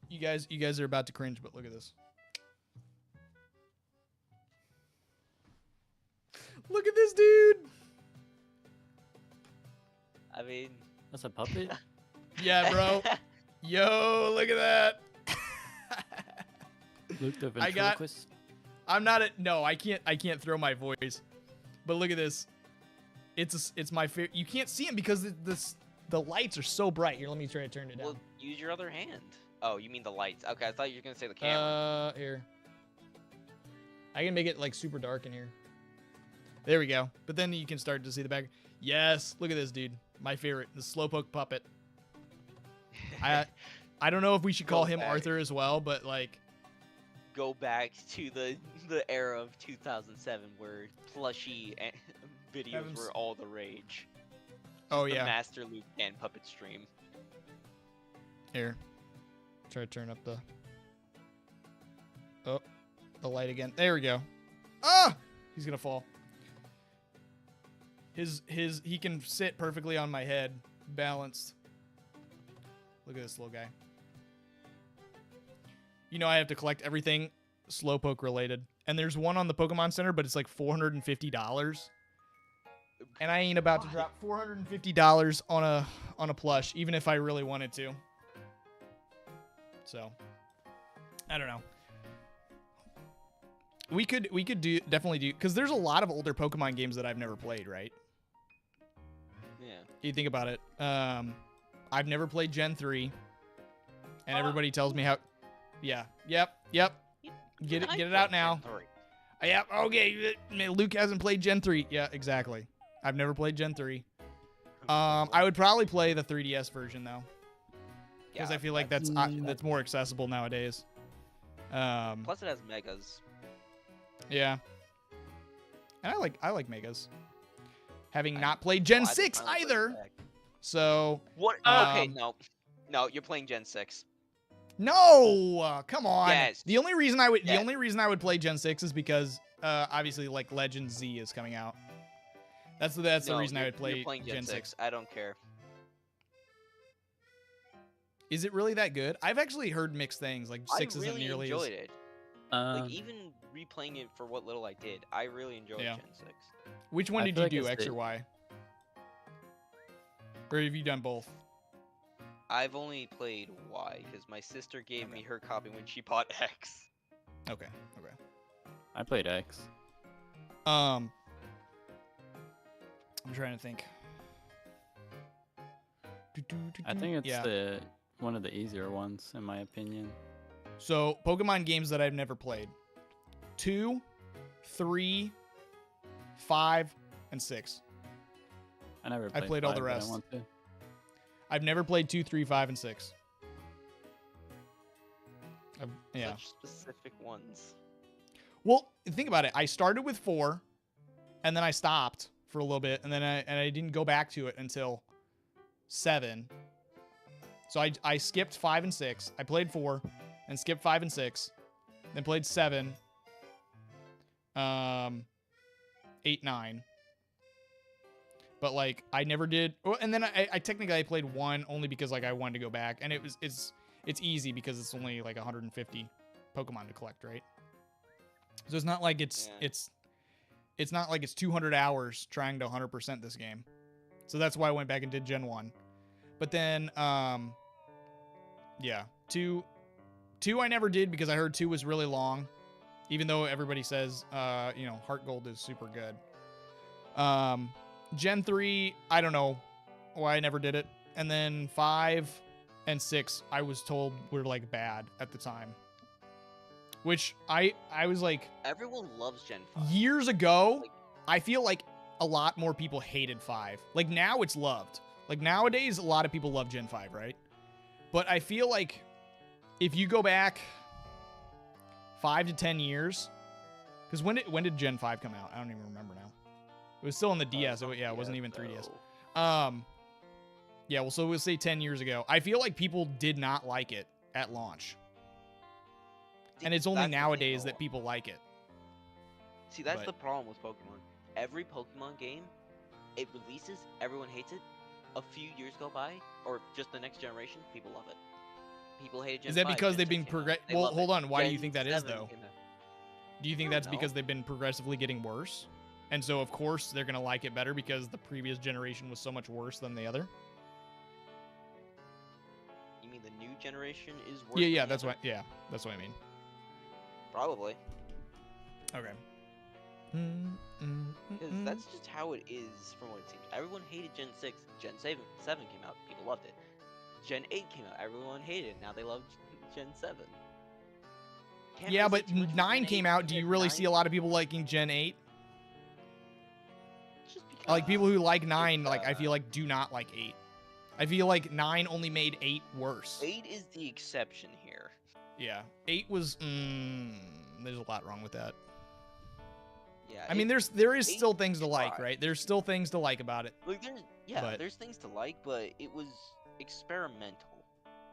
You guys are about to cringe, but look at this. Look at this dude. I mean, that's a puppet. Yeah, bro. Yo, look at that. Luke the ventriloquist. No, I can't throw my voice. But look at this. It's my favorite. You can't see him because the lights are so bright. Here, let me try to turn it down. Well, use your other hand. Oh, you mean the lights? Okay, I thought you were gonna say the camera. Here. I can make it like super dark in here. There we go. But then you can start to see the back. Yes, look at this dude. My favorite, the Slowpoke puppet. I don't know if we should call him Arthur as well, but like go back to the era of 2007 where plushie videos were all the rage. Oh yeah. The Master Luke and puppet stream. Here. Try to turn up the light again. There we go. Ah! He's gonna fall. He can sit perfectly on my head, balanced. Look at this little guy. You know I have to collect everything Slowpoke related. And there's one on the Pokemon Center, but it's like $450. And I ain't about to drop $450 on a plush, even if I really wanted to. So, I don't know. We could definitely do, because there's a lot of older Pokemon games that I've never played, right? Yeah. You think about it. I've never played Gen 3, and everybody tells me how. Yeah. Yep. Get it out now. Yeah. Okay. Luke hasn't played Gen 3. Yeah. Exactly. I've never played Gen 3. I would probably play the 3DS version though, because I feel like that's more accessible nowadays. Plus, it has megas. Yeah. And I like megas. Having not played Gen 6 either. So what? Okay, no, you're playing Gen 6. No, come on. Yes. The only reason I would play Gen 6 is because obviously like Legend Z is coming out. That's the reason I would play Gen 6. I don't care. Is it really that good? I've actually heard mixed things. Like 6 isn't nearly. I really enjoyed it. Like even replaying it for what little I did, I really enjoyed Gen 6. Which one did you do, X or Y? Or have you done both? I've only played Y because my sister gave me her copy when she bought X. Okay. I played X. I'm trying to think. I think it's one of the easier ones, in my opinion. So, Pokemon games that I've never played. 2, 3, 5, and 6. I played all the rest. I've never played 2, 3, 5, and 6. Yeah. Such specific ones. Well, think about it. I started with 4, and then I stopped for a little bit, and then I didn't go back to it until 7. So I skipped 5 and 6. I played 4, and skipped 5 and 6, then played 7, 8, 9. But like I never did. Well, and then I technically played 1 only because like I wanted to go back, and it's easy because it's only like 150 Pokemon to collect, right? So it's not like it's not like it's 200 hours trying to 100% this game. So that's why I went back and did Gen 1. But then yeah, 2 I never did because I heard 2 was really long, even though everybody says Heart Gold is super good. Gen 3, I don't know why I never did it. And then 5 and 6, I was told were like bad at the time. Which I was like, everyone loves Gen 5. Years ago, I feel like a lot more people hated 5. Like now it's loved. Like nowadays, a lot of people love Gen 5, right? But I feel like if you go back 5 to 10 years, because when did Gen 5 come out? I don't even remember now. It was still on the DS. It wasn't even 3DS. Yeah, well, so we'll say 10 years ago. I feel like people did not like it at launch. And it's only nowadays that people like it. See, that's the problem with Pokemon. Every Pokemon game, it releases, everyone hates it. A few years go by, or just the next generation, people love it. People hate Gen 5. Is that because they've been Well, hold on. Why do you think that is, though? Do you think that's because they've been progressively getting worse? And so, of course, they're going to like it better because the previous generation was so much worse than the other? You mean the new generation is worse? Yeah, that's what I mean. Probably. Okay. Because that's just how it is from what it seems. Everyone hated Gen 6. Gen 7 came out. People loved it. Gen 8 came out. Everyone hated it. Now they love Gen 7. Yeah, but 9 came out. Do you really see a lot of people liking Gen 8? Like, people who like 9, like, I feel like do not like 8. I feel like 9 only made 8 worse. 8 is the exception here. Yeah. 8 was, there's a lot wrong with that. Yeah. I mean, there is still things to like, right? There's still things to like about it. Like, there's things to like, but it was experimental.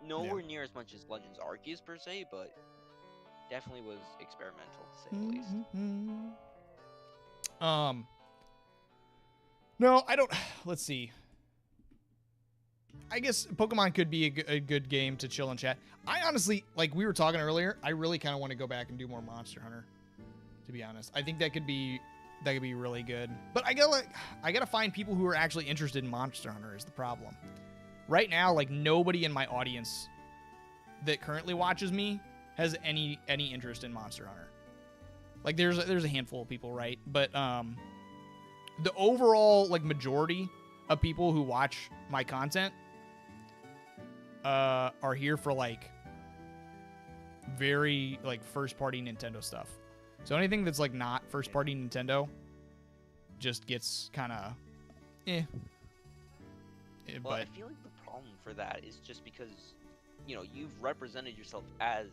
Nowhere near as much as Legends Arceus, per se, but definitely was experimental, to say the least. No, I don't. Let's see. I guess Pokemon could be a good game to chill and chat. I honestly, like we were talking earlier, I really kind of want to go back and do more Monster Hunter, to be honest. I think that could be really good. But I gotta find people who are actually interested in Monster Hunter is the problem. Right now, like nobody in my audience that currently watches me has any interest in Monster Hunter. Like there's a handful of people, right? But the overall like majority of people who watch my content are here for like very like first party Nintendo stuff. So anything that's like not first party Nintendo just gets kind of Well, but I feel like the problem for that is just because you've represented yourself as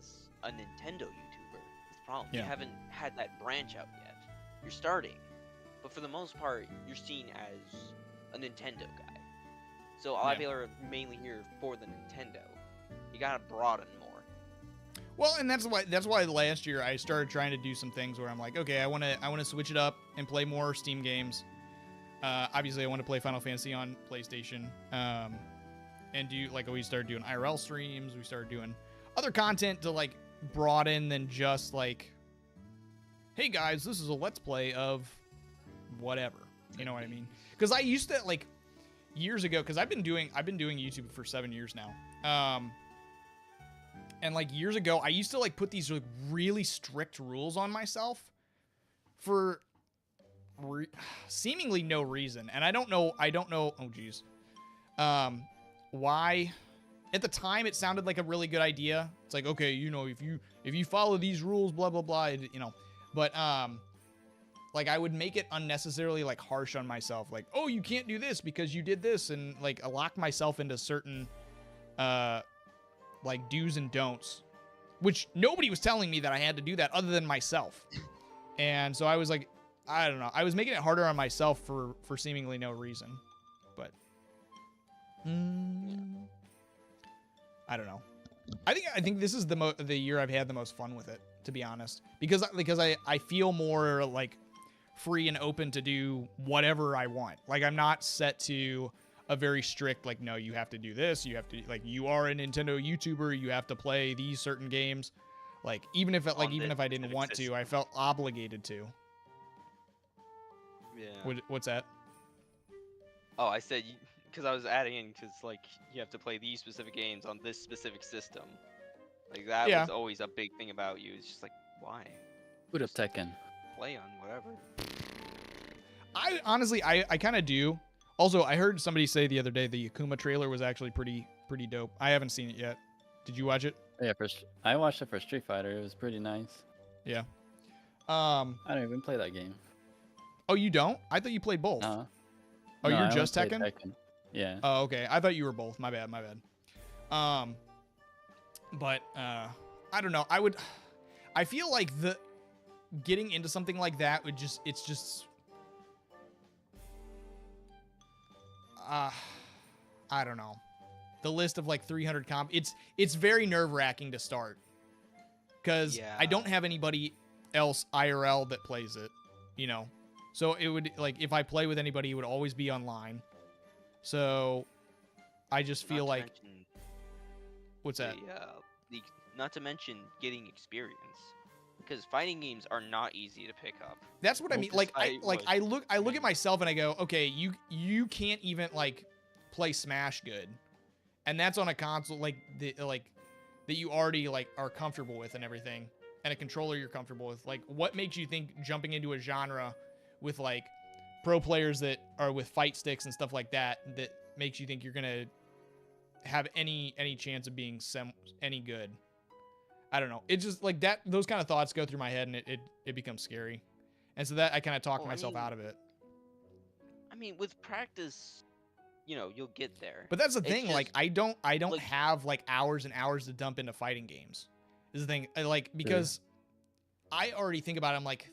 a Nintendo YouTuber. That's the problem. Yeah. You haven't had that branch out yet. You're starting. But for the most part, you're seen as a Nintendo guy. So a lot of people are mainly here for the Nintendo. You gotta broaden more. Well, and that's why last year I started trying to do some things where I'm like, okay, I want to switch it up and play more Steam games. Obviously, I want to play Final Fantasy on PlayStation. And we started doing IRL streams. We started doing other content to like broaden than just like hey guys, this is a let's play of whatever. You know what I mean? Because I used to, like, years ago, because I've been doing YouTube for 7 years now. And like years ago, I used to like put these like really strict rules on myself for seemingly no reason. And I don't know. Oh geez. Why? At the time, it sounded like a really good idea. It's like, okay, you know, if you follow these rules, blah, blah, blah, you know, but, like I would make it unnecessarily like harsh on myself. Like, oh, you can't do this because you did this. And like I lock myself into certain, like do's and don'ts, which nobody was telling me that I had to do that other than myself. And so I was like, I don't know. I was making it harder on myself for seemingly no reason, but I don't know. I think this is the year I've had the most fun with it, to be honest, because I feel more like free and open to do whatever I want. Like I'm not set to a very strict, like, no, you have to do this. You have to, like, you are a Nintendo YouTuber. You have to play these certain games. Like, even if I didn't want to, I felt obligated to. Yeah. What's that? Oh, I said, because I was adding in, because, like, you have to play these specific games on this specific system. Like, that was always a big thing about you. It's just like, why? Boot up Tekken. Play on whatever. I honestly, I kind of do. Also, I heard somebody say the other day the Yakuma trailer was actually pretty dope. I haven't seen it yet. Did you watch it? Yeah, I watched it for Street Fighter. It was pretty nice. Yeah. I don't even play that game. Oh, you don't? I thought you played both. Oh, you're just Tekken? Yeah. Oh, okay. I thought you were both. My bad. But I don't know. I feel like getting into something like that would it's just I don't know. The list of like 300 it's very nerve-wracking to start. Because I don't have anybody else IRL that plays it, you know. So it would, like, if I play with anybody, it would always be online. So I just feel like... What's that? Not to mention getting experience. Because fighting games are not easy to pick up. That's what I mean. Like, I look at myself and I go, okay, you can't even, like, play Smash good. And that's on a console, that you already, like, are comfortable with and everything. And a controller you're comfortable with. Like, what makes you think jumping into a genre with, like, pro players that are with fight sticks and stuff like that makes you think you're gonna have any chance of being any good? I don't know. It's just like that. Those kind of thoughts go through my head, and it becomes scary. And so that I kind of talk myself out of it. I mean, with practice, you know, you'll get there. But that's the thing. Just, like, I don't like, have like hours and hours to dump into fighting games. Is the thing. Like, because I already think about it. I'm like,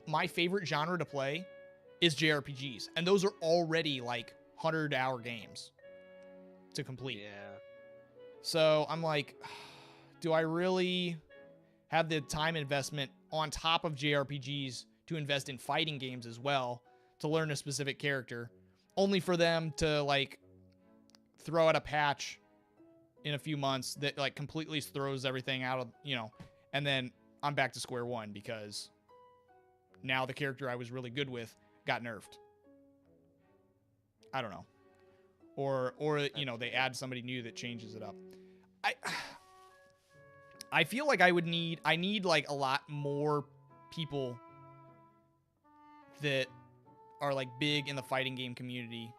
my favorite genre to play is JRPGs, and those are already like 100-hour games to complete. Yeah. So I'm like, do I really have the time investment on top of JRPGs to invest in fighting games as well to learn a specific character, only for them to like throw out a patch in a few months that like completely throws everything out of, you know, and then I'm back to square one because now the character I was really good with got nerfed. I don't know. Or you know, they add somebody new that changes it up. I feel like I need like a lot more people that are like big in the fighting game community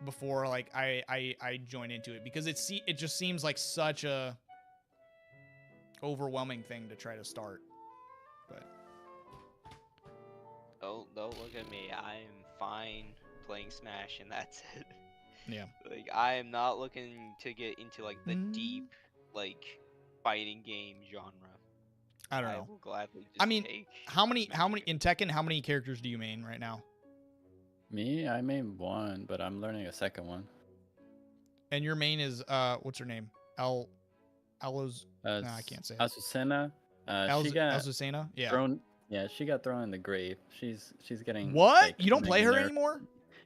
before like I join into it, because it just seems like such a overwhelming thing to try to start. But don't look at me. I'm fine playing Smash and that's it. Yeah. Like, I am not looking to get into like the deep like fighting game genre. I don't know. I will gladly just I mean, how many in Tekken, how many characters do you main right now? Me, I main one, but I'm learning a second one. And your main is what's her name? Elos. No, I can't say it. Azucena. Azucena? Yeah. Thrown, yeah, she got thrown in the grave. She's getting what? Like, you don't play her anymore?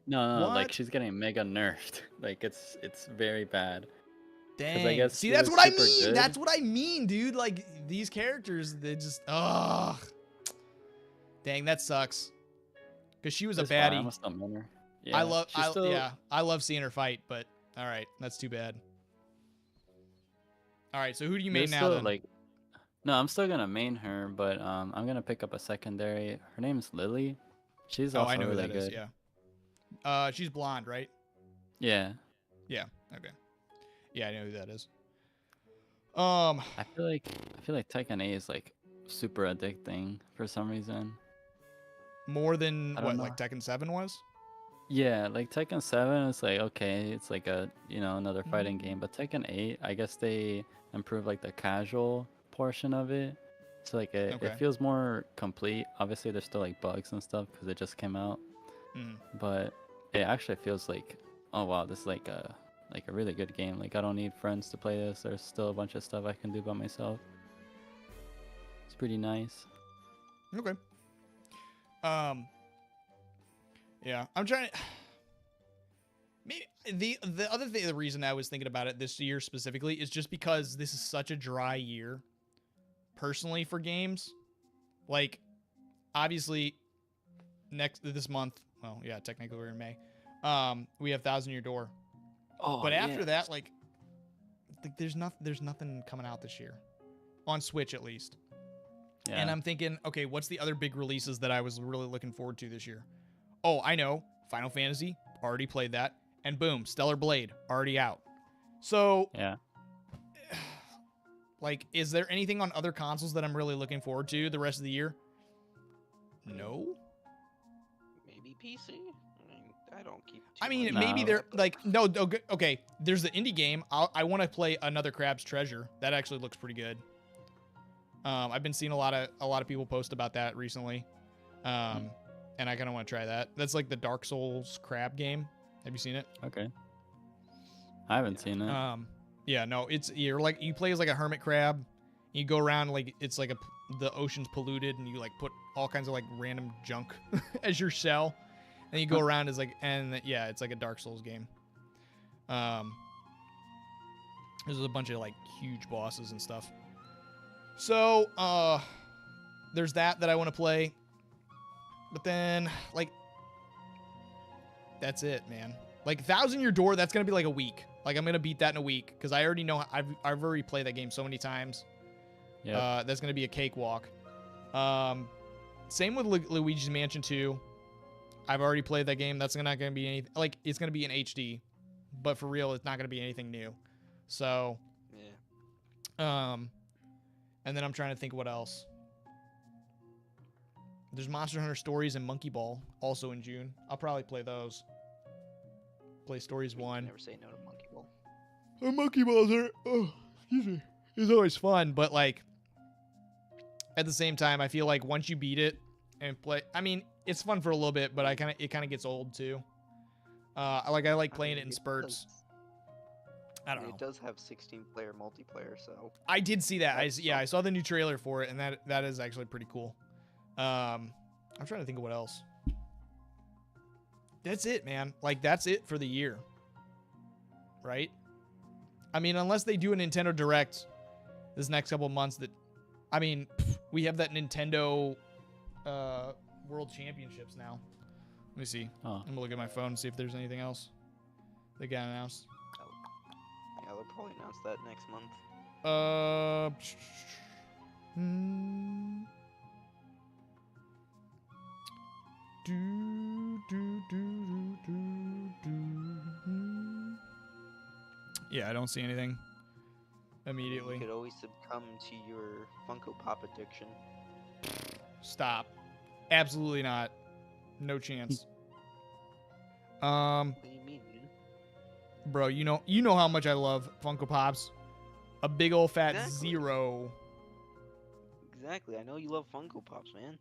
No, like she's getting mega nerfed. Like it's very bad. Dang. guess See, she that's was what I super mean. good. That's what I mean, dude. Like, these characters, they just, ugh. Dang, that sucks. Because she was a It's fine, baddie. I'm still mean her. Yeah, I love seeing her fight, but all right, that's too bad. All right, so who do you main there's now still, then? like, no, I'm still gonna main her, but I'm gonna pick up a secondary. Her name's Lily. She's also I know really who that is. good. Yeah. She's blonde, right? Yeah. Yeah. Okay. Yeah, I know who that is. I feel like Tekken 8 is like super addicting for some reason. More than I what, don't know. like Tekken 7 was? Yeah, like Tekken 7 is like okay, it's like a another fighting game, but Tekken 8, I guess they improved like the casual portion of it. So like Okay. it feels more complete. Obviously there's still like bugs and stuff because it just came out. Mm. But it actually feels like, oh wow, this is like a really good game. Like I don't need friends to play this. There's still a bunch of stuff I can do by myself. It's pretty nice. Okay. Yeah, I'm trying to. Maybe the other thing, the reason I was thinking about it this year specifically is just because this is such a dry year, personally, for games. Like, obviously, this month. Well, yeah, technically we're in May. We have Thousand Year Door. Oh, But after that, like there's nothing coming out this year, on Switch at least. Yeah. And I'm thinking, okay, what's the other big releases that I was really looking forward to this year? Oh, I know, Final Fantasy, already played that, and boom, Stellar Blade, already out. So, yeah. like, is there anything on other consoles that I'm really looking forward to the rest of the year? No. Maybe PC. I don't keep. I mean, No. maybe they're like no. Okay, there's the indie game. I want to play another Crab's Treasure. That actually looks pretty good. I've been seeing a lot of people post about that recently, and I kind of want to try that. That's like the Dark Souls crab game. Have you seen it? Okay. I haven't seen it. Yeah, no, you play as like a hermit crab. You go around like it's like the ocean's polluted, and you like put all kinds of like random junk as your shell. And you go around as like, and yeah, it's like a Dark Souls game. There's a bunch of like huge bosses and stuff. So, there's that I want to play. But then, like, that's it, man. Like, Thousand Year Door, that's gonna be like a week. Like, I'm gonna beat that in a week because I already know I've already played that game so many times. Yeah. That's gonna be a cakewalk. Same with Luigi's Mansion 2. I've already played that game. That's not going to be anything. Like, it's going to be in HD. But for real, it's not going to be anything new. So, yeah. And then I'm trying to think what else. There's Monster Hunter Stories and Monkey Ball, also in June. I'll probably play those. Play Stories 1. Never say no to Monkey Ball. Monkey Balls are, excuse me, it's always fun. But, like, at the same time, I feel like once you beat it and play, I mean, it's fun for a little bit, but it kind of gets old too. I like playing it in spurts. I don't know. It does have 16-player multiplayer, so. I did see that. I saw the new trailer for it, and that is actually pretty cool. I'm trying to think of what else. That's it, man. Like, that's it for the year. Right? I mean, unless they do a Nintendo Direct this next couple of months we have that Nintendo World Championships now. Let me see. Oh. I'm gonna look at my phone and see if there's anything else that got announced. Yeah, they'll probably announce that next month. Yeah, I don't see anything immediately. You could always succumb to your Funko Pop addiction. Stop. Absolutely not. No chance. What do you mean, dude? Bro, you know how much I love Funko Pops. A big old fat Exactly. 0. Exactly. I know you love Funko Pops, man.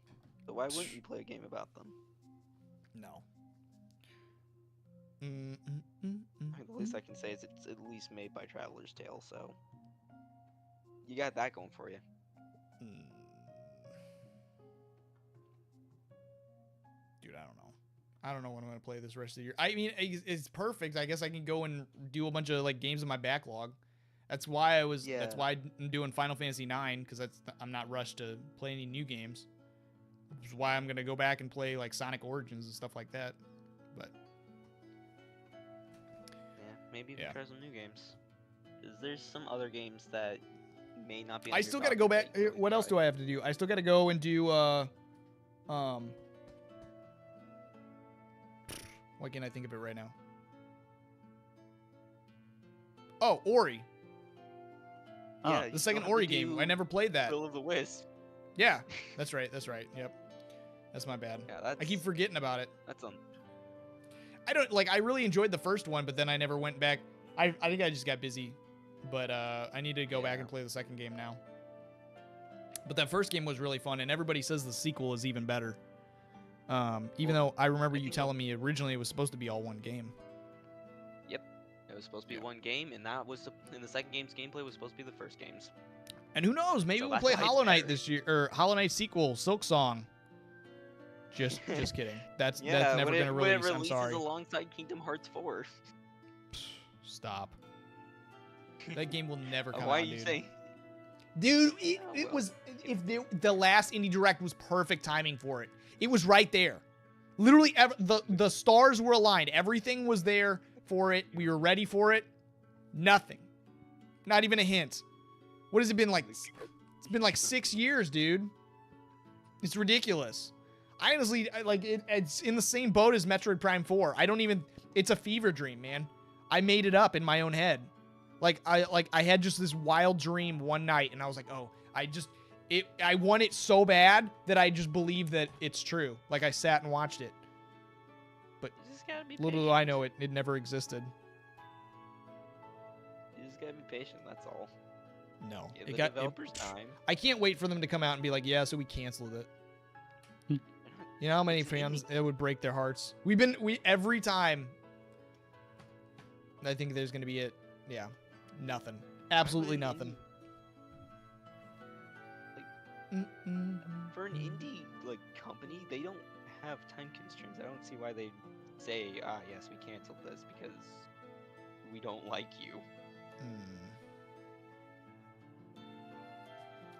So why wouldn't you play a game about them? No. The least I can say is it's at least made by Traveler's Tale, so you got that going for you. Dude, I don't know. I don't know when I'm gonna play this rest of the year. I mean, it's perfect. I guess I can go and do a bunch of like games in my backlog. That's why I was. Yeah. That's why I'm doing Final Fantasy IX, because I'm not rushed to play any new games. Which is why I'm gonna go back and play like Sonic Origins and stuff like that. But yeah, maybe we Yeah. try some new games. Is there some other games that may not be? I still gotta go back. What else do I have to do? I still gotta go and do. Why can't I think of it right now? Oh, Ori. Yeah, The second Ori game. I never played that. Will of the Wisp. Yeah, that's right. That's right. Yep. That's my bad. Yeah, that's. I keep forgetting about it. That's I don't like. I really enjoyed the first one, but then I never went back. I think I just got busy, but I need to go back and play the second game now. But that first game was really fun, and everybody says the sequel is even better. Even though I remember you telling me originally it was supposed to be all one game. Yep, it was supposed to be one game, and that was in the second game's gameplay was supposed to be the first game's. And who knows? Maybe So we'll that's play why it's Hollow Knight better. this year, or Hollow Knight sequel, Silk Song. Just kidding. That's never gonna release. When it I'm releases sorry. alongside Kingdom Hearts 4. Stop. That game will never come Why out, are you dude. saying? Dude, Oh, it well. was if the last Indie Direct was perfect timing for it. It was right there. Literally, the stars were aligned. Everything was there for it. We were ready for it. Nothing. Not even a hint. What has it been like? It's been like 6 years, dude. It's ridiculous. I honestly it's in the same boat as Metroid Prime 4. I don't even. It's a fever dream, man. I made it up in my own head. I had just this wild dream one night, and I was like, oh, I want it so bad that I just believe that it's true. Like, I sat and watched it. But You just gotta be little patient. do I know it never existed. You just gotta be patient. That's all. No. Give the developers time. I can't wait for them to come out and be like, yeah, so we canceled it. You know how many It's an fans indie. it would break their hearts? Every time I think there's gonna be nothing. Absolutely Why would nothing. For an indie company, they don't have time constraints. I don't see why they say, yes, we canceled this because we don't like you.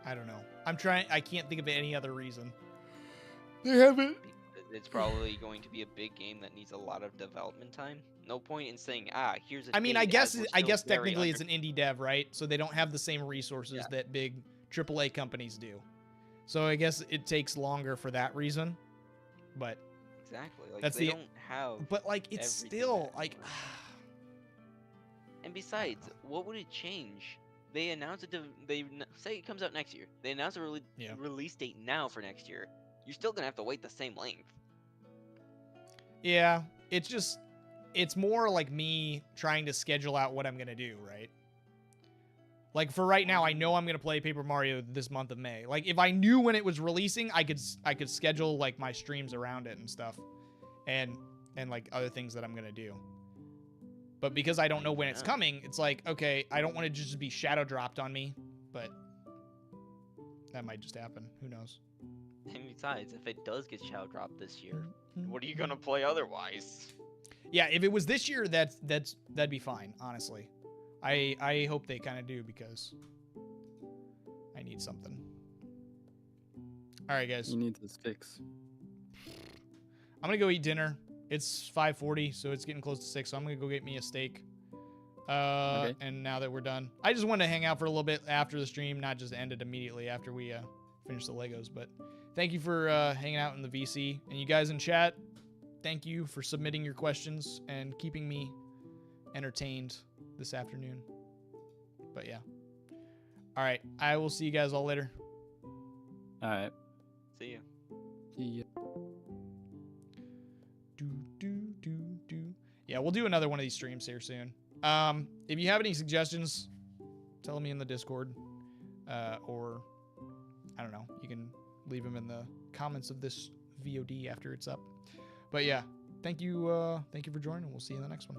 I don't know. I can't think of any other reason. They haven't. It's probably going to be a big game that needs a lot of development time. No point in saying, here's a I mean, date I as guess we're I still guess very technically under- it's an indie dev, right? So they don't have the same resources that big AAA companies do. So I guess it takes longer for that reason. But Exactly. Like, That's they the- don't have... but like it's everything still that like works. And besides, what would it change? They announce it. Say it comes out next year. They announce a release date now for next year. You're still gonna have to wait the same length. yeah, it's more like me trying to schedule out what I'm going to do, right? Like for right now, I know I'm going to play Paper Mario this month of May. Like if I knew when it was releasing, I could schedule like my streams around it and stuff. And like other things that I'm going to do. But because I don't know when it's coming, it's like, okay, I don't want to just be shadow dropped on me, but that might just happen. Who knows? And besides, if it does get shadow dropped this year, what are you gonna play otherwise? Yeah, if it was this year, that'd be fine, honestly. I hope they kind of do because I need something. All right, guys. You need this fix. I'm going to go eat dinner. It's 5:40, so it's getting close to 6, so I'm going to go get me a steak. Okay. And now that we're done, I just wanted to hang out for a little bit after the stream, not just end it immediately after we finish the Legos. But thank you for hanging out in the VC. And you guys in chat, thank you for submitting your questions and keeping me entertained this afternoon. But yeah. All right. I will see you guys all later. All right. See ya. Yeah. Yeah, we'll do another one of these streams here soon. If you have any suggestions, tell me in the Discord. Or, I don't know, you can leave them in the comments of this VOD after it's up. But yeah, thank you for joining. We'll see you in the next one.